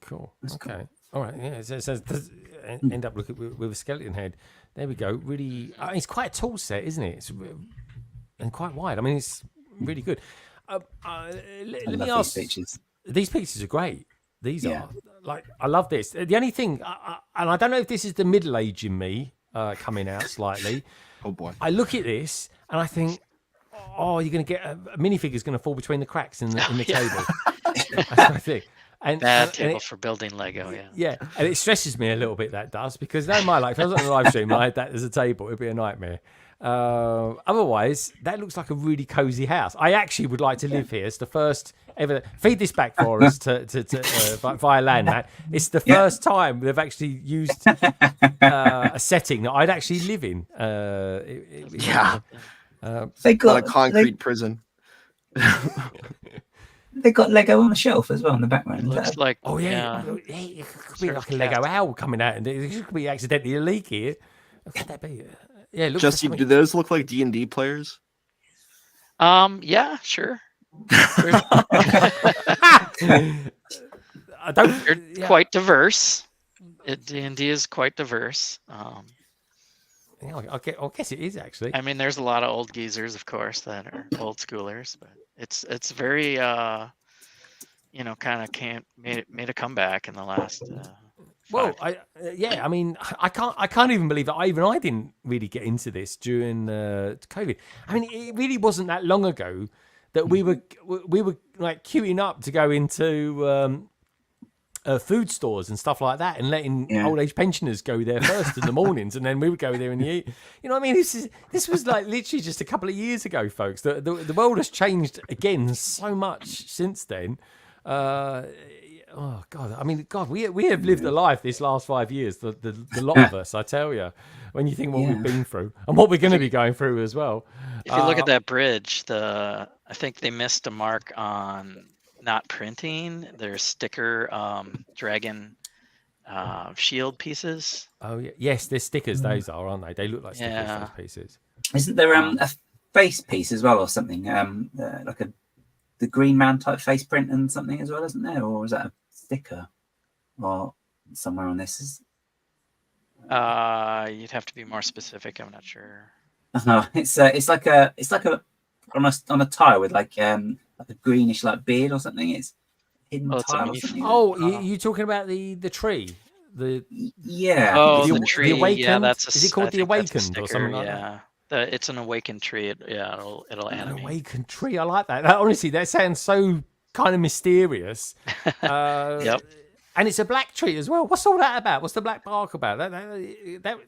Cool. Okay. All right. Yeah. It says end up looking with a skeleton head. There we go. Really, it's quite a tall set, isn't it? And quite wide. I mean, it's really good. Let me ask. These pieces are great. These are I love this. The only thing, and I don't know if this is the middle age in me coming out slightly. Oh boy! I look at this and I think, oh, you're going to get a minifigure's going to fall between the cracks in the table. That's what I think. Bad table for building Lego, yeah. Yeah, and it stresses me a little bit, that does, because in my life, if I was on a live stream and I had that as a table, it'd be a nightmare. Otherwise, that looks like a really cozy house. I actually would like to live here. It's the first ever. Feed this back for us via land, Matt. It's the first time they've actually used a setting that I'd actually live in. They got a concrete prison. They got Lego on the shelf as well in the background. It looks like it could be like a Lego owl coming out, and it could be accidentally a leak here. Could that be? Yeah, Jesse, do those look like D&D players? Yeah, sure. They're quite diverse. D&D is quite diverse. I guess it is actually. I mean, there's a lot of old geezers, of course, that are old schoolers, but it's very kind of made a comeback in the last. Well, I mean, I can't even believe that I didn't really get into this during COVID. I mean, it really wasn't that long ago that we were like queuing up to go into food stores and stuff like that, and letting old age pensioners go there first in the mornings, and then we would go there in the evening. You know what I mean? This was like literally just a couple of years ago, folks. The world has changed again so much since then. Oh God! I mean, God, we have lived a life this last 5 years. The lot of us, I tell you, when you think what we've been through and what we're going to be going through as well. If you look at that bridge, I think they missed a mark on not printing their sticker dragon shield pieces. Oh yeah, yes, they're stickers. Those are, aren't they? They look like stickers. Those pieces. Isn't there a face piece as well, or something? Like the Green Man type face print and something as well, isn't there? Or is that a sticker or somewhere on this? You'd have to be more specific. I'm not sure. No, it's like a on a tile with like a greenish like beard or something. It's hidden tile or something. Oh, you talking about the tree? Oh, the tree. The Awakened? Yeah, is it called the Awakened or something like that? It's an awakened tree. It'll animate. An awakened tree. I like that. Honestly, that sounds so kind of mysterious. Yep. And it's a black tree as well. What's all that about? What's the black bark about?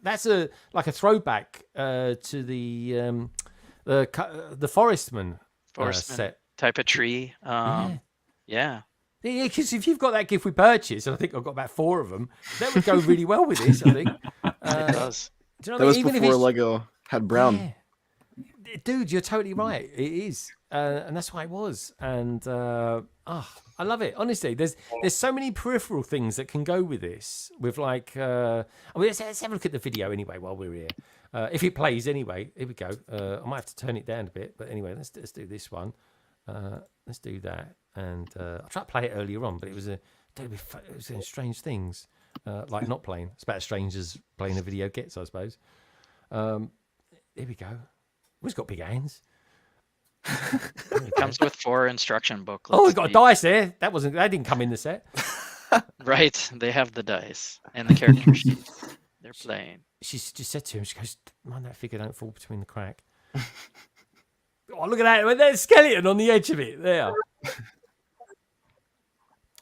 That's a throwback to the Forestman set type of tree. Yeah. Because if you've got that gift we purchased, and I think I've got about 4 of them, that would go really well with this. I think it does. Do you know that what was I mean? before Lego had brown. Yeah. Dude, you're totally right. It is, and that's why it was. And I love it. Honestly, there's so many peripheral things that can go with this. With like, let's have a look at the video anyway while we're here. If it plays anyway, here we go. I might have to turn it down a bit, but anyway, let's do this one. Let's do that. And I tried to play it earlier on, but it was in Strange Things, like not playing. It's about as strange as playing a video gets, I suppose. Here we go. We've got big hands. It comes with 4 instruction booklets. Oh, we've got a dice there. That didn't come in the set. Right. They have the dice and the character sheets. They're playing. She's just said to him, she goes, "Mind that figure don't fall between the crack." Oh, look at that. There's a skeleton on the edge of it. There.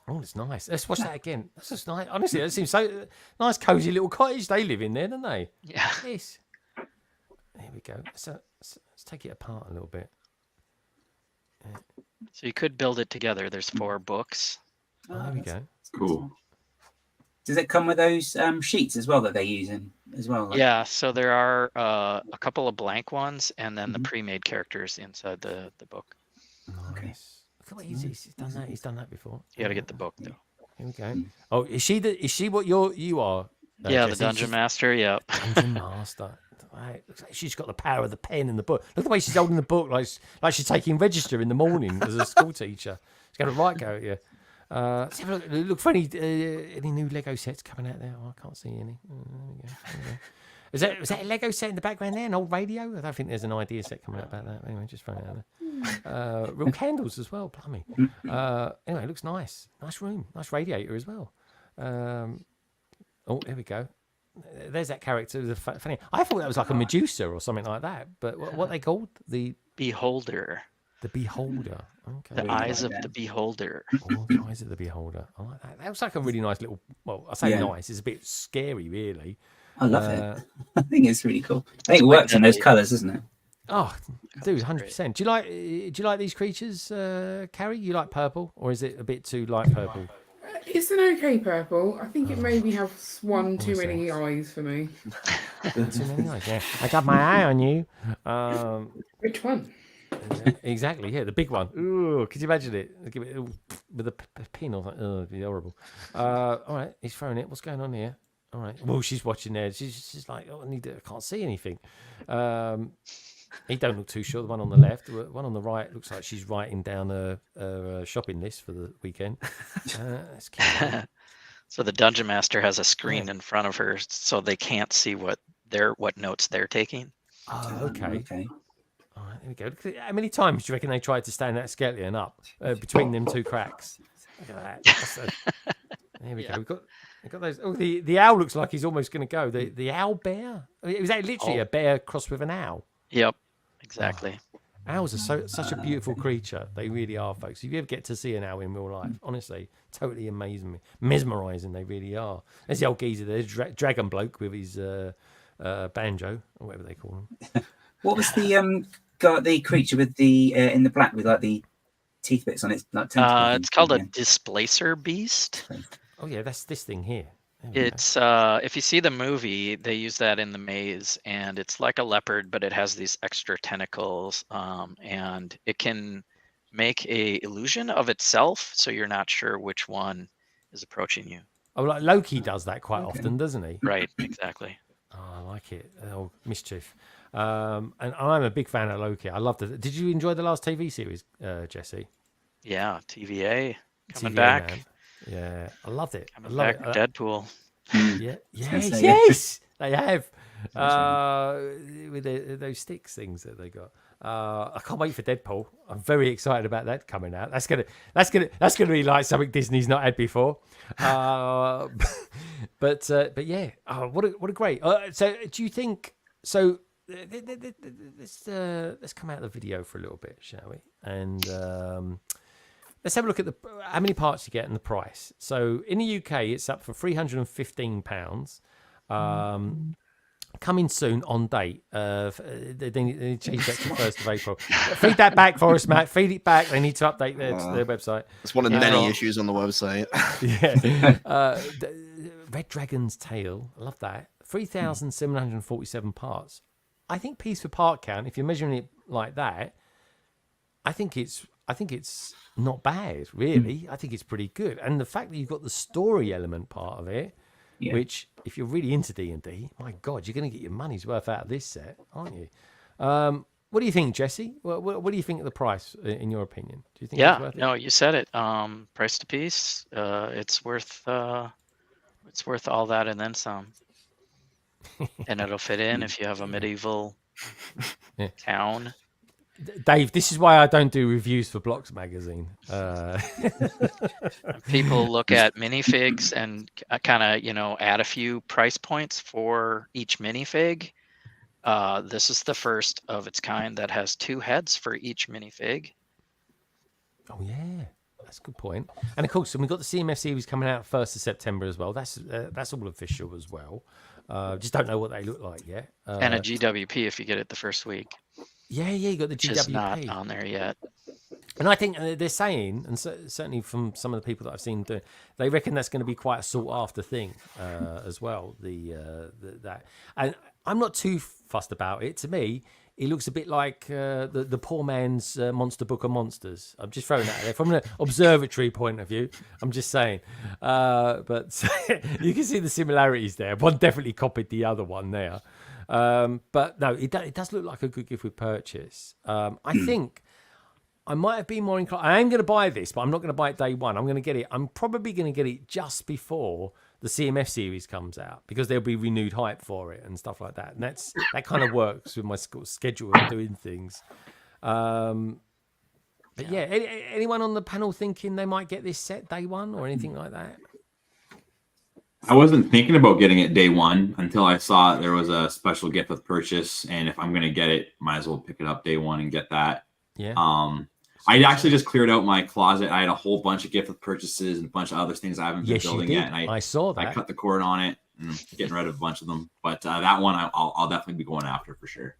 Oh, it's nice. Let's watch that again. That's just nice. Honestly, that seems so nice, cozy little cottage they live in there, don't they? Yeah. Yes. There we go. So let's take it apart a little bit. Yeah. So you could build it together. There's 4 books. Oh, there we go. Cool. Does it come with those sheets as well that they're using as well? Like... Yeah. So there are a couple of blank ones, and then the pre-made characters inside the book. Nice. Okay. Look at what he's done that. He's done that before. You got to get the book though. Here we go. Oh, is she what you are? Yeah, Jesse? the dungeon master. Yeah. Dungeon master. Right. Looks like she's got the power of the pen and the book. Look at the way she's holding the book, like she's taking register in the morning as a school teacher. She's got a right go at you. Let's have a look for any new Lego sets coming out there. Oh, I can't see any. There we go. Was that a Lego set in the background there? An old radio? I don't think there's an idea set coming out about that. Anyway, just throwing it out there. Real candles as well, plummy. Anyway, it looks nice. Nice room. Nice radiator as well. Oh, here we go. There's that character. Funny. I thought that was like a Medusa or something like that. But what they called? The Beholder. The Beholder. Okay. The eyes of the Beholder. Oh, the eyes of the Beholder. I like that. That was like a really nice little. Well, I say nice. It's a bit scary, really. I love it. I think it's really cool. I think it works in those colours, isn't it? Oh, dude, 100%. Do you like these creatures, Carrie? You like purple, or is it a bit too light purple? It's an okay purple. I think it maybe has one too many eyes for me. Too many eyes. Yeah, I got my eye on you. Which one? Exactly. Yeah, the big one. Ooh, could you imagine it? Give it with a pin or something. Oh, it'd be horrible. All right, he's throwing it. What's going on here? All right. Well, she's watching there. She's like, oh, I can't see anything. He don't look too sure. The one on the left, the one on the right looks like she's writing down a shopping list for the weekend. That's cute. So the dungeon master has a screen in front of her, so they can't see what notes they're taking. Oh, okay. All right, there we go. How many times do you reckon they tried to stand that skeleton up between them two cracks? Look at that. There we go. We've got those. Oh, the owl looks like he's almost going to go. The owl bear. Was that literally a bear crossed with an owl? Yep, exactly. Oh, owls are such a beautiful creature. They really are, folks. If you ever get to see an owl in real life, honestly, totally amazing me, mesmerising. They really are. There's the old geezer there, dragon bloke with his banjo or whatever they call him. What was the creature with the in the black with like the teeth bits on its like tentacles? It's called a displacer beast. Oh yeah, that's this thing here. It's if you see the movie, they use that in the maze, and it's like a leopard, but it has these extra tentacles, and it can make a illusion of itself, so you're not sure which one is approaching you. Oh, like Loki does that quite often, doesn't he? Right, exactly. Oh, I like it. Oh, mischief. And I'm a big fan of Loki. I loved it. Did you enjoy the last TV series, Jesse? Yeah, TVA coming TVA, back. Man. Yeah, I loved it. Coming back, Deadpool. Yeah, yes, they have. With those sticks things that they got. I can't wait for Deadpool. I'm very excited about that coming out. That's gonna be like something Disney's not had before. But yeah, what a great. So do you think? So let's come out of the video for a little bit, shall we? And let's have a look at how many parts you get and the price. So in the UK, it's up for £315. Coming soon on date. They need to change that to 1st of April. Feed that back for us, Matt. Feed it back. They need to update their website. It's one of the many issues on the website. Yeah. Red Dragon's Tail. I love that. 3,747 parts. I think piece per part count, if you're measuring it like that, I think it's not bad, really. I think it's pretty good. And the fact that you've got the story element part of it, which, if you're really into D&D, my God, you're going to get your money's worth out of this set, aren't you? What do you think, Jesse? What do you think of the price, in your opinion? Do you think it's worth it? No, you said it. Price to piece, it's worth all that and then some. And it'll fit in if you have a medieval town. Dave, this is why I don't do reviews for Blocks magazine. People look at minifigs and kind of, add a few price points for each minifig. This is the first of its kind that has 2 heads for each minifig. Oh yeah, that's a good point. And of course, we've got the CMF series coming out 1st of September as well. That's all official as well. Just don't know what they look like yet. And a GWP if you get it the first week. Yeah, you got the GWP. Just not on there yet. And I think they're saying, and certainly from some of the people that I've seen, they reckon that's going to be quite a sought after thing as well. That, and I'm not too fussed about it. To me, it looks a bit like the poor man's Monster Book of Monsters. I'm just throwing that out there from an observatory point of view. I'm just saying, but you can see the similarities there. One definitely copied the other one there. But no, it does look like a good gift with purchase. I think I might have been more inclined. I am going to buy this, but I'm not going to buy it day one. I'm going to get it. I'm probably going to get it just before the CMF series comes out because there'll be renewed hype for it and stuff like that. And that kind of works with my schedule of doing things. But yeah, anyone on the panel thinking they might get this set day one or anything like that? I wasn't thinking about getting it day one until I saw there was a special gift with purchase, and if I'm going to get it, might as well pick it up day one and get that. Yeah. I actually just cleared out my closet. I had a whole bunch of gift with purchases and a bunch of other things I haven't been building yet. And I saw that. I cut the cord on it getting rid of a bunch of them. But that one I'll definitely be going after for sure.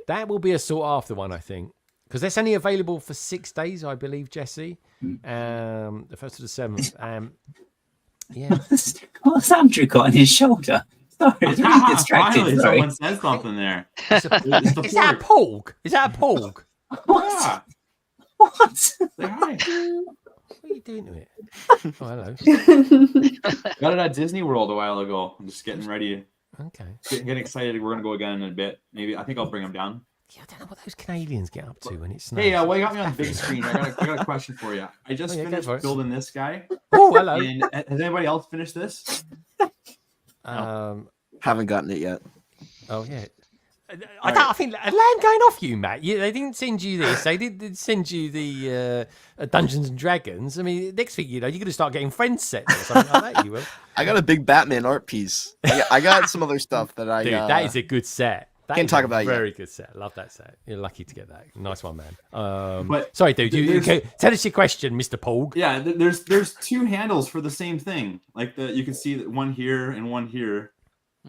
That will be a sought after one, I think, because that's only available for 6 days, I believe, Jesse. The 1st to the 7th. Yeah. What's Andrew got on his shoulder? Sorry, it's really distracting. Finally, Sorry. someone said something there. Is that a porg? Is that a porg? What? What? Say hi. What are you doing to it? Oh, hello. Got it at Disney World a while ago. I'm just getting ready. Okay. Getting excited. We're gonna go again in a bit. Maybe I think I'll bring them down. Yeah, I don't know what those Canadians get up to when it snows. Hey, well, you got me on the big screen. I got a question for you. I just finished building this guy. Oh, hello. And has anybody else finished this? Haven't gotten it yet. Oh yeah. I think alarm going off you, Matt. They didn't send you this. They did send you the Dungeons and Dragons. I mean, next thing you know, you're going to start getting friends sets or something like that. You will. I got a big Batman art piece. I got some other stuff that I. Dude, that is a good set. That Can't is talk a about it very yet. good set. Love that set. You're lucky to get that. Nice one, man. But sorry, dude. Okay, tell us your question, Mr. Porg. Yeah, there's 2 handles for the same thing. Like you can see that one here and one here.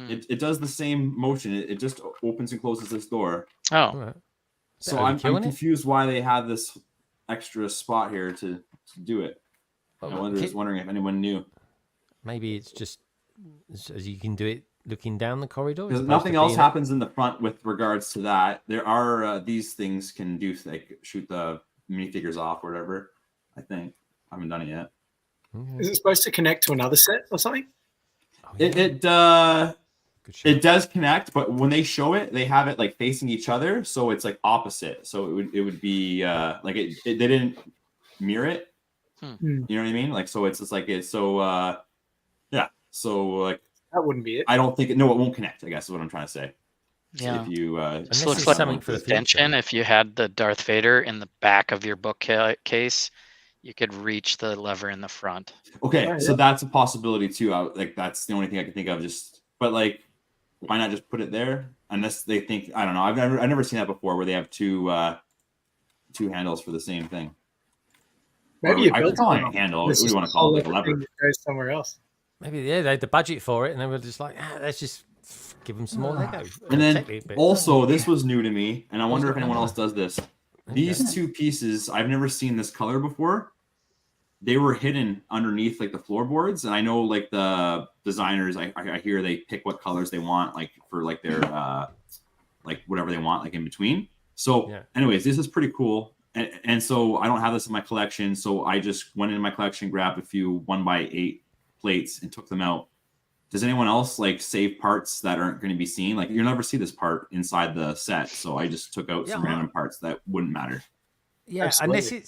It does the same motion. It just opens and closes this door. Oh. Right. So I'm confused why they have this extra spot here to do it. I was wondering if anyone knew. Maybe it's just as you can do it looking down the corridor. Because nothing else happens in the front with regards to that. There are these things can do like shoot the minifigures off or whatever. I think I haven't done it yet. Is it supposed to connect to another set or something? It does connect, but when they show it, they have it like facing each other, so it's like opposite. So it would be like they didn't mirror it. You know what I mean? Like so it's just like it's so yeah. So like that wouldn't be it. I don't think it won't connect. I guess is what I'm trying to say. Yeah. So if you this looks like an extension. If you had the Darth Vader in the back of your bookcase, you could reach the lever in the front. Okay, so that's a possibility too. Like that's the only thing I can think of. But like, why not just put it there? Unless they think I don't know. I've never seen that before where they have two handles for the same thing. Maybe I could call it a handle. What do you want to call it? Like a lever. Goes somewhere else. Maybe they had the budget for it, and they were just like, let's just give them some more Lego. And then also, this was new to me, and I wonder if anyone else does this. These 2 pieces, I've never seen this color before. They were hidden underneath like the floorboards, and I know like the designers, I hear they pick what colors they want, like for like their like whatever they want, like in between. So, anyways, this is pretty cool, and so I don't have this in my collection, so I just went into my collection, grabbed a few 1x8 plates, and took them out. Does anyone else like save parts that aren't going to be seen? Like you'll never see this part inside the set, so I just took out some random parts that wouldn't matter. Yeah, Absolutely.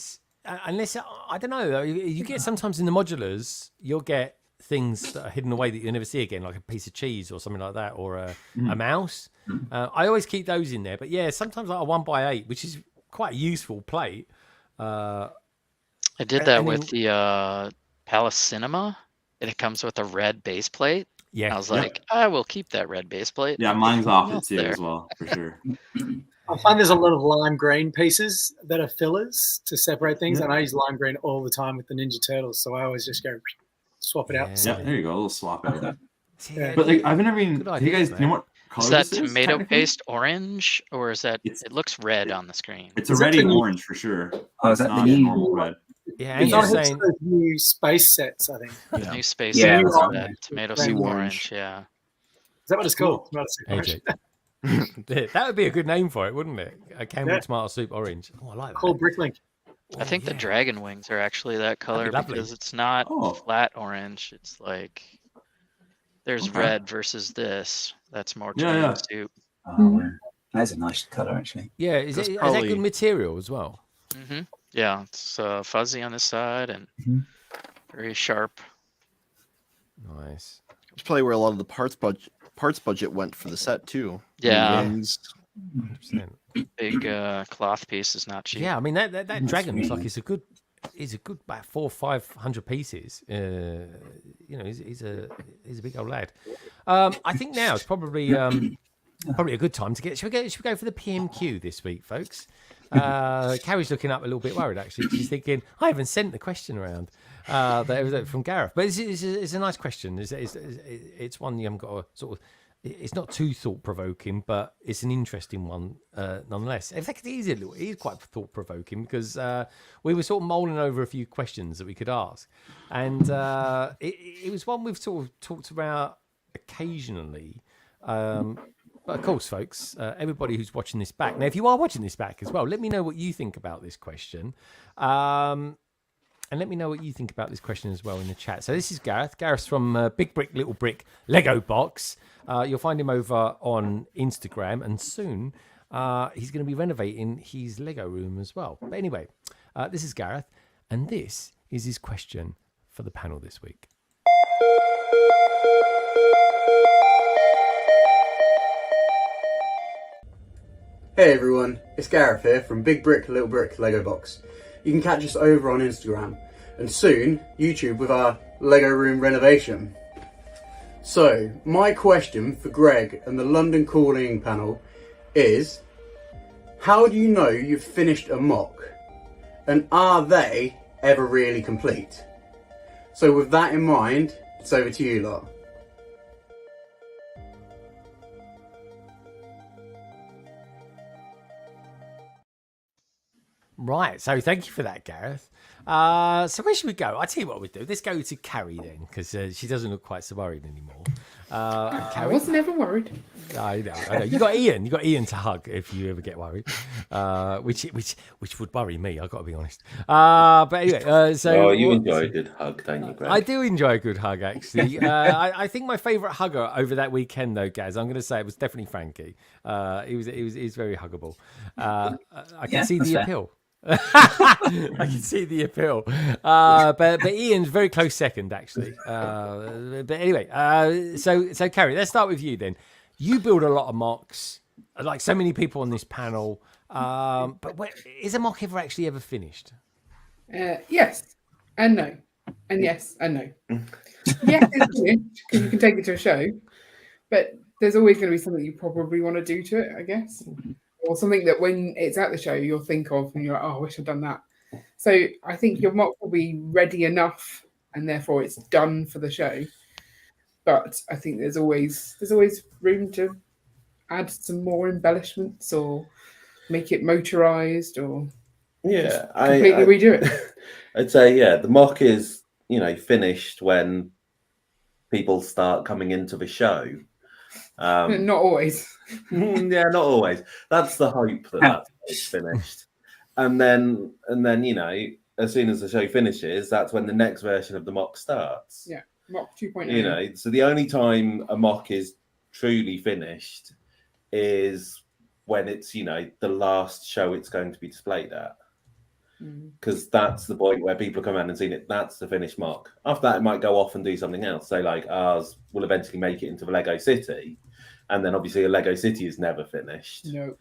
unless I don't know though. You get sometimes in the modulars, you'll get things that are hidden away that you'll never see again, like a piece of cheese or something like that, or a mouse. I always keep those in there, but yeah, sometimes like a 1x8, which is quite a useful plate. I did that with the Palace Cinema. It comes with a red base plate. Yeah, I was like, I will keep that red base plate. Yeah, mine's off it too as well, for sure. I find there's a lot of lime green pieces that are fillers to separate things, and I use lime green all the time with the Ninja Turtles, so I always just go swap it out. Yeah, there you go, a little swap out. Yeah. But like, I've never even. Do you guys know what color Is that this tomato technically? paste orange, or is that? It looks red on the screen. It's a reddy orange for sure. Oh, is It's that not the new? normal red. Yeah, It's and on you're saying those new space sets, I think. New space. Yeah, Orange, that's red, tomato Red soup orange. orange. Yeah. Is that what it's called? Tomato soup orange. AJ. That would be a good name for it, wouldn't it? A Campbell Yeah. tomato soup orange. Oh, I like that. Called Bricklink. I think the dragon wings are actually that color lovely. because it's not Oh. flat orange. It's like there's Okay. red versus this. That's more Yeah, tomato yeah. soup. Oh, that's a nice color, actually. Yeah, is that probably- good material as well? Yeah, it's fuzzy on this side and very sharp. Nice. It's probably where a lot of the parts budget went for the set too. Yeah. Wings. 100%. Big cloth piece is not cheap. Yeah, I mean that dragon looks like it's a good about 400 or 500 pieces. You know, he's a big old lad. I think now it's probably Probably a good time to get. Should we go for the PMQ this week, folks? Carrie's looking up a little bit worried actually. She's thinking I haven't sent the question around that was from Gareth, but it's a nice question. It's one you haven't got to sort of. It's not too thought provoking, but it's an interesting one nonetheless. In fact, it is quite thought provoking because we were sort of mulling over a few questions that we could ask, and it was one we've sort of talked about occasionally. But of course, folks, everybody who's watching this back now, if you are watching this back as well, let me know what you think about this question. And let me know what you think about this question as well in the chat. So this is Gareth. Gareth's from Big Brick, Little Brick Lego Box. You'll find him over on Instagram. And soon he's going to be renovating his Lego room as well. But anyway, this is Gareth. And this is his question for the panel this week. Hey everyone, it's Gareth here from Big Brick, Little Brick Lego Box. You can catch us over on Instagram and soon YouTube with our Lego room renovation. So, my question for Greg and the London Calling panel is, how do you know you've finished a mock? And are they ever really complete? So with that in mind, it's over to you lot. Right, so thank you for that, Gareth. So where should we go? I tell you what we do. Let's go to Carrie then, because she doesn't look quite so worried anymore. I wasn't ever worried. I know. You got Ian. You got Ian to hug if you ever get worried, which would worry me. I got to be honest. But anyway, so you enjoy a good hug, don't you, Greg? I do enjoy a good hug, actually. I think my favourite hugger over that weekend, though, Gaz, I'm going to say it was definitely Frankie. He was very huggable. I can see the appeal. I can see the appeal, but Ian's very close second actually. But anyway, so Carrie, let's start with you then. You build a lot of mocks, like so many people on this panel. But is a mock ever finished? Yes and no, and yes and no. Yes, it's finished because you can take it to a show, but there's always going to be something you probably want to do to it, I guess. Or something that when it's at the show, you'll think of and you're like, oh, I wish I'd done that. So I think your mock will be ready enough and therefore it's done for the show. But I think there's always room to add some more embellishments or make it motorized or completely redo it. I'd say, the mock is, finished when people start coming into the show. Not always. Yeah, not always. That's the hope that it's finished, and then as soon as the show finishes, that's when the next version of the mock starts. Yeah, mock 2.0. So the only time a mock is truly finished is when it's the last show it's going to be displayed at, because that's the point where people come out and seen it. That's the finished mock. After that, it might go off and do something else. So like ours will eventually make it into the Lego City. And then obviously a Lego City is never finished. No.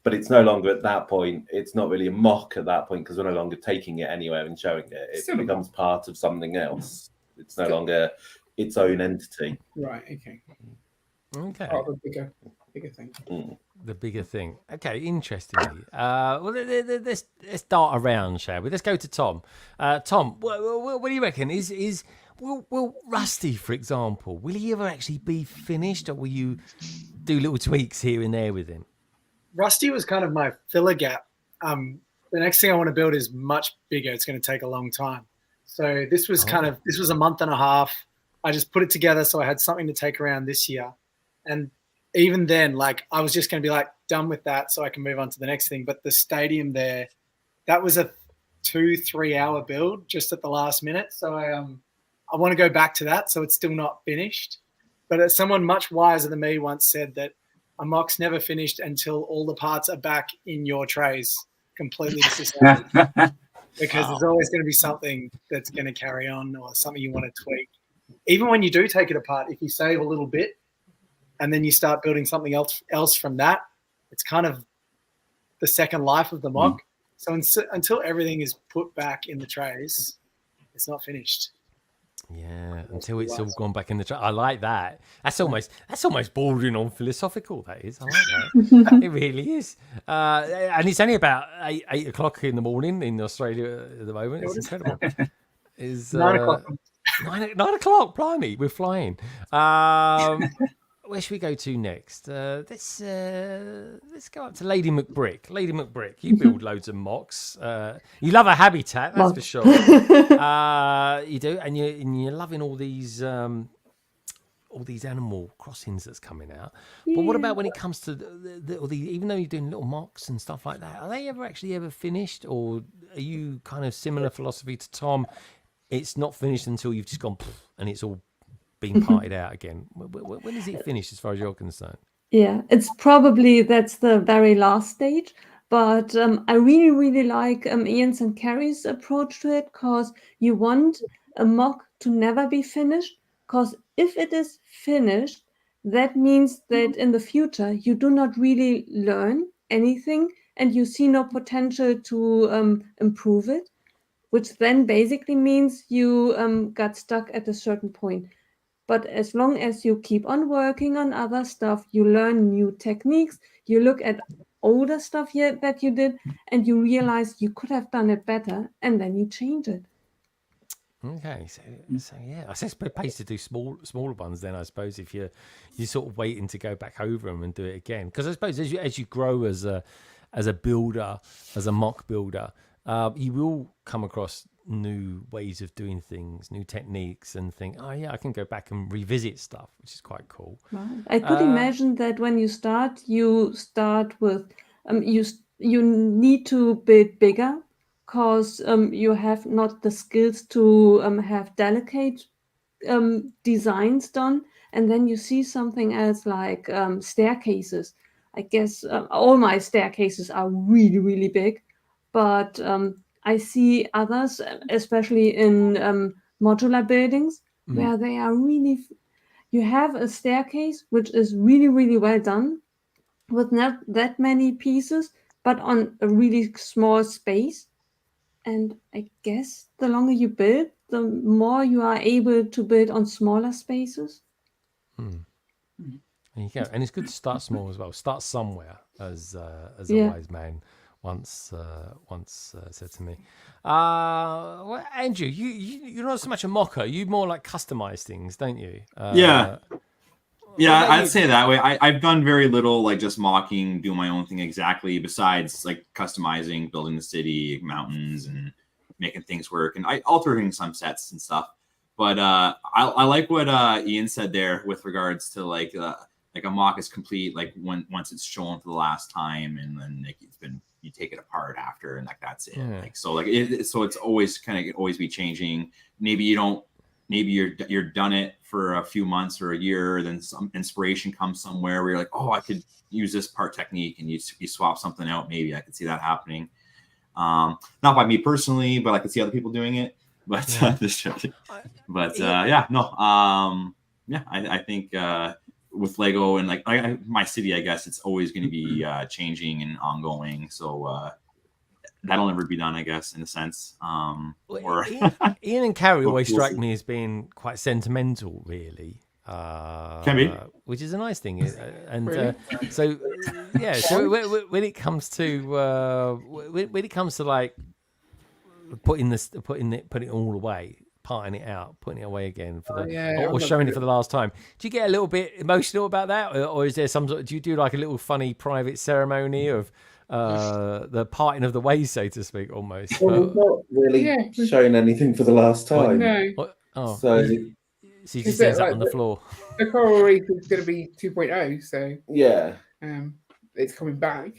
But it's no longer at that point. It's not really a mock at that point because we're no longer taking it anywhere and showing it. It becomes part of something else. It's no longer its own entity. Right. Okay. Part of the bigger thing. The bigger thing. Okay, interestingly. Well, let's dart around, shall we? Let's go to Tom. Tom, what do you reckon? Will Rusty, for example, will he ever actually be finished, or will you do little tweaks here and there with him? Rusty was kind of my filler gap. The next thing I want to build is much bigger. It's going to take a long time. So this was this was a month and a half. I just put it together so I had something to take around this year. And even then, I was just going to be done with that so I can move on to the next thing. But the stadium there, that was a 2-3 hour build just at the last minute. So I want to go back to that, so it's still not finished. But someone much wiser than me once said that a mock's never finished until all the parts are back in your trays, completely disassembled. Because there's always going to be something that's going to carry on or something you want to tweak. Even when you do take it apart, if you save a little bit and then you start building something else from that, it's kind of the second life of the mock. So until everything is put back in the trays, it's not finished. Yeah, until it's all gone back in the I like that. That's almost bordering on philosophical. That is. I like that. It really is. And it's only about 8 o'clock in the morning in Australia at the moment. It's incredible. Is 9 o'clock. 9 o'clock. Blimey, we're flying. Where should we go to next? Let's go up to Lady McBrick. Lady McBrick, you build loads of mocks. You love a habitat, that's for sure. You do, and you're loving all these Animal Crossings that's coming out. But what about when it comes to the even though you're doing little mocks and stuff like that, are they ever finished, or are you kind of similar philosophy to Tom? It's not finished until you've just gone and it's all being parted out again. When is it finished as far as you're concerned? Yeah, it's probably that's the very last stage. But I really, really like Ian's and Carrie's approach to it, because you want a mock to never be finished. Because if it is finished, that means that in the future you do not really learn anything and you see no potential to improve it, which then basically means you got stuck at a certain point. But as long as you keep on working on other stuff, you learn new techniques, you look at older stuff that you did, and you realize you could have done it better, and then you change it. Okay, so yeah, I suppose it pays to do smaller ones then. I suppose if you're sort of waiting to go back over them and do it again, because I suppose as you grow as a builder, as a mock builder, you will come across new ways of doing things, new techniques, and think, oh yeah, I can go back and revisit stuff, which is quite cool. Right. I could imagine that when you start with you need to build bigger, because you have not the skills to have delicate designs done, and then you see something else like staircases. I guess all my staircases are really, really big, but I see others, especially in modular buildings, where they are really. You have a staircase which is really, really well done, with not that many pieces, but on a really small space. And I guess the longer you build, the more you are able to build on smaller spaces. There you go. And it's good to start small as well. Start somewhere, as a wise man once said to me. Well, Andrew, you're not so much a mocker. You more like customize things, don't you? Yeah, I'd say that way. I've done very little, like just mocking, doing my own thing exactly, besides like customizing, building the city, mountains, and making things work, and altering some sets and stuff. But I like what Ian said there with regards to like a mock is complete like once it's shown for the last time, and then like you take it apart after, and like that's it. Yeah. Like so so it's always always be changing. Maybe you're done it for a few months or a year, then some inspiration comes somewhere where you're like, oh, I could use this part technique, and you swap something out. Maybe I could see that happening. Not by me personally, but I could see other people doing it. But I think with Lego and like my city, I guess it's always going to be changing and ongoing. So that'll never be done, I guess, in a sense. Ian and Carrie always strike me as being quite sentimental, really. Can be, which is a nice thing, and so yeah. So when it comes to like putting it all away, parting it out, putting it away again or showing it for the last time, do you get a little bit emotional about that, or is there some sort? Do you do like a little funny private ceremony of the parting of the ways, so to speak, almost? Well, we've not really shown anything for the last time. No. So he just ends up on the floor. The Coral Reef is going to be 2.0, so yeah, it's coming back.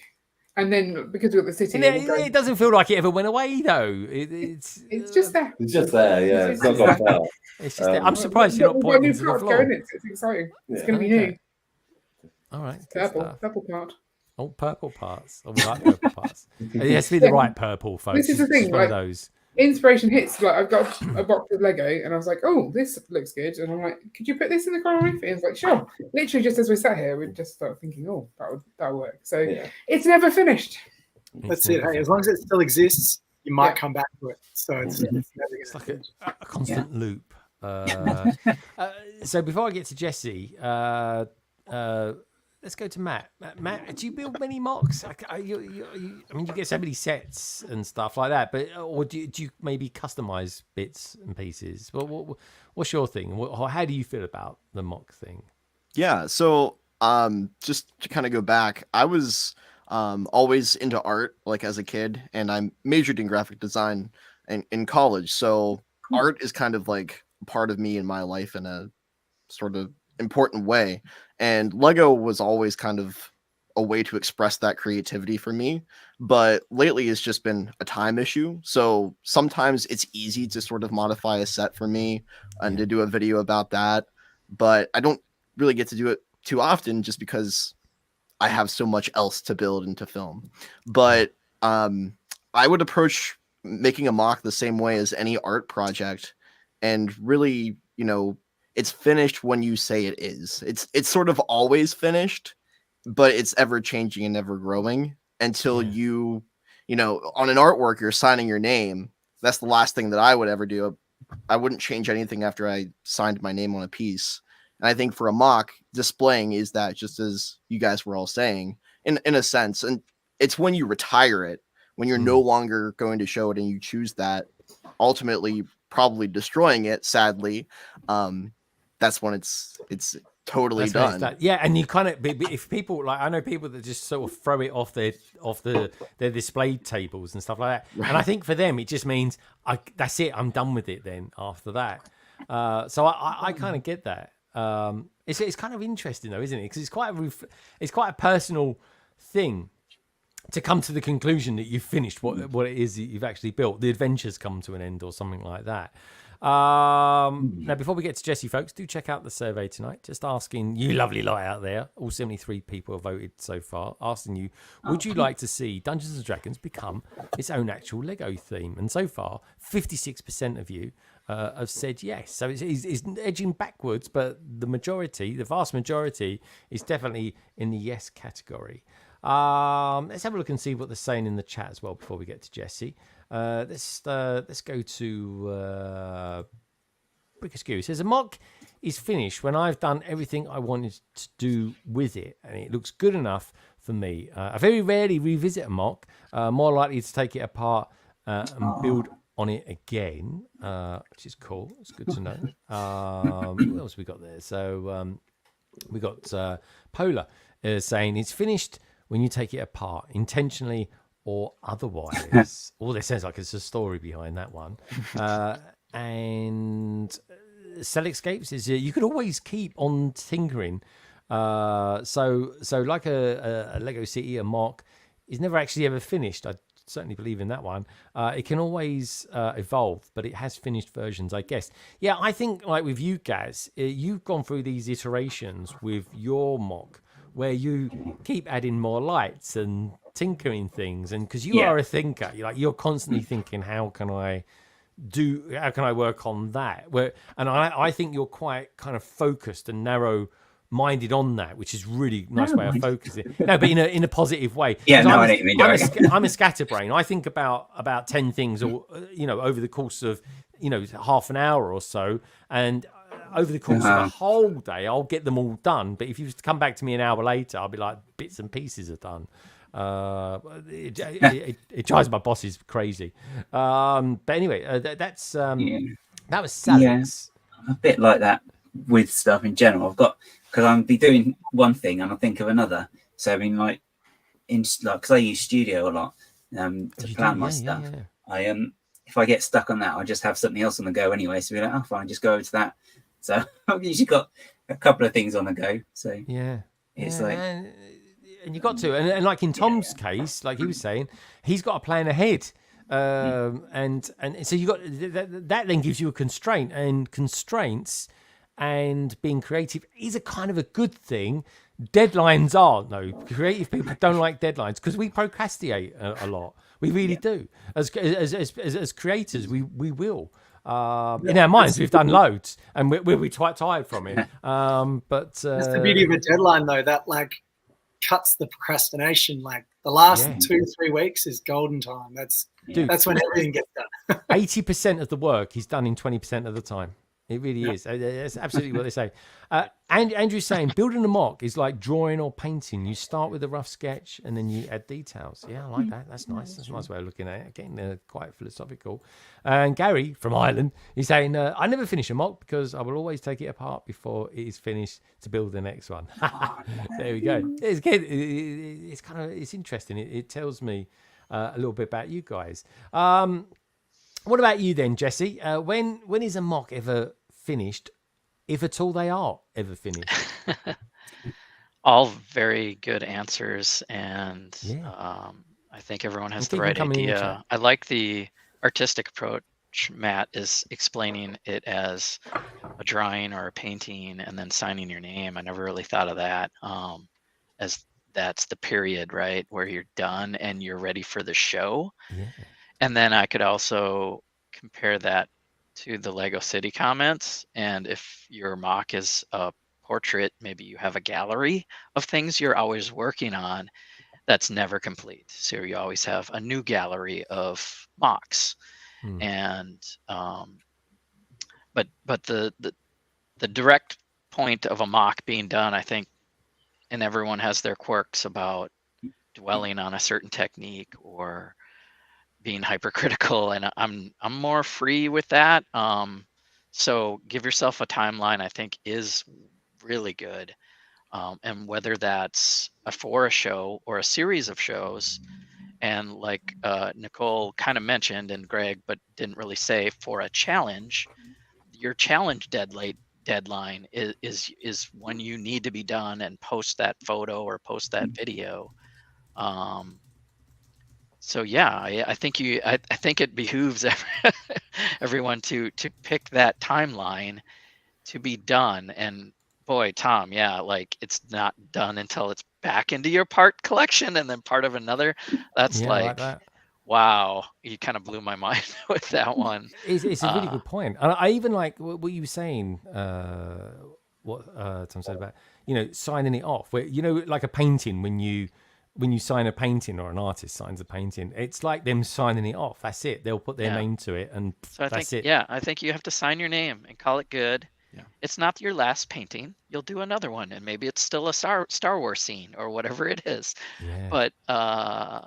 And then because we've got the city, it doesn't feel like it ever went away though. It's just there. It's just there, yeah. It's not gone far. It's just there. I'm surprised you're not pointing to the floor. It's exciting. It's going to be new. All right, purple part. Oh, purple parts. Oh, we like purple parts. It has to be the right purple, folks. This is the thing. One of those. Inspiration hits. Like I've got a box of Lego, and I was like, "Oh, this looks good." And I'm like, "Could you put this in the Coral Reef?" And it's like, "Sure." Literally, just as we sat here, we just started thinking, "Oh, that'll work." So it's never finished. That's it. Hey, as long as it still exists, you might come back to it. So it's never like a constant loop. So before I get to Jesse, let's go to Matt. Matt, do you build many mocks? I mean, you get so many sets and stuff like that, but or do you maybe customize bits and pieces? What's your thing? How do you feel about the mock thing? Yeah, so just to kind of go back, I was always into art, like as a kid, and I majored in graphic design in college. So art is kind of like a part of me in my life in a sort of important way. And Lego was always kind of a way to express that creativity for me. But lately it's just been a time issue. So sometimes it's easy to sort of modify a set for me and to do a video about that. But I don't really get to do it too often just because I have so much else to build and to film. But I would approach making a mock the same way as any art project, and really, it's finished when you say it is. It's sort of always finished, but it's ever changing and ever growing until you on an artwork, you're signing your name. That's the last thing that I would ever do. I wouldn't change anything after I signed my name on a piece. And I think for a mock, displaying is that, just as you guys were all saying, in a sense. And it's when you retire it, when you're no longer going to show it and you choose that, ultimately probably destroying it, sadly. That's when it's totally done. Yeah, and you kind of, if people, like, I know people that just sort of throw it off their display tables and stuff like that. Right. And I think for them, it just means that's it. I'm done with it then after that. So I kind of get that. It's kind of interesting though, isn't it? Because it's quite a personal thing to come to the conclusion that you've finished what it is that you've actually built. The adventures come to an end or something like that. Now, before we get to Jesse, folks, do check out the survey tonight. Just asking you, lovely lot out there, all 73 people have voted so far, asking you, would you like to see Dungeons & Dragons become its own actual Lego theme? And so far, 56% of you have said yes. So it's edging backwards, but the vast majority, is definitely in the yes category. Let's have a look and see what they're saying in the chat as well before we get to Jesse. Let's go to Brick Askew. It says, a mock is finished when I've done everything I wanted to do with it, and it looks good enough for me. I very rarely revisit a mock, more likely to take it apart and build on it again, which is cool. It's good to know. What else we got there? So we got Polar saying it's finished when you take it apart, intentionally or otherwise. All this sounds like it's a story behind that one. And Cell Escapes is you could always keep on tinkering. So like a Lego City, a mock is never actually ever finished. I certainly believe in that one. It can always evolve, but it has finished versions, I guess. Yeah, I think like with you guys, you've gone through these iterations with your mock, where you keep adding more lights and tinkering things, and because you are a thinker, you're constantly thinking, how can I work on that? And I think you're quite kind of focused and narrow-minded on that, which is really nice way of focusing. No, but in a positive way. Yeah, no, I don't mean I'm a scatterbrain. I think about 10 things, or over the course of half an hour or so, and over the course of the whole day, I'll get them all done. But if you come back to me an hour later, I'll be like, bits and pieces are done. It drives my bosses crazy. But anyway, that was Sally's. Yeah, a bit like that with stuff in general. Because I'm be doing one thing and I think of another. So I mean, like because I use Studio a lot to plan my stuff. Yeah. If I get stuck on that, I just have something else on the go anyway. So we're like, oh, fine, just go over to that. So I've usually got a couple of things on the go. So it's like, and you got to, and like in Tom's case, like he was saying, he's got a plan ahead, and so you got that then gives you a constraint, and constraints and being creative is a kind of a good thing. Deadlines aren't. No, creative people don't like deadlines because we procrastinate a lot. We really do. As creators, we will. In our minds, we've done loads, and we'll be quite tired from it. But that's the beauty of a deadline, though. That like cuts the procrastination. Like the last 2-3 weeks is golden time. That's when everything gets done. 80% of the work is done in 20% of the time. It really is. That's absolutely what they say. And Andrew's saying building a mock is like drawing or painting. You start with a rough sketch and then you add details. Yeah, I like that. That's nice. That's a nice way of looking at it. Getting quite philosophical. And Gary from Ireland, he's saying, I never finish a mock because I will always take it apart before it is finished to build the next one. There we go. It's interesting. It tells me a little bit about you guys. What about you then, Jesse? When is a mock ever finished, if at all they are ever finished? All very good answers, and I think everyone has the right idea. I like the artistic approach. Matt is explaining it as a drawing or a painting and then signing your name. I never really thought of that as that's the period, right, where you're done and you're ready for the show. Yeah. And then I could also compare that to the Lego City comments. And if your mock is a portrait, maybe you have a gallery of things you're always working on that's never complete. So you always have a new gallery of mocks. And but the direct point of a mock being done, I think, and everyone has their quirks about dwelling on a certain technique or being hypercritical, and I'm more free with that. So give yourself a timeline, I think, is really good. And whether that's for a show or a series of shows, and like Nicole kind of mentioned, and Greg, but didn't really say, for a challenge, your challenge deadline is when you need to be done and post that photo or post that video. So yeah, I think it behooves everyone to pick that timeline to be done. And boy, Tom, yeah, like it's not done until it's back into your part collection and then part of another. That's like that. Wow, you kind of blew my mind with that one. It's a really good point. And I even like what you were saying, what Tom said about, signing it off, where, like a painting, when you sign a painting or an artist signs a painting, it's like them signing it off. That's it. They'll put their name to it, and so that's it. Yeah, I think you have to sign your name and call it good. Yeah. It's not your last painting. You'll do another one, and maybe it's still a Star Wars scene or whatever it is. Yeah. But that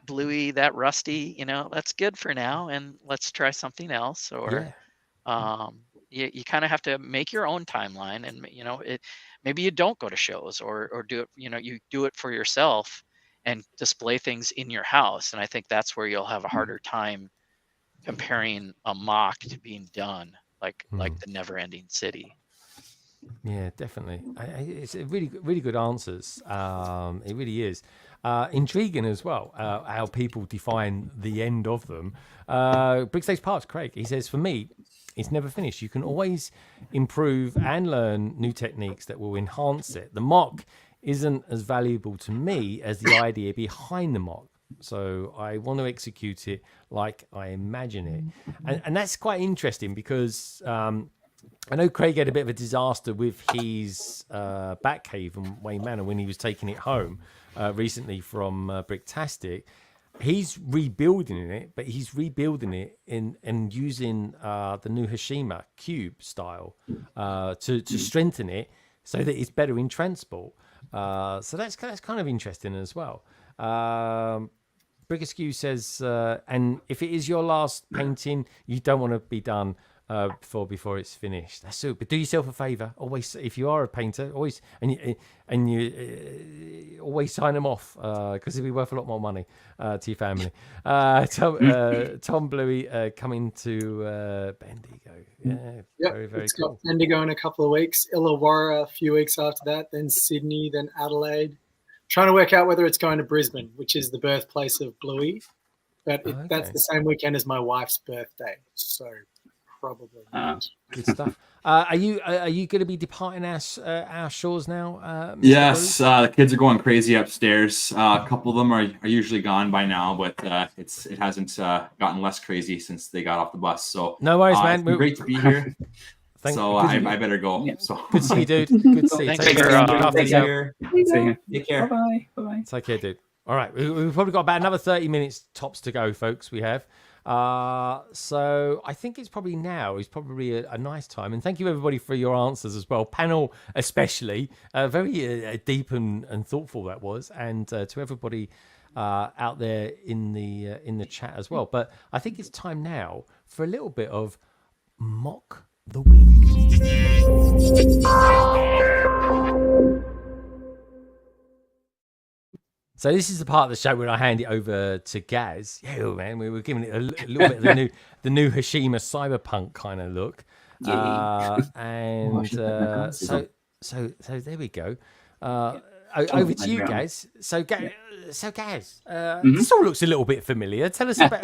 bluey, that rusty, that's good for now, and let's try something else. Or you kind of have to make your own timeline, and maybe you don't go to shows or do it. You do it for yourself and display things in your house. And I think that's where you'll have a harder time comparing a mock to being done. Like the Never-Ending City. Yeah, definitely. It's a really good answers. It really is intriguing as well. How people define the end of them. Brickstays Parks, Craig. He says, for me, it's never finished. You can always improve and learn new techniques that will enhance it. The mock isn't as valuable to me as the idea behind the mock. So I want to execute it like I imagine it. And that's quite interesting because I know Craig had a bit of a disaster with his Batcave in Wayne Manor when he was taking it home recently from Bricktastic. He's rebuilding it, but he's rebuilding it and using the new Hashima cube style to strengthen it so that it's better in transport. So that's kind of interesting as well. Brick Askew says, and if it is your last painting, you don't want to be done before it's finished. That's super. Do yourself a favor. Always, if you are a painter, always always sign them off because it'll be worth a lot more money to your family. Tom Bluey coming to Bendigo. Yeah, very cool. Got Bendigo in a couple of weeks. Illawarra a few weeks after that. Then Sydney. Then Adelaide. Trying to work out whether it's going to Brisbane, which is the birthplace of Bluey, but that's the same weekend as my wife's birthday, so probably not. Good stuff. Are you going to be departing our shores now? Mr. Yes, the kids are going crazy upstairs. A couple of them are usually gone by now, but it hasn't gotten less crazy since they got off the bus. So no worries, man. It's been great to be here. I better go. Yeah. So good to see you, dude. Good to see you. Take care. Take care. Bye. Take care, dude. All right, we've probably got about another 30 minutes tops to go, folks. We have. So I think it's probably now is probably a nice time. And thank you everybody for your answers as well. Panel especially, very deep and thoughtful that was. And to everybody out there in the chat as well. But I think it's time now for a little bit of Mock the Week. So this is the part of the show where I hand it over to Gaz. Yeah, man, we were giving it a little bit of the new Hashima cyberpunk kind of look. And so there we go. Over to you, Gaz. So Gaz, this all looks a little bit familiar. Tell us about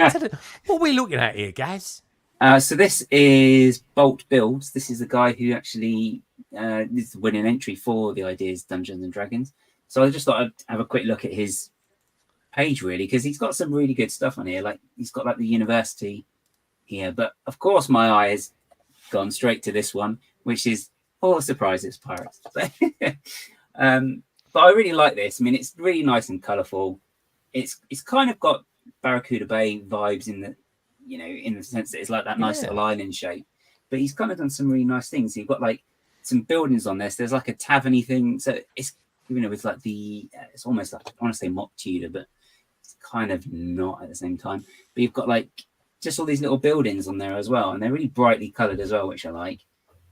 what we're looking at here, Gaz. So this is Bolt Builds. This is the guy who actually is the winning entry for the Ideas Dungeons and Dragons. So I just thought I'd have a quick look at his page, really, because he's got some really good stuff on here. Like he's got like the university here, but of course my eye has gone straight to this one, which is surprises pirates. But I really like this. I mean, it's really nice and colourful. It's kind of got Barracuda Bay vibes in the in the sense that it's like that nice little island shape. But he's kind of done some really nice things. You've got like some buildings on this. There's like a tavern-y thing. So it's it's like it's almost like I want to say mock Tudor, but it's kind of not at the same time. But you've got like just all these little buildings on there as well, and they're really brightly coloured as well, which I like.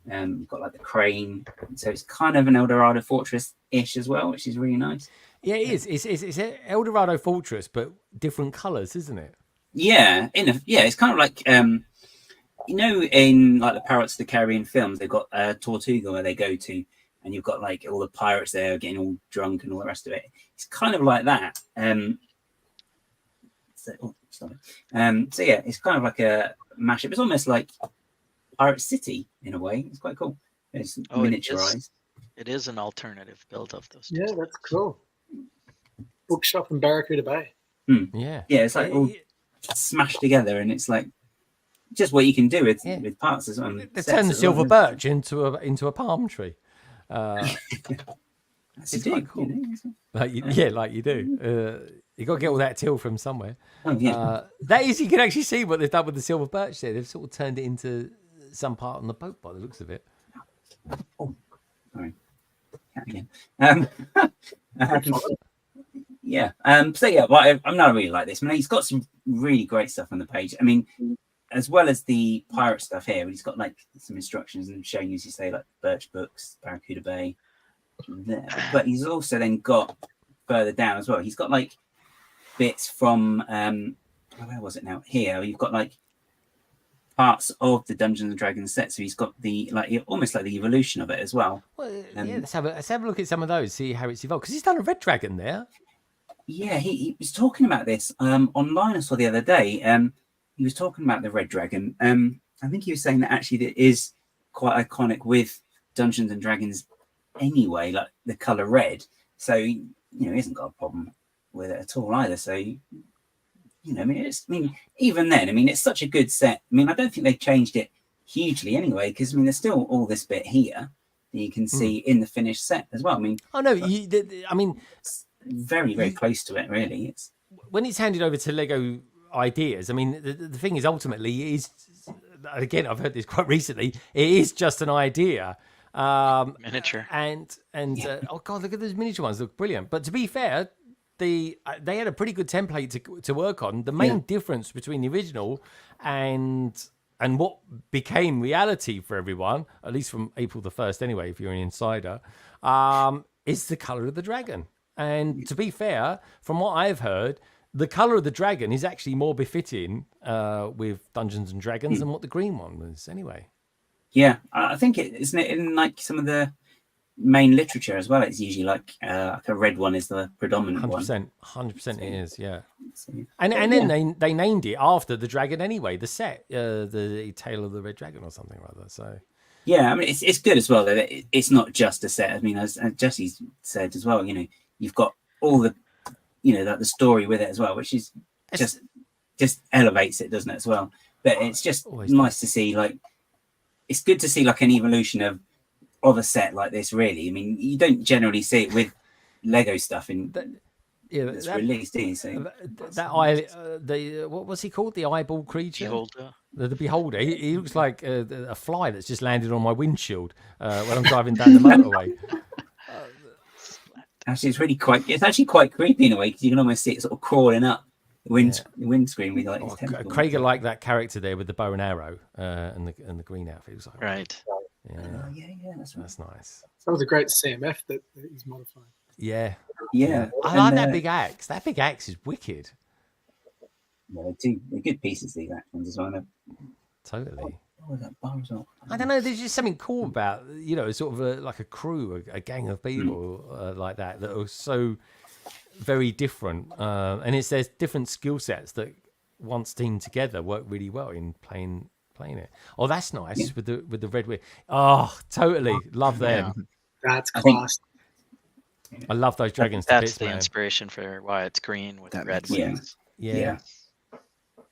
You've got like the crane, so it's kind of an El Dorado fortress-ish as well, which is really nice. Yeah, it is. It's an El Dorado fortress, but different colours, isn't it? Yeah, it's kind of like in like the Pirates of the Caribbean films, they've got Tortuga where they go to, and you've got like all the pirates there getting all drunk and all the rest of it. It's kind of like that. So yeah, it's kind of like a mashup. It's almost like Pirate City in a way. It's quite cool. It's miniaturized. It is an alternative build of those. Yeah, that's cool. Bookshop in Barracuda Bay. Yeah, it's like all smashed together, and it's like just what you can do with parts as well. They turn the silver birch into a palm tree. It's quite cool. Like you do. You got to get all that till from somewhere. That is, you can actually see what they've done with the silver birch there. They've sort of turned it into some part on the boat by the looks of it. Oh, sorry. Again. So yeah, well, I'm not really like this. I mean, he's got some really great stuff on the page. I mean, as well as the pirate stuff here, he's got like some instructions and showing you, as you say, like Birch Books, Barracuda Bay. There. But he's also then got further down as well. He's got like bits from where was it now? Here, you've got like parts of the Dungeons and Dragons set. So he's got the almost like the evolution of it as well. Well, let's have a look at some of those. See how it's evolved, because he's done a red dragon there. Yeah, he was talking about this online. I saw the other day. He was talking about the red dragon. I think he was saying that actually that is quite iconic with Dungeons and Dragons anyway, like the color red. So he hasn't got a problem with it at all either. So even then, it's such a good set. I mean, I don't think they've changed it hugely anyway, because there's still all this bit here that you can see in the finished set as well. Very, very close to it, really. It's when it's handed over to Lego Ideas. I mean, the thing is, ultimately, it is, again, I've heard this quite recently, it is just an idea. Miniature. And oh god, look at those miniature ones, look brilliant. But to be fair, they had a pretty good template to work on. The main difference between the original and what became reality for everyone, at least from April the 1st anyway, if you're an insider, is the color of the dragon. And to be fair, from what I've heard, the color of the dragon is actually more befitting with Dungeons and Dragons than what the green one was anyway. Yeah, I think isn't it in like some of the main literature as well? It's usually like a red one is the predominant 100% it is, yeah. And then they named it after the dragon anyway, the set, the Tale of the Red Dragon or something like that. So yeah, it's good as well that it's not just a set. I mean, as Jesse said as well, you've got all the the story with it as well, which is just elevates it, doesn't it, as well? But it's just nice to see, like, it's good to see like an evolution of a set like this, really. I mean, you don't generally see it with Lego stuff Yeah, It's released, didn't you see? What was he called? The eyeball creature? Beholder. The beholder. He looks like a fly that's just landed on my windshield when I'm driving down the motorway. Actually, it's actually quite creepy in a way because you can almost see it sort of crawling up the windscreen with like his tentacles. Craig like that character there with the bow and arrow and the green outfit. It was like, right. Yeah, that's nice. That was a great CMF that he's modified. Yeah. I And, like that big axe. That big axe is wicked. Yeah, they're good pieces, these actions as well. Totally. Oh, that bar's up. I don't know. There's just something cool about, sort of like a crew, a gang of people like that are so very different. And there's different skill sets that once teamed together work really well in playing it. Oh, that's nice with the red wing. Oh, totally love them. That's class. I love those dragons. That's the inspiration for why it's green with red wings. Yeah.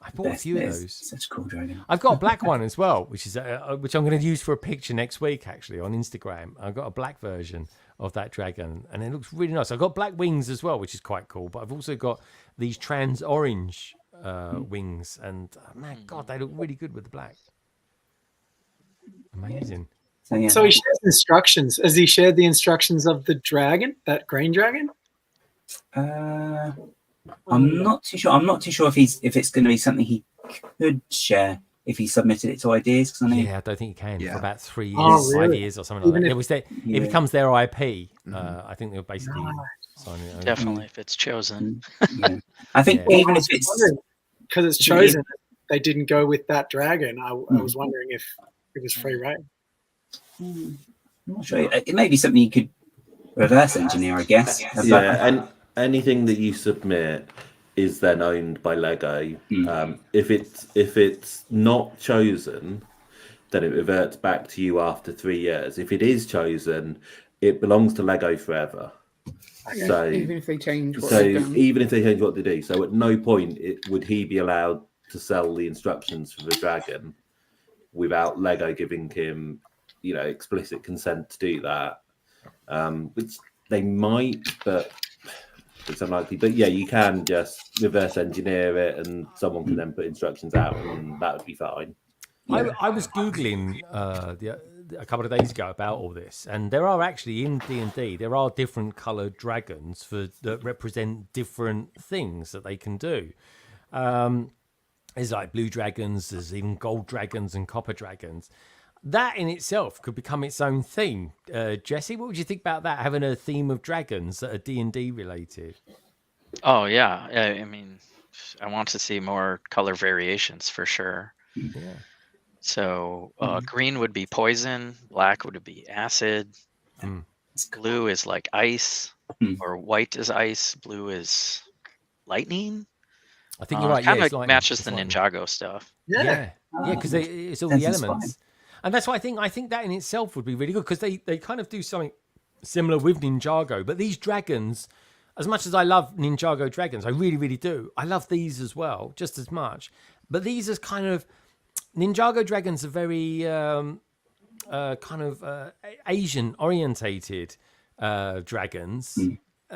I bought a few of those. Such a cool dragon. I've got a black one as well, which I'm going to use for a picture next week, actually, on Instagram. I've got a black version of that dragon, and it looks really nice. I've got black wings as well, which is quite cool, but I've also got these trans orange wings, and man, God, they look really good with the black. Amazing. So he shares instructions. Has he shared the instructions of the dragon, that green dragon? I'm not too sure. I'm not too sure if it's going to be something he could share if he submitted it to Ideas. I don't think he can for about 3 years, really? 5 years, or something like that. It becomes their IP. I think they'll basically sign it over. Definitely, if it's chosen. I think even if it's because it's chosen, they didn't go with that dragon. I was wondering if it was free reign. I'm not sure. It may be something you could reverse engineer, I guess. And anything that you submit is then owned by Lego. If it's not chosen, then it reverts back to you after 3 years. If it is chosen, it belongs to Lego forever. Okay. So even if they change what they've done. Even if they change what they do. So at no point would he be allowed to sell the instructions for the dragon without Lego giving him, explicit consent to do that. Which they might, but it's unlikely. But yeah, you can just reverse engineer it, and someone can then put instructions out, and that would be fine. I was Googling a couple of days ago about all this, and there are actually in D&D there are different coloured dragons that represent different things that they can do. There's like blue dragons, there's even gold dragons and copper dragons. That in itself could become its own theme. Jesse, what would you think about that, having a theme of dragons that are D&D related? Oh, yeah. I mean, I want to see more color variations for sure. Yeah. So green would be poison, black would be acid, blue is like ice, or white is ice, blue is lightning. I think you're right. Kind of like matches the Ninjago stuff. Yeah, because it's all the elements, and that's why I think that in itself would be really good, because they kind of do something similar with Ninjago. But these dragons, as much as I love Ninjago dragons, I really, really do. I love these as well, just as much. But these are kind of Ninjago dragons are very kind of Asian orientated dragons.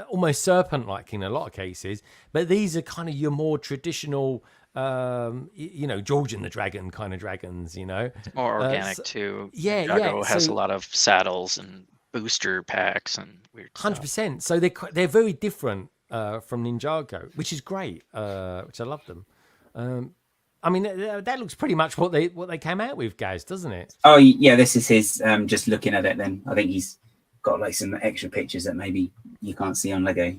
Almost serpent-like in a lot of cases, but these are kind of your more traditional, George and the Dragon kind of dragons. It's more organic too. Yeah, Ninjago has a lot of saddles and booster packs and weird 100%. So they're very different from Ninjago, which is great. Which I love them. I mean, that looks pretty much what they came out with, Gaz, doesn't it? Oh yeah, this is his. Just looking at it, then I think he's got like some extra pictures that maybe you can't see on Lego,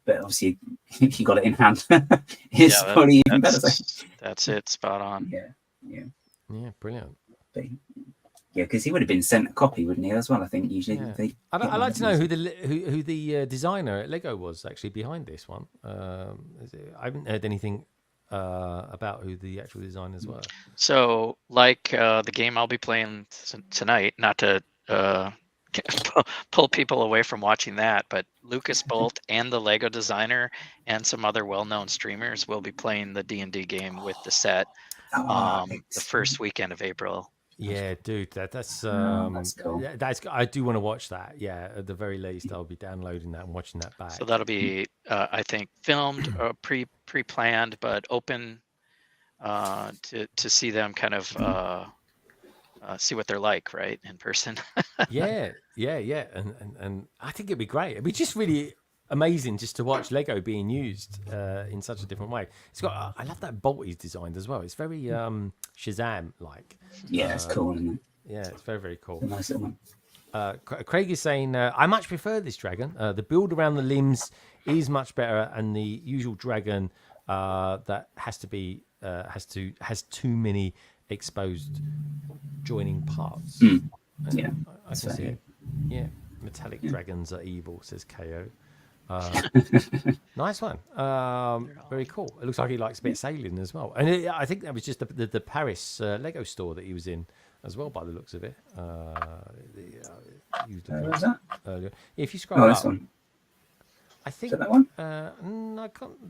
but obviously if you got it in hand, it's probably even better. That's it, spot on. Yeah, brilliant. But, yeah, because he would have been sent a copy, wouldn't he? As well, I think usually. I'd like to know who the designer at Lego was actually behind this one. I haven't heard anything about who the actual designers were. So, like the game I'll be playing tonight, not to pull people away from watching that, but Lucas Bolt and the Lego designer and some other well-known streamers will be playing the D&D game with the set the first weekend of April. Yeah, dude, that's cool. that's I do want to watch that. Yeah, at the very least, I'll be downloading that and watching that back. So that'll be, I think, filmed or pre-planned, but open to see them kind of see what they're like, right, in person. yeah, and I think it'd be great. It'd be just really amazing just to watch Lego being used in such a different way. It's got I love that bolt he's designed as well. It's very Shazam like. Yeah, it's cool, isn't it? Yeah, it's very, very cool. It's a nice little one. Craig is saying, I much prefer this dragon. The build around the limbs is much better, and the usual dragon that has too many exposed joining parts. Yeah, I can see it. Yeah, metallic dragons are evil, says KO. Nice one. Very cool. It looks like he likes a bit of sailing as well. And I think that was just the Paris Lego store that he was in as well, by the looks of it. Where's that? Earlier. If you scroll up, this one. I think Is that one? I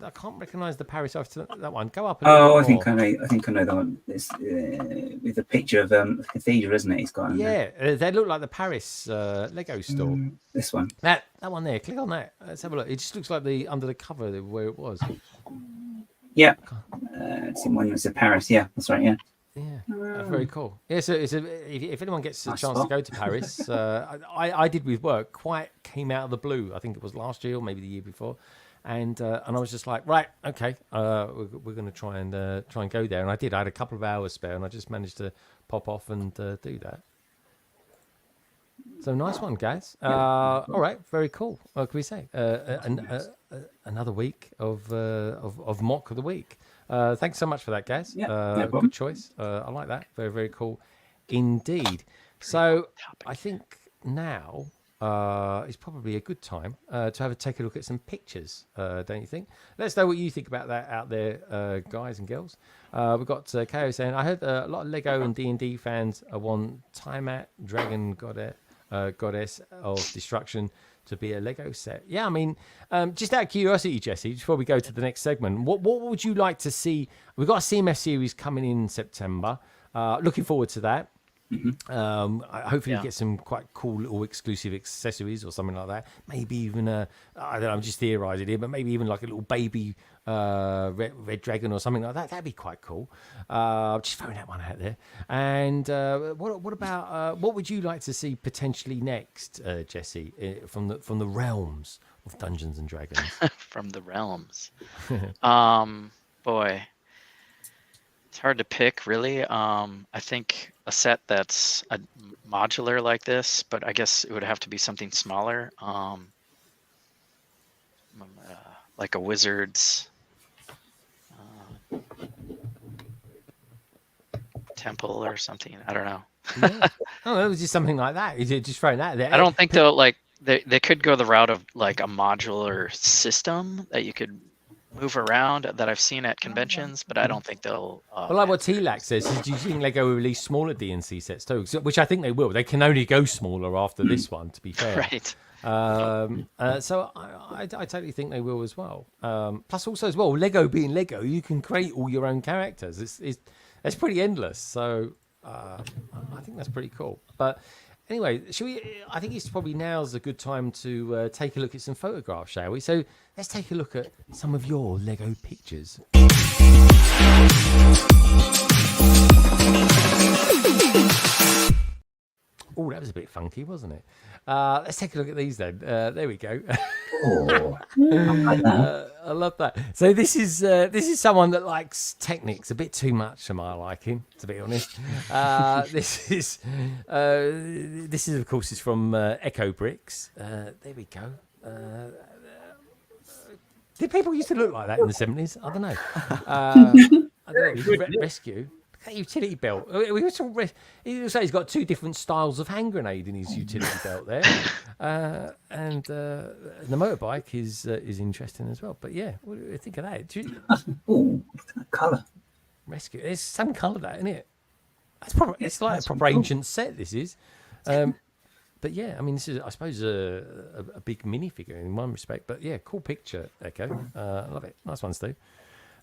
can't recognise the Paris after that one. Go up. I think I know the one. It's with a picture of the cathedral, isn't it? He's got. Yeah, they look like the Paris Lego store. This one. That one there. Click on that. Let's have a look. It just looks like the under the cover where it was. Yeah. It's in one that's in Paris. Yeah, that's right. Yeah. Yeah, very cool. Yeah, so if anyone gets a chance to go to Paris, I did with work. Quite came out of the blue. I think it was last year or maybe the year before, and I was just like, right, okay, we're going to try and go there. And I did. I had a couple of hours spare, and I just managed to pop off and do that. So nice one, guys. All right, very cool. What can we say? Another week of mock of the week. Thanks so much for that, guys. Yeah, no problem. Good choice. I like that. Very, very cool indeed. So I think now is probably a good time to take a look at some pictures, don't you think? Let us know what you think about that out there, guys and girls. We've got KO saying, I heard a lot of Lego and D&D fans want Tiamat, Dragon Goddess of Destruction to be a Lego set. Yeah, I mean, just out of curiosity, Jesse, before we go to the next segment, what would you like to see? We've got a CMF series coming in September. Looking forward to that. Hopefully you get some quite cool little exclusive accessories or something like that. Maybe even I don't know, I'm just theorizing here, but maybe even like a little baby red dragon or something like that. That'd be quite cool. Just throwing that one out there. And what about what would you like to see potentially next, Jesse, from the realms of Dungeons and Dragons? From the realms. Boy, it's hard to pick, really. I think a set that's a modular like this, but I guess it would have to be something smaller, like a wizard's temple or something. I don't know. Yeah. Oh, it was just something like that. You're just throwing that there. I don't think they'll they could go the route of like a modular system that you could move around that I've seen at conventions, but I don't think they'll. Well, like what T-Lac says, do you think Lego will release smaller DNC sets too? Which I think they will. They can only go smaller after this one, to be fair. Right. So I totally think they will as well. Plus, also as well, Lego being Lego, you can create all your own characters. It's pretty endless. So I think that's pretty cool. But anyway, I think it's probably now's a good time to take a look at some photographs, shall we? So let's take a look at some of your Lego pictures. Oh, that was a bit funky, wasn't it? Let's take a look at these then. There we go. Oh, I love that. So this is someone that likes Technics a bit too much for my liking, to be honest. This is of course is from Echo Bricks. There we go. Did people used to look like that in the 70s? I don't know. I don't know. Rescue. That utility belt. He looks like he's got two different styles of hand grenade in his utility belt there, and the motorbike is interesting as well. But yeah, what do you think of that? Oh, colour. Rescue. There's some colour that, isn't it? That's proper. It's like a proper ancient set. This is. But yeah, I mean, this is, I suppose, a big minifigure in one respect. But yeah, cool picture, Echo. I love it. Nice one, Steve.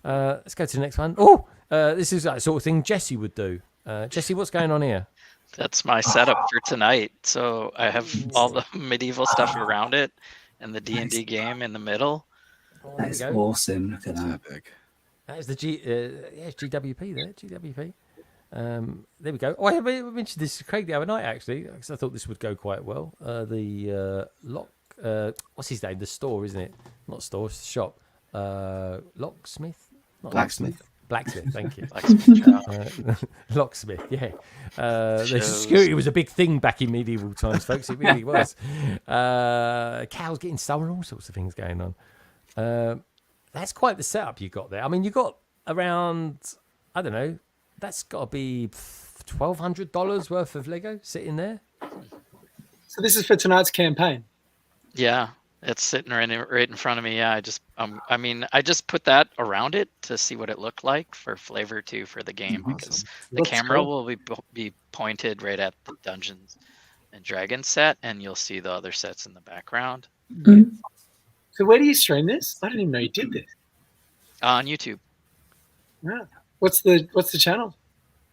Let's go to the next one. Oh, this is that sort of thing Jesse would do. Jesse, what's going on here? That's my setup for tonight. So I have all the medieval stuff around it, and the D&D game in the middle. That's awesome. Look at that. Epic. That is the GWP there. GWP. There we go. Oh, I mentioned this to Craig the other night actually, because I thought this would go quite well. The what's his name? The store, isn't it? Not store, it's shop. Locksmith. Not Blacksmith. Blacksmith, thank you. Blacksmith Locksmith, yeah. The security was a big thing back in medieval times, folks. It really was. Cows getting stolen, all sorts of things going on. That's quite the setup you got there. I mean, you got around, I don't know, that's got to be $1,200 worth of Lego sitting there. So this is for tonight's campaign. Yeah, it's sitting right in front of me. Yeah, I just put that around it to see what it looked like for flavor too for the game, because the camera will be pointed right at the Dungeons and Dragons set, and you'll see the other sets in the background. Mm-hmm. So where do you stream this? I didn't even know you did this. On YouTube. Yeah. What's the channel?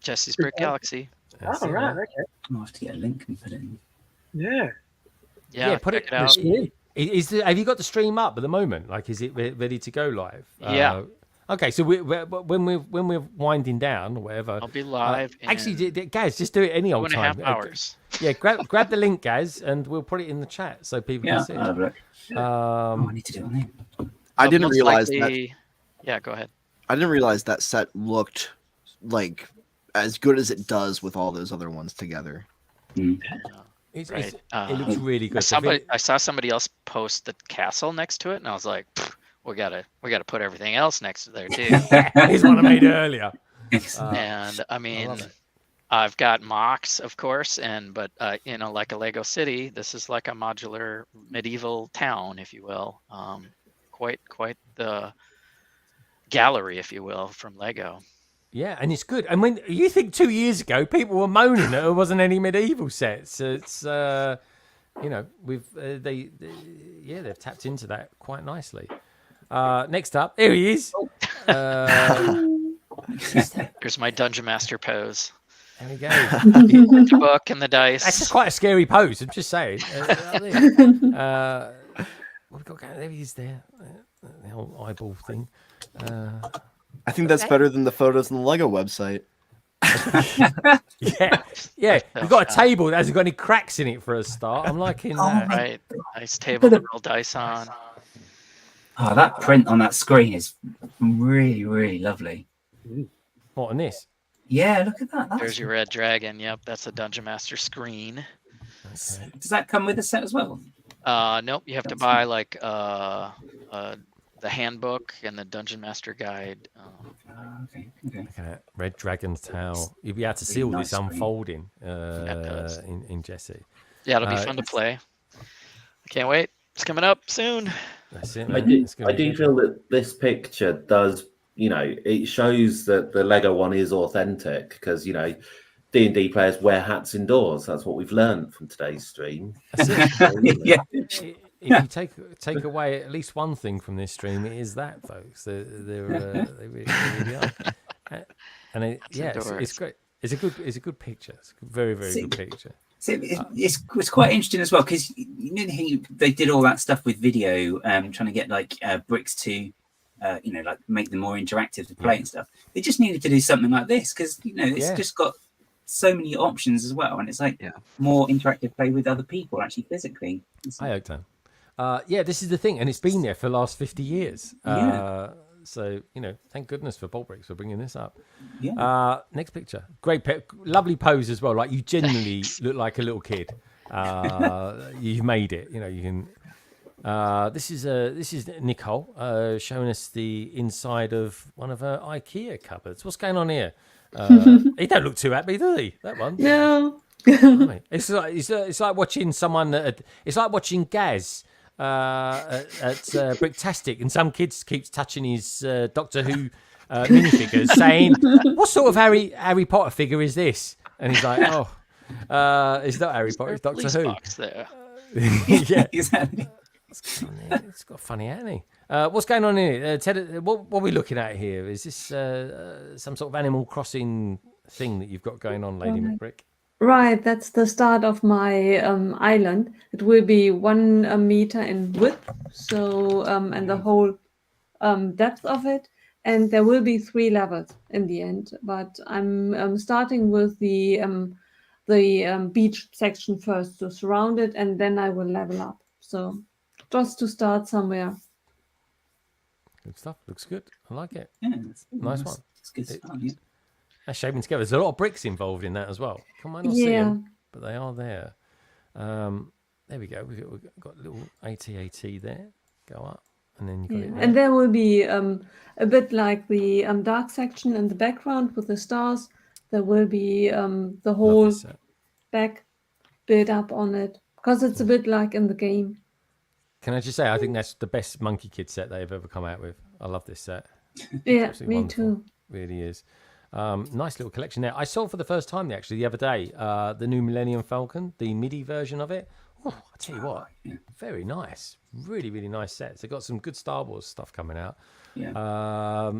Jesse's Brick Galaxy. Oh, right. Okay. I'll have to get a link and put it in. Yeah. Yeah, put it out. Have you got the stream up at the moment? Like, is it ready to go live? Yeah. Okay, so when we're winding down or whatever, I'll be live. Actually, Gaz, just do it any old time. 2.5 hours. Yeah, grab the link, Gaz, and we'll put it in the chat so people can see it. I need to do it on here. I didn't realize that. Yeah, go ahead. I didn't realize that set looked like as good as it does with all those other ones together. It looks really good. I saw somebody else post the castle next to it, and I was like, we gotta put everything else next to there too. Here's one I made earlier. And I mean, I've got mocks, of course, but like a Lego city, this is like a modular medieval town, if you will. Quite the gallery, if you will, from Lego. Yeah, and it's good. And when you think 2 years ago, people were moaning that there wasn't any medieval sets. It's they've tapped into that quite nicely. Next up, here he is. Here's my Dungeon Master pose. There we go. The book and the dice. That's just quite a scary pose. I'm just saying. What we got going? There he is. There, the whole eyeball thing. I think that's better than the photos on the Lego website. yeah. You've got a table that hasn't got any cracks in it for a start. I'm liking that. Right, nice table to roll dice on. Oh, that print on that screen is really, really lovely. What, on this? Yeah, look at that. There's your red dragon. Yep, that's a Dungeon Master screen. Okay. Does that come with a set as well? Nope. You have to buy like the handbook and the Dungeon Master guide. Okay. Look at that red dragon's tail. You'll be able to see all this unfolding in Jesse. Yeah, it'll be fun to play. I can't wait. It's coming up soon. That's it. I do feel that this picture does, it shows that the Lego one is authentic because, D&D players wear hats indoors. That's what we've learned from today's stream. Yeah. If you take away at least one thing from this stream, it is that, folks. They really are. And it's great. It's a good picture. It's a very, very good picture. So it's quite interesting as well because they did all that stuff with video, trying to get bricks to, make them more interactive to play and stuff. They just needed to do something like this because it's just got so many options as well, and it's more interactive play with other people actually physically. I hope so. This is the thing, and it's been there for the last 50 years. So, thank goodness for Bolbricks for bringing this up. Yeah. Next picture. Great, lovely pose as well. Like, you genuinely look like a little kid. You've made it. You can. This is Nicole showing us the inside of one of her IKEA cupboards. What's going on here? He don't look too happy, does he? That one. No. It's like watching someone. It's like watching Gaz. At Bricktastic, and some kids keeps touching his Doctor Who minifigures, saying, "What sort of Harry Potter figure is this?" And he's like, "Oh, it's not Harry Potter, it's Doctor Who." There. Yeah, exactly. It's got funny, hasn't he? What's going on here? Ted, what are we looking at here? Is this some sort of Animal Crossing thing that you've got going on, Lady McBrick? Right, that's the start of my island. It will be 1 meter in width, so and the whole depth of it, and there will be 3 levels in the end. But I'm starting with the beach section first to surround it, and then I will level up. So just to start somewhere. Good stuff. Looks good. I like it. Yeah, Nice one. It's good fun. Yeah. That's shaving together. There's a lot of bricks involved in that as well. Come on, I see Yeah. them, but they are there. There we go. We've got a little AT-AT there. Go up, and then you got Yeah, it there. and there will be a bit like the dark section in the background with the stars. There will be the whole back built up on it because it's a bit like in the game. Can I just say, I think that's the best Monkey Kid set they've ever come out with. I love this set. Yeah, Absolutely me wonderful. too. Really is. Nice little collection there. I saw for the first time actually the other day the new Millennium Falcon, the MIDI version of it. Oh, I tell you what, very nice. Really, really nice sets. They've got some good Star Wars stuff coming out. Yeah. I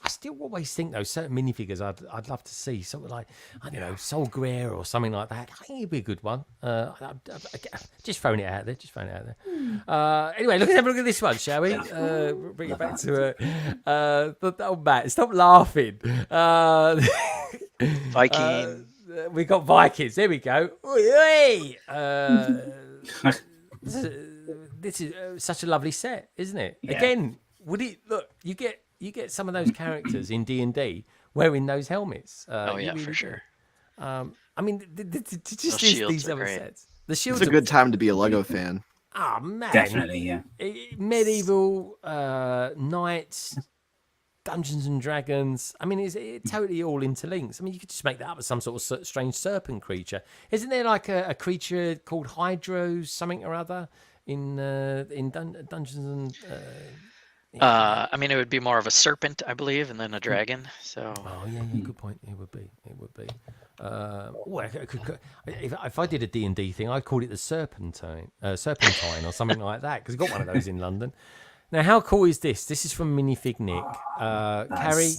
still always think though certain minifigures I'd love to see something like, I don't know, Sol Greer or something like that. I think it'd be a good one. Just throwing it out there. Anyway, let's have a look at this one, shall we? Bring it back to oh Matt, stop laughing. Viking. We got Vikings. There we go. This is such a lovely set, isn't it? Yeah. Again, would it look? You get some of those characters in D&D wearing those helmets. Oh yeah, for sure. I mean, just shields these are other great. sets. The shields. It's a good time to be a Lego fan. Oh man, Definitely, yeah. Medieval knights, Dungeons and Dragons. I mean, it's totally all interlinks. I mean, you could just make that up as some sort of strange serpent creature. Isn't there like a creature called Hydro something or other in Dungeons and? I mean, it would be more of a serpent, I believe, and then a dragon. So. Oh yeah, good point. It would be. If I did a D&D thing, I'd call it the Serpentine or something like that, because I got one of those in London. Now, how cool is this? This is from Minifig Nick. Carrie,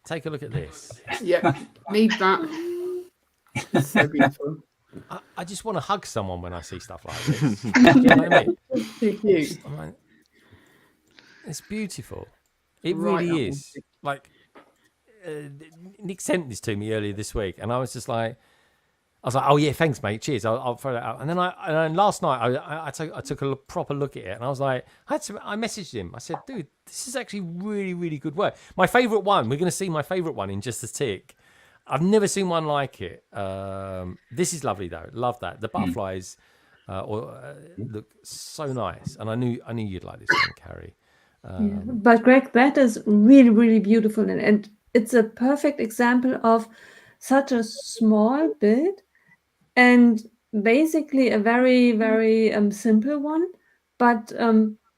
take a look at this. Yeah, need that. It's so beautiful. I just want to hug someone when I see stuff like this. Do you know what I mean? Cute. I'm like, it's beautiful. It really is. Like, Nick sent this to me earlier this week, and I was like, oh yeah, thanks, mate. Cheers. I'll throw that out. And then last night I took a proper look at it, and I was like, I messaged him. I said, dude, this is actually really, really good work. My favourite one. We're going to see my favourite one in just a tick. I've never seen one like it. This is lovely though. Love that. The butterflies look so nice, and I knew you'd like this one, Carrie. Yeah. But Greg, that is really, really beautiful, and it's a perfect example of such a small build and basically a very, very simple one. But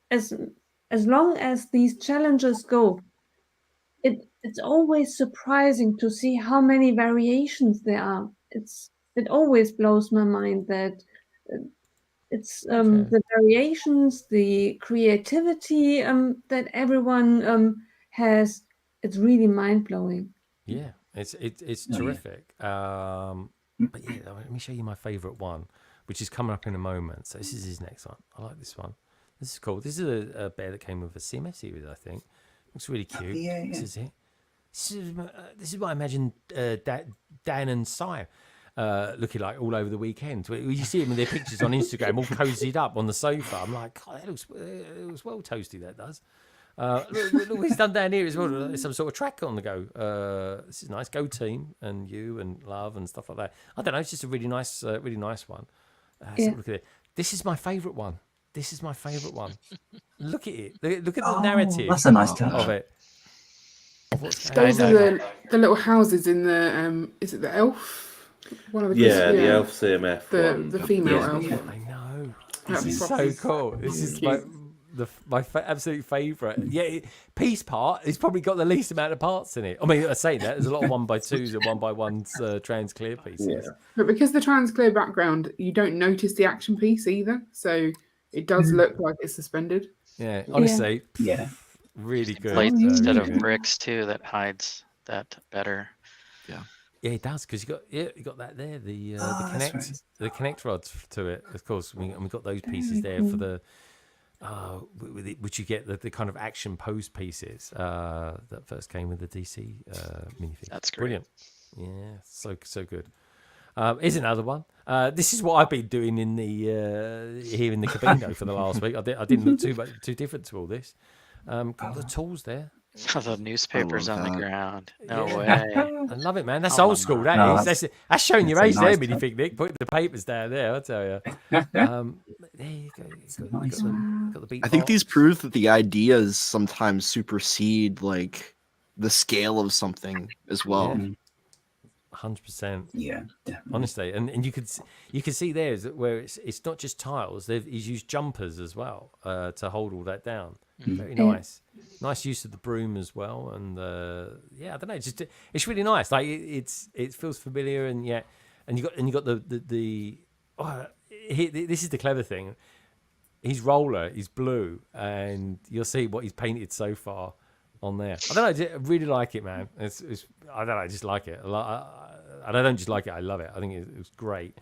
as long as these challenges go, it's always surprising to see how many variations there are. It always blows my mind that it's the variations, the creativity that everyone has. It's really mind blowing. Yeah, it's terrific. But yeah, let me show you my favourite one, which is coming up in a moment. So this is his next one. I like this one. This is cool. This is a bear that came with a CMS series, I think. Looks really cute. This is it. This is what I imagine Dan and Si looking like all over the weekend. You see them in their pictures on Instagram, all cozied up on the sofa. I'm like, God, it looks well toasty. That does. Look what he's done down here as well. There's some sort of track on the go. This is nice. Go team and you and love and stuff like that. I don't know. It's just a really nice one. Look at it. This is my favourite one. Look at it. Look at the narrative. That's a nice touch of it. Those are the little houses in the is it the elf? One of the the elf CMF. The female elf. I know. This is so cool. This is my absolute favourite. Yeah, Peace Part has probably got the least amount of parts in it. I mean, I say that there's a lot of 1x2s and 1x1s trans clear pieces. Yeah. But because the trans clear background, you don't notice the action piece either, so it does look like it's suspended. Yeah, honestly, really good. Plates instead of bricks too. That hides that better. Yeah. Yeah, it does because you got that there. The connect rods to it, of course. We got those pieces there for the which you get the kind of action pose pieces that first came with the DC minifig. That's great. Brilliant. Yeah, so good. Here's another one. This is what I've been doing in the here in the Cabino for the last week. I didn't look too different to all this. Got the tools there. The newspapers on the ground. No way. I love it, man. That's old school. That's showing your age there, minifig, Nick. Putting the papers down there, I'll tell you. There you go. Got the beat I think box. these prove that the ideas sometimes supersede like the scale of something as well. 100%. Yeah, honestly, and you could see there is where it's not just tiles. He's used jumpers as well to hold all that down. Very nice. Nice use of the broom as well, and I don't know, it's really nice. Like it feels familiar, and you got the this is the clever thing. His roller is blue, and you'll see what he's painted so far on there. I don't know, I really like it, man. It's I don't know, I just like it. And I don't just like it, I love it. I think it's great.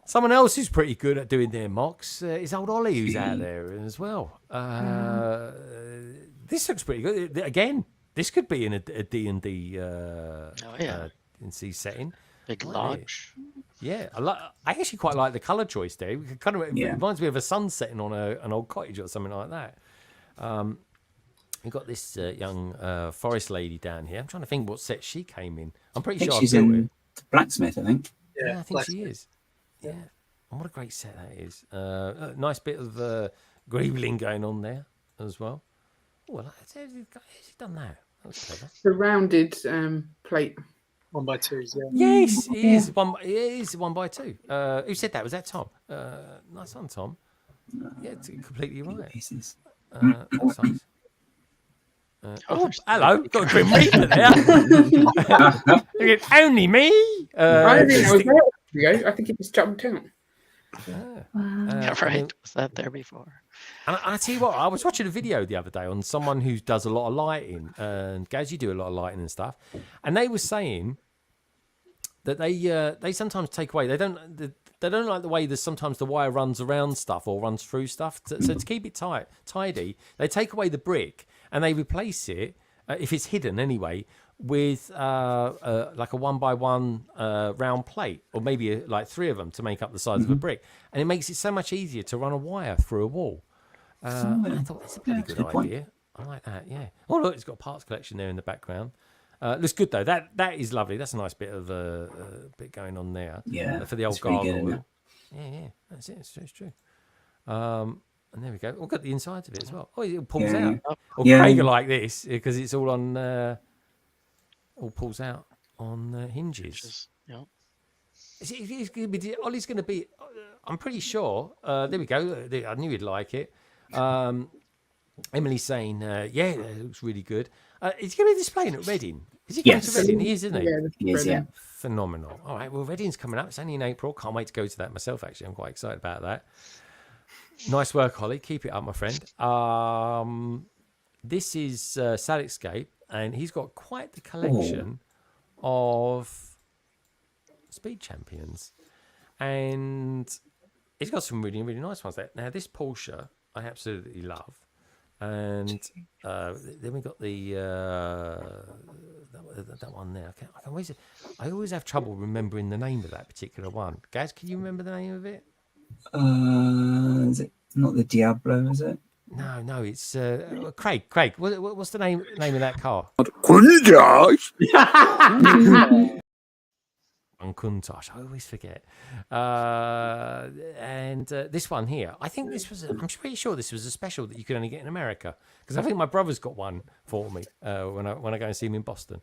Someone else who's pretty good at doing their mocks is old Ollie, who's out there as well. This looks pretty good. Again, this could be in a D&D NC setting. Big lodge. Yeah, I actually quite like the colour choice there. It kind of reminds me of a sun setting on an old cottage or something like that. We've got this young forest lady down here. I'm trying to think what set she came in. I'm pretty sure she's in Blacksmith, I think. Yeah, I think she is. Yeah. And what a great set that is. Nice bit of greebling going on there as well. Oh, has he done that? That was clever. The rounded plate. 1x2s, yeah. Yes, it is. It is 1x2. Who said that? Was that Tom? Nice one, Tom. Yeah, it's completely right. That's nice. Hello, got a Grim Reaper there. Only me. I don't think I was there. I think it just jumped out. Right. Was that there before? And I tell you what, I was watching a video the other day on someone who does a lot of lighting, and Gaz, you do a lot of lighting and stuff, and they were saying that they sometimes take away. They don't like the way that sometimes the wire runs around stuff or runs through stuff. So to keep it tidy, they take away the brick and they replace it if it's hidden anyway with like a 1x1 round plate, or maybe like 3 of them to make up the size of a brick, and it makes it so much easier to run a wire through a wall. I thought that's a pretty good idea. I like that. Yeah. Oh look, it's got a parts collection there in the background. Looks good though. That is lovely. That's a nice bit of bit going on there. Yeah, for the old gargoyle. Yeah, that's it. It's true. And there we go. We've got the insides of it as well. Oh, it pulls out. Or Craig like this because it's all on. All pulls out on hinges. Yeah. He's going to be. Ollie's going to be. I'm pretty sure. There we go. I knew he'd like it. Emily's saying, yeah, it looks really good. Is he going to be displaying at Reading? Is he going to Reading? He is, isn't he? Yeah, He is, yeah. Phenomenal. All right, well, Reading's coming up. It's only in April. Can't wait to go to that myself, actually. I'm quite excited about that. Nice work, Holly. Keep it up, my friend. This is Salixscape, and he's got quite the collection of Speed Champions. And he's got some really, really nice ones there. Now, this Porsche, I absolutely love. And then we got the that one there. I always have trouble remembering the name of that particular one. Gaz, can you remember the name of it? Is it not the Diablo? Is it? No, it's Craig. What's the name of that car? Countach. I always forget. And this one here, I think this was. I'm pretty sure this was a special that you could only get in America, because I think my brother's got one for me when I go and see him in Boston,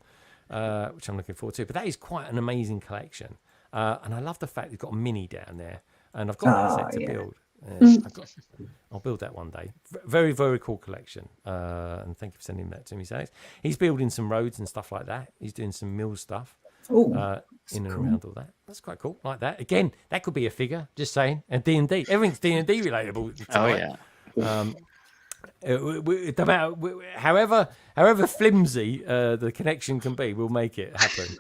which I'm looking forward to. But that is quite an amazing collection, and I love the fact you've got a Mini down there, and I've got that set to build. I'll build that one day. Very, very cool collection. And thank you for sending that to me, Alex. He's building some roads and stuff like that. He's doing some mill stuff. In and around all that. That's quite cool. Like that. Again, that could be a figure. Just saying. And D&D. Everything's D&D relatable tonight. Oh yeah. However flimsy the connection can be, we'll make it happen.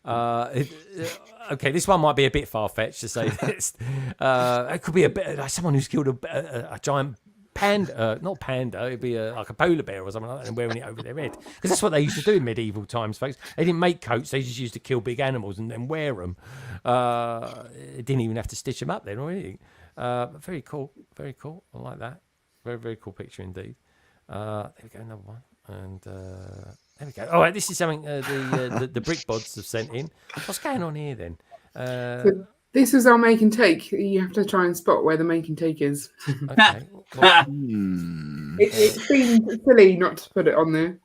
Okay, this one might be a bit far-fetched to say this. It could be a bit like someone who's killed a giant panda, not panda, it'd be like a polar bear or something like that, and wearing it over their head. Because that's what they used to do in medieval times, folks. They didn't make coats, they just used to kill big animals and then wear them. It didn't even have to stitch them up then or anything. Very cool, very cool. I like that. Very, very cool picture indeed. There we go, another one. And there we go. All right, this is something the brick bods have sent in. What's going on here then? So this is our make and take. You have to try and spot where the make and take is. Okay. It seemed silly not to put it on there.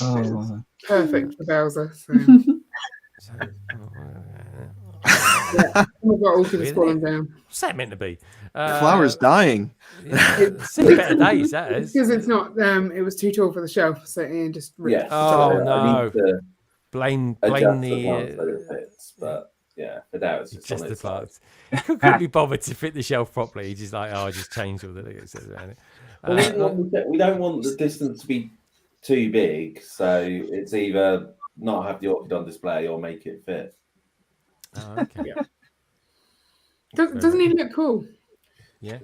Oh. Perfect for Bowser. So. Yeah, the bottle could have fallen down. What's that meant to be? Flower's dying. Seen better days, that is. Because it's not. It was too tall for the shelf, so Ian just. Yes. Oh no! to Blame adjust the. ones so it fits, but yeah, for now it's just on the its side. parts. Couldn't be bothered to fit the shelf properly. He's just like, oh, I just changed all the thing it says around it. Well, we don't want the distance to be too big, so it's either not have the orchid on display or make it fit. Oh, okay. Yeah. Doesn't he look cool? Yeah.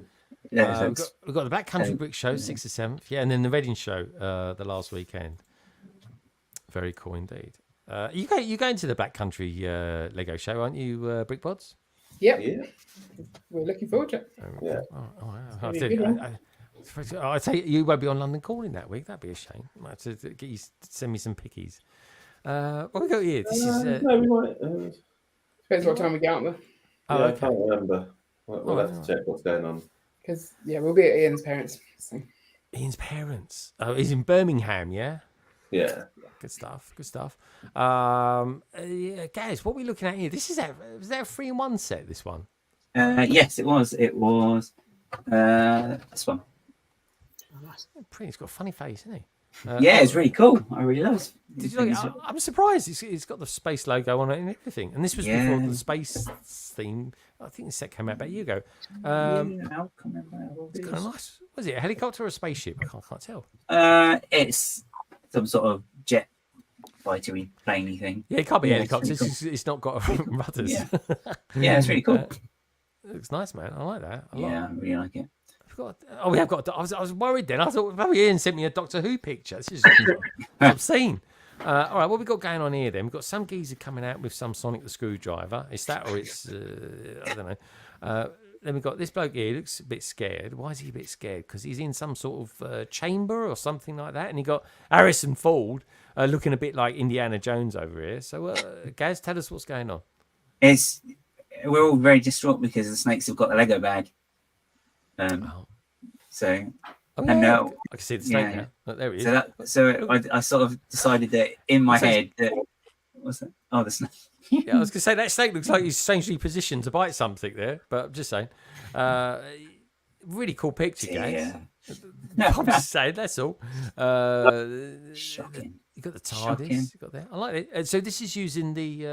Yeah, we've got the Black Country Brick Show, 6th to 7th. Yeah, and then the Reading Show the last weekend. Very cool indeed. You going to the Black Country Lego Show, aren't you, Brickbods? Yep. Yeah. We're looking forward to it. Yeah. I'd say you won't be on London Calling that week. That'd be a shame. I have to get you to send me some pickies. What we got here? This is. No, we might. Depends what time we get out there. Oh, yeah, okay. I can't remember. We'll have to check what's going on. Because we'll be at Ian's parents. So. Ian's parents. Oh, he's in Birmingham, yeah. Yeah. Good stuff. Good stuff. Yeah, guys, what are we looking at here? This is was that a 3-in-1 set? This one. Yes, it was. It was this one. Pretty. He's got a funny face, isn't he? Yeah, it's really cool. I really love it. Did you like, I'm surprised. It's got the space logo on it and everything. And this was before the space theme. I think the set came out about a year ago. It's kind of nice. Was it a helicopter or a spaceship? I can't tell. It's some sort of jet fightery planey thing. Yeah, it can't be Yeah, helicopter. it's really It's not got rudders. Yeah, it's really cool. It looks nice, man. I like that. I really like it. We have got. I was worried then. I thought maybe Ian sent me a Doctor Who picture. This is obscene. All right, what we got going on here then? We've got some geezer coming out with some Sonic the Screwdriver. It's that or it's I don't know. Then we've got this bloke here. He looks a bit scared. Why is he a bit scared? Because he's in some sort of chamber or something like that. And he got Harrison Ford looking a bit like Indiana Jones over here. So, Gaz, tell us what's going on. We're all very distraught because the snakes have got the Lego bag. So, and now I can see the snake now. Look, there he is. So I sort of decided that in my head that what's that? Oh, the snake. Yeah, I was going to say that snake looks like he's strangely positioned to bite something there, but I'm just saying, really cool picture, guys. Yeah. I'm just saying that's all. Shocking. You got the TARDIS. You got there. I like it. So this is using the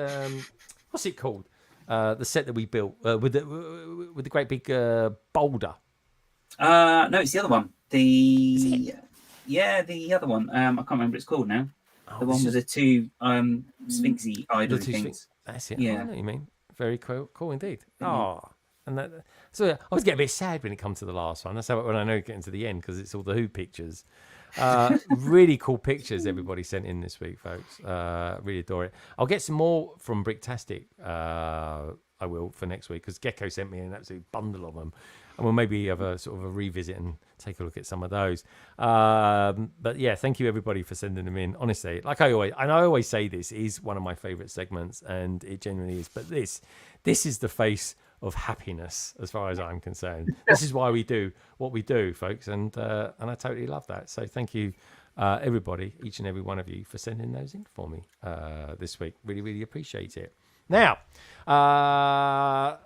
what's it called? The set that we built with the great big boulder. No, it's the other one. The other one. I can't remember what it's called now. The one with the two sphinxy idol things. That's it. Yeah. I know what you mean. Very cool indeed. Oh, and that. So I always get a bit sad when it comes to the last one. That's how when I know getting to the end because it's all the Who pictures. Really cool pictures everybody sent in this week, folks. Really adore it. I'll get some more from Bricktastic. I will for next week because Gecko sent me an absolute bundle of them. And we'll maybe have a sort of a revisit and take a look at some of those. But yeah, thank you everybody for sending them in. Honestly, like I always say, this is one of my favourite segments, and it genuinely is. But this is the face of happiness, as far as I'm concerned. This is why we do what we do, folks, and I totally love that. So thank you, everybody, each and every one of you, for sending those in for me this week. Really, really appreciate it. Now, I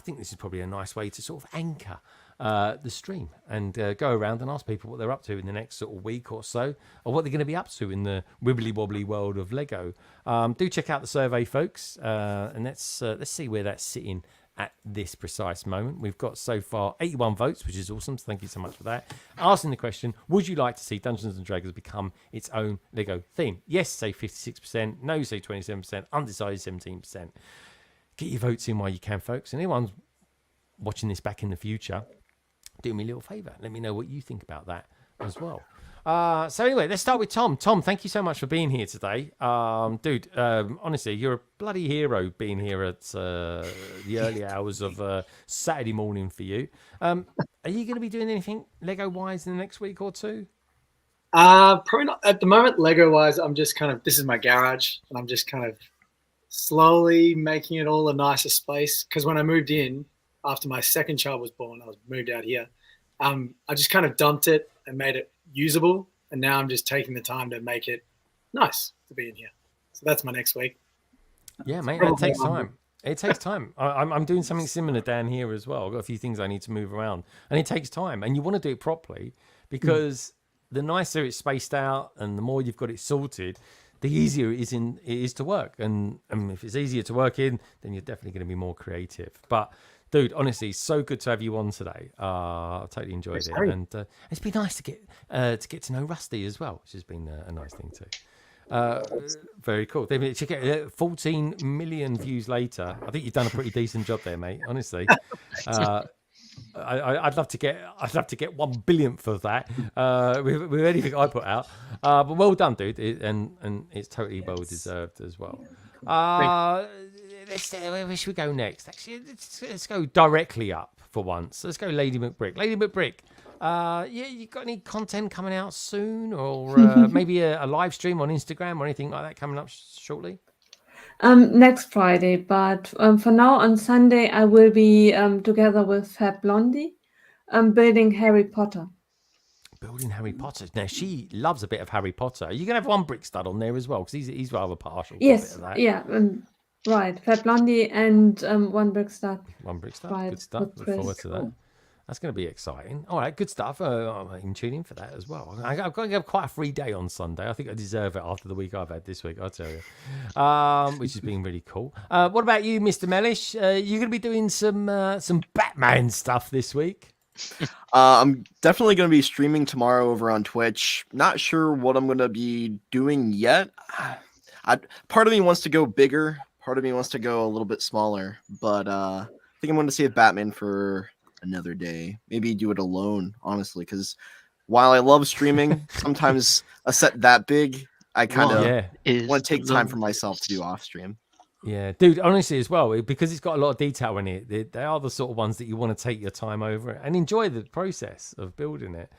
think this is probably a nice way to sort of anchor the stream and go around and ask people what they're up to in the next sort of week or so, or what they're going to be up to in the wibbly wobbly world of Lego. Do check out the survey, folks, and let's see where that's sitting at this precise moment. We've got so far 81 votes, which is awesome. So thank you so much for that. Asking the question, would you like to see Dungeons and Dragons become its own Lego theme? Yes, say 56%. No, say 27%. Undecided, 17%. Get your votes in while you can, folks. And anyone watching this back in the future, do me a little favour. Let me know what you think about that as well. So anyway, let's start with Tom. Tom, thank you so much for being here today. Dude, honestly, you're a bloody hero being here at the early hours of Saturday morning for you. Are you going to be doing anything Lego-wise in the next week or two? Probably not. At the moment, Lego-wise, I'm just kind of, this is my garage, and I'm just kind of slowly making it all a nicer space. Because when I moved in, after my second child was born, I was moved out here. I just kind of dumped it and made it usable, and now I'm just taking the time to make it nice to be in here. So that's my next week. Yeah, mate, it takes time. It takes time. I'm doing something similar down here as well. I've got a few things I need to move around, and it takes time. And you want to do it properly because the nicer it's spaced out and the more you've got it sorted, the easier it is to work. And if it's easier to work in, then you're definitely going to be more creative. But dude, honestly, so good to have you on today. I totally enjoyed it, and it's been nice to get to know Rusty as well, which has been a nice thing too. Very cool. Check it. 14 million views later. I think you've done a pretty decent job there, mate. Honestly, I'd love to get 1 billionth of that with anything I put out. But well done, dude, and it's totally well deserved as well. Where should we go next? Actually, let's go directly up for once. Let's go Lady McBrick. Lady McBrick, you got any content coming out soon, or maybe a live stream on Instagram or anything like that coming up shortly? Next Friday, but for now on Sunday I will be together with Fab Blondie building Harry Potter. Building Harry Potter. Now she loves a bit of Harry Potter. You can have one brick stud on there as well, because he's rather partial. Yes, to a bit of that. yeah, right. Fab Blondie and one brick stud. One brick stud. Right, Good stuff. Look forward to that. That's going to be exciting. All right, good stuff. I'm in tune in for that as well. I've got to have quite a free day on Sunday. I think I deserve it after the week I've had this week, I'll tell you. Which has been really cool. What about you, Mr. Mellish? You're going to be doing some Batman stuff this week? I'm definitely going to be streaming tomorrow over on Twitch. Not sure what I'm going to be doing yet. Part of me wants to go bigger. Part of me wants to go a little bit smaller. But I think I'm going to save Batman for another day. Maybe do it alone, honestly, because while I love streaming, sometimes a set that big, I kind of want to take time for myself to do off stream. Yeah, dude, honestly as well, because it's got a lot of detail in it, they are the sort of ones that you want to take your time over and enjoy the process of building it.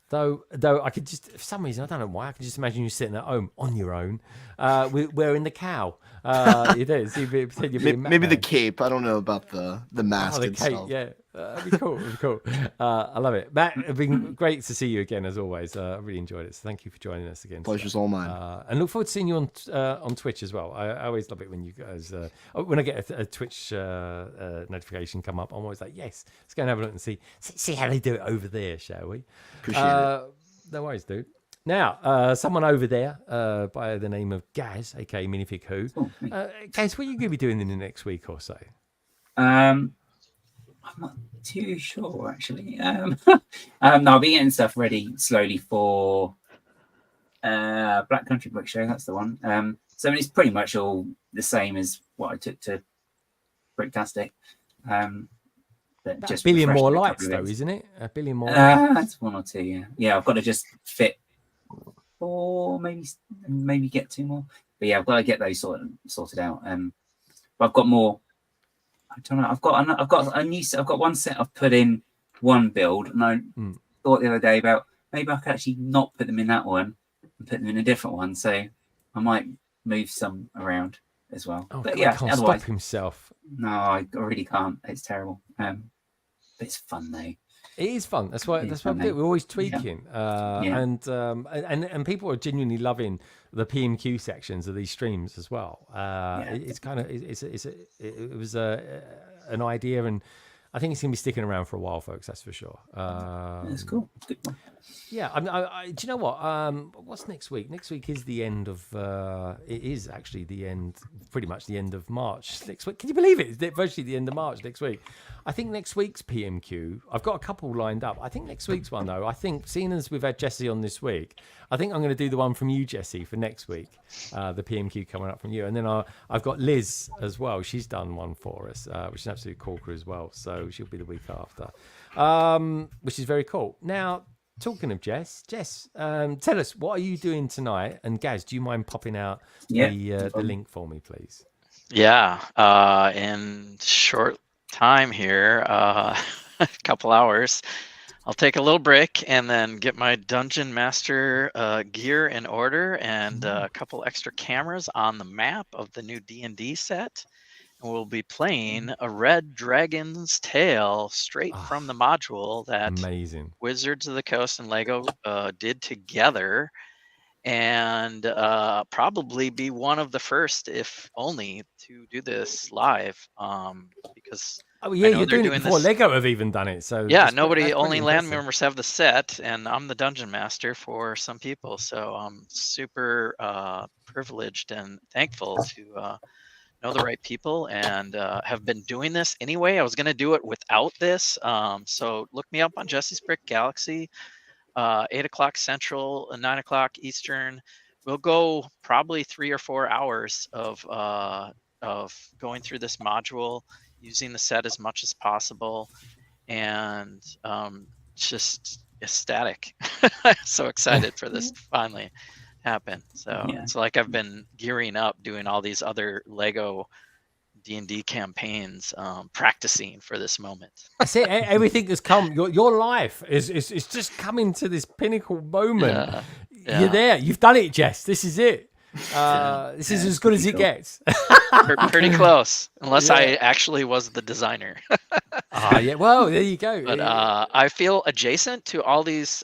Though I could just, for some reason, I don't know why, I can just imagine you sitting at home on your own, wearing the cow. It is. Maybe the cape. I don't know about the mask the itself. Cape, yeah. That'd be cool. It'd be cool. I love it. Matt, it's been great to see you again, as always. I really enjoyed it. So thank you for joining us again. Pleasure's all mine. And look forward to seeing you on Twitch as well. I always love it when you guys, when I get a Twitch notification come up, I'm always like, yes, let's go and have a look and see how they do it over there, shall we? Appreciate it. No worries, dude. Now, someone over there by the name of Gaz, aka Minifig Who. Gaz, what are you going to be doing in the next week or so? I'm not too sure, actually. No, I'll be getting stuff ready slowly for Black Country Brick Show. That's the one. So it's pretty much all the same as what I took to Bricktastic. Just a billion more lights, though, isn't it? A billion more. That's one or two. Yeah, yeah. I've got to just fit 4, maybe get 2 more. But yeah, I've got to get those sorted out. But I've got more. I don't know. I've got one set I've put in one build, and I thought the other day about maybe I could actually not put them in that one and put them in a different one. So I might move some around as well. Oh, but God, yeah, he can't otherwise, stop himself. No, I really can't. It's terrible. But it's fun though. It is fun. That's why we're always tweaking, and people are genuinely loving the PMQ sections of these streams as well. It's kind of it was an idea, and I think it's going to be sticking around for a while, folks. That's for sure. That's cool. Good one. Yeah, do you know what? What's next week? Next week is the end of. It is actually the end, pretty much the end of March next week. Can you believe it? It's virtually the end of March next week. I think next week's PMQ. I've got a couple lined up. I think next week's one though. I think, seeing as we've had Jesse on this week, I think I'm going to do the one from you, Jesse, for next week. The PMQ coming up from you, and then I've got Liz as well. She's done one for us, which is an absolute corker as well. So she'll be the week after, which is very cool. Now, talking of Jess, tell us, what are you doing tonight? And Gaz, do you mind popping out the link for me, please? Yeah, in short time here, a couple hours, I'll take a little break and then get my Dungeon Master gear in order and a couple extra cameras on the map of the new D&D set. And we'll be playing a Red Dragon's Tale straight from the module that Wizards of the Coast and Lego did together, and probably be one of the first, if only, to do this live, because you're doing it before Lego have even done it. So yeah, only land members have the set, and I'm the Dungeon Master for some people, so I'm super privileged and thankful to know the right people and have been doing this anyway. I was going to do it without this, so look me up on Jesse's Brick Galaxy. 8 o'clock Central, 9 o'clock Eastern. We'll go probably 3 or 4 hours of going through this module, using the set as much as possible, and just ecstatic. So excited for this to finally happen. So it's like I've been gearing up, doing all these other Lego D&D campaigns, practicing for this moment. I see everything has come. Your life is just coming to this pinnacle moment. Yeah. You're there. You've done it, Jess. This is it. This is as good as it gets. Pretty close, unless I actually was the designer. Yeah. Well, there you go. But I feel adjacent to all these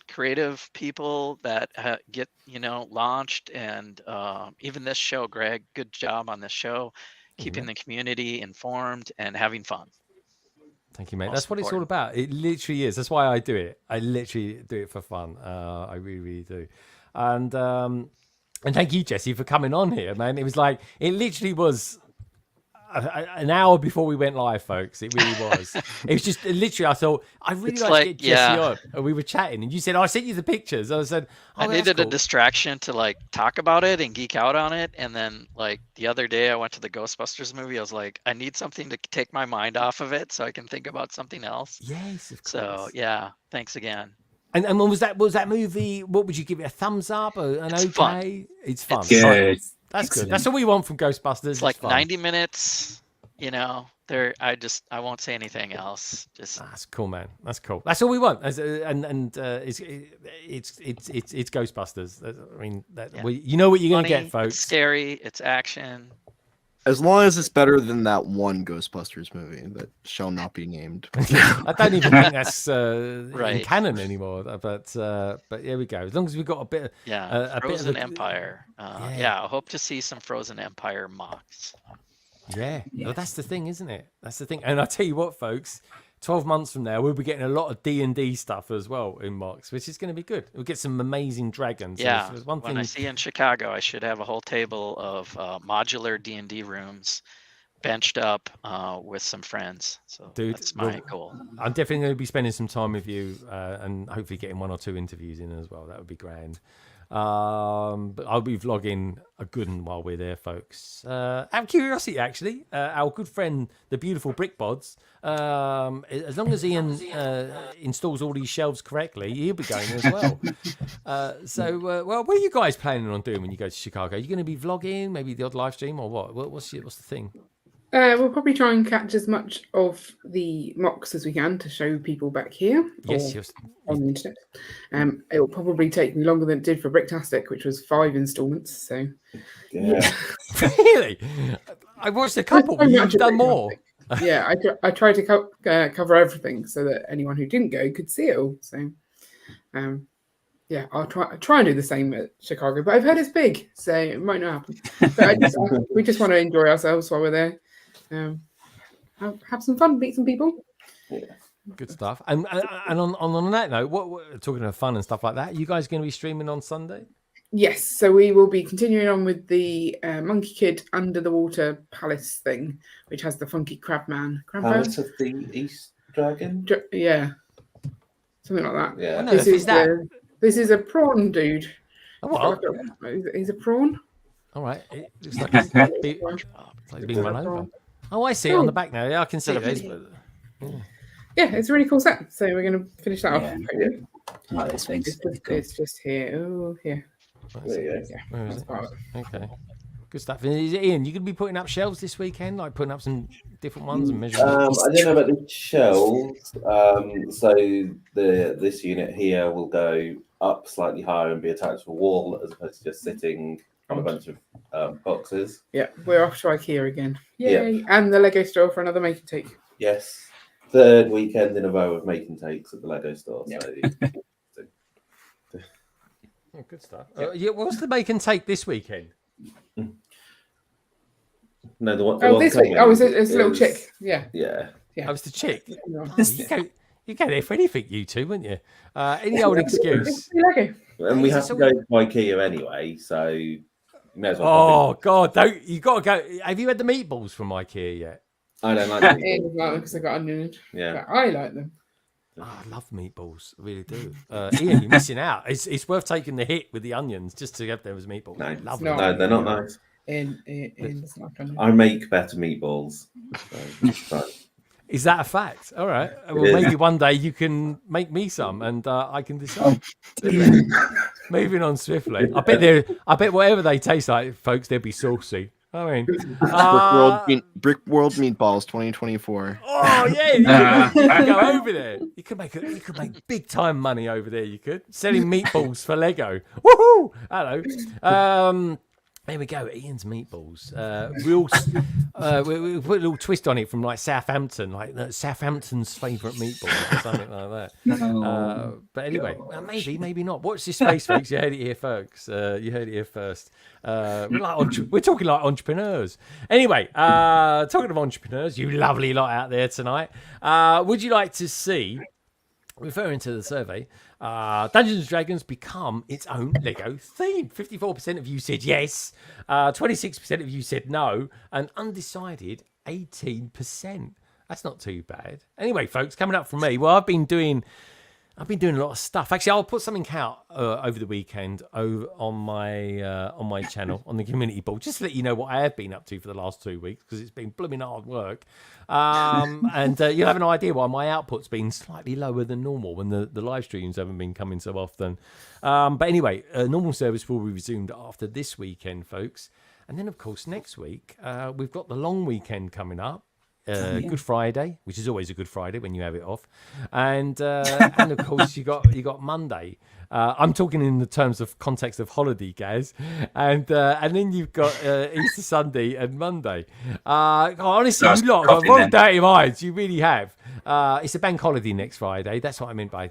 creative people that get launched, and even this show. Greg, good job on this show, keeping the community informed and having fun. Thank you, mate. That's what it's all about. It literally is. That's why I do it. I literally do it for fun. I really, really do. And thank you, Jesse, for coming on here, man. It was like, it literally was an hour before we went live, folks. It really was. It was just literally, I thought, I really like to get Jesse on. And we were chatting, and you said, I sent you the pictures. I said, I needed a distraction to talk about it and geek out on it. And then the other day I went to the Ghostbusters movie. I was like, I need something to take my mind off of it so I can think about something else. Yes, of course. So yeah, thanks again. And was that movie? What would you give it? A thumbs up? It's okay? Fun. It's fun. It's good. That's good. That's what we want from Ghostbusters. It's like 90 minutes. I won't say anything else. Just that's cool, man. That's cool. That's all we want. It's Ghostbusters. I mean, you know what you're gonna get, folks. It's scary. It's action. As long as it's better than that one Ghostbusters movie that shall not be named. I don't even think that's in canon anymore. But here we go. As long as we've got a bit of Frozen Empire. I hope to see some Frozen Empire mocks. Yeah, well, that's the thing, isn't it? That's the thing. And I tell you what, folks, 12 months from now, we'll be getting a lot of D&D stuff as well in mocks, which is going to be good. We'll get some amazing dragons. Yeah, when I see you in Chicago, I should have a whole table of modular D&D rooms benched up with some friends. So that's my goal. I'm definitely going to be spending some time with you and hopefully getting 1 or 2 interviews in as well. That would be grand. But I'll be vlogging a good one while we're there, folks. Out of curiosity, actually, our good friend, the beautiful Brickbods, as long as Ian installs all these shelves correctly, he'll be going as well. What are you guys planning on doing when you go to Chicago? Are you going to be vlogging, maybe the odd live stream, or what? What's the thing? We'll probably try and catch as much of the mocks as we can to show people back here. Yes. On the internet. It will probably take me longer than it did for Bricktastic, which was 5 installments. So, yeah. Really? I watched a couple. You've done more. Yeah, I tried to cover everything so that anyone who didn't go could see it all. So, I'll try and do the same at Chicago. But I've heard it's big, so it might not happen. But we just want to enjoy ourselves while we're there. have some fun, meet some people. Good stuff. And on that note, what talking of fun and stuff like that, are you guys going to be streaming on Sunday? Yes, so we will be continuing on with the Monkey Kid Under the Water Palace thing, which has the funky Crabman. Palace of the East Dragon? Yeah, something like that. Yeah. This is a prawn dude. Oh, what? He's a prawn. All right. It looks like it's being run over. Oh, I see it on the back now. Yeah, I can see it. Yeah, it's a really cool set. So we're going to finish that off. Like this thing. It's just here. Oh, here. Where is it? Okay. Good stuff. And is it, Ian, you going to be putting up shelves this weekend, like putting up some different ones and measuring? I don't know about the shelves. So this unit here will go up slightly higher and be attached to a wall as opposed to just sitting on a bunch of boxes. Yeah, we're off to IKEA again. Yay! Yeah. And the Lego store for another make and take. Yes. 3rd weekend in a row of make and takes at the Lego store. Yep. Oh, good stuff. What's the make and take this weekend? No, the one. This week. Oh, it's a little chick. Yeah. Yeah. I was the chick. You go there for anything, you two, wouldn't you? Any old excuse. And we have to go to IKEA anyway, so you may as well. Oh God! You got to go. Have you had the meatballs from IKEA yet? I don't like them because they got onion. Yeah, but I like them. Oh, I love meatballs. I really do. Ian, you're missing out. It's worth taking the hit with the onions just to have them as meatballs. No, they're not nice. I make better meatballs. So Is that a fact? All right. Well, maybe one day you can make me some, and I can decide. Moving on swiftly. I bet whatever they taste like, folks, they'll be saucy. I mean, Brick World Meatballs 2024. Oh yeah, you can go over there. You could make big time money over there. You could selling meatballs for Lego. Woohoo! Hello. There we go, Ian's meatballs. We put a little twist on it from like Southampton, like Southampton's favourite meatballs or something like that. But anyway, maybe not. Watch this space, folks. You heard it here, folks. You heard it here first. We're talking like entrepreneurs. Anyway, talking of entrepreneurs, you lovely lot out there tonight. Would you like to see, referring to the survey, Dungeons and Dragons become its own Lego theme? 54% of you said yes, 26% of you said no, and undecided 18%. That's not too bad. Anyway, folks, coming up from me. Well, I've been doing a lot of stuff. Actually, I'll put something out over the weekend on my channel, on the community board, just to let you know what I have been up to for the last 2 weeks, because it's been blooming hard work. And you'll have an idea why my output's been slightly lower than normal when the live streams haven't been coming so often. But anyway, normal service will be resumed after this weekend, folks. And then, of course, next week, we've got the long weekend coming up. Good Friday, which is always a good Friday when you have it off, and of course you got Monday. I'm talking in the terms of context of holiday, guys, and then you've got Easter Sunday and Monday. Honestly, you lot have got dirty minds. You really have. It's a bank holiday next Friday. That's what I meant by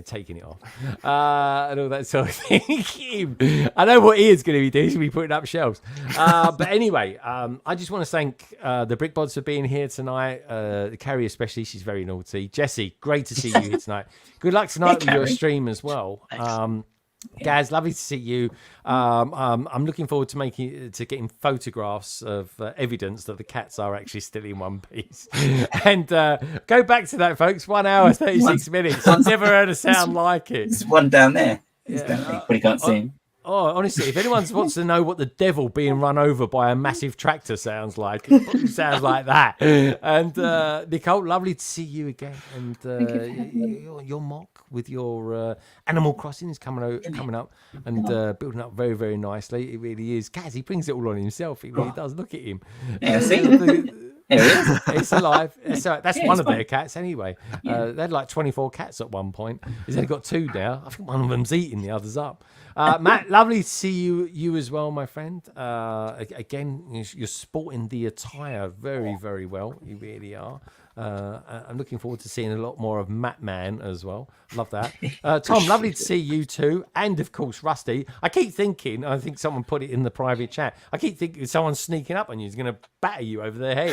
taking it off and all that sort of thing. I know what Ian's going to be doing. He's going to be putting up shelves. But anyway, I just want to thank the Brickbods for being here tonight. Carrie especially, she's very naughty. Jesse, great to see you here tonight. Good luck tonight with your stream as well. Gaz, lovely to see you. I'm looking forward to getting photographs of evidence that the cats are actually still in one piece. And go back to that, folks. 1 hour, 36 minutes. I've never heard a sound like it. There's one down there. But you can't see him. Oh, honestly, if anyone wants to know what the devil being run over by a massive tractor sounds like, it sounds like that. And Nicole, lovely to see you again. And your mock with your Animal Crossing is coming up and building up very, very nicely. It really is. Kaz, he brings it all on himself. He really does. Look at him. Yeah, see? It's alive. That's one of their cats anyway. They had like 24 cats at one point. He's only got 2 now. I think one of them's eating the others up. Matt, lovely to see you as well, my friend. Again, you're sporting the attire very, very well. You really are. I'm looking forward to seeing a lot more of Matt Man as well. Love that. Tom, lovely to see you too. And of course, Rusty. I keep thinking, I think someone put it in the private chat, I keep thinking someone's sneaking up on you, is going to batter you over the head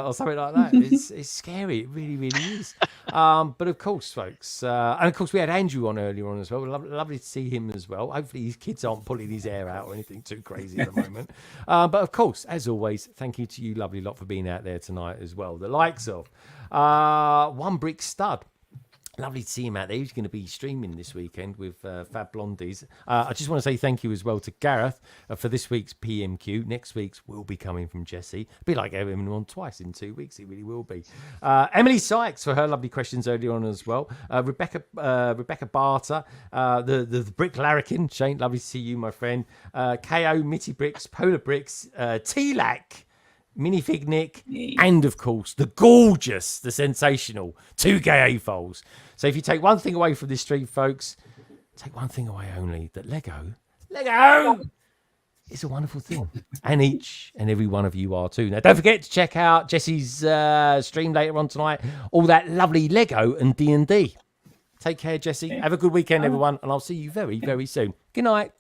or something like that. It's scary. It really, really is. But of course, folks, and of course, we had Andrew on earlier on as well. Lovely to see him as well. Hopefully, his kids aren't pulling his hair out or anything too crazy at the moment. But of course, as always, thank you to you, lovely lot, for being out there tonight as well. The likes of One Brick Stud. Lovely to see him out there. He's going to be streaming this weekend with Fab Blondies. I just want to say thank you as well to Gareth for this week's PMQ. Next week's will be coming from Jesse. It'll be like having him on twice in 2 weeks. It really will be. Emily Sykes for her lovely questions earlier on as well. Rebecca Barter, the Brick Larrikin. Shane, lovely to see you, my friend. KO, Mitty Bricks, Polar Bricks, T-Lac, Minifig Nick, and of course the gorgeous, the sensational 2K Foles. So if you take one thing away from this stream, folks, take one thing away only: that Lego is a wonderful thing, and each and every one of you are too. Now, don't forget to check out Jesse's stream later on tonight. All that lovely Lego and D&D. Take care, Jesse. Have a good weekend, everyone, and I'll see you very, very soon. Good night.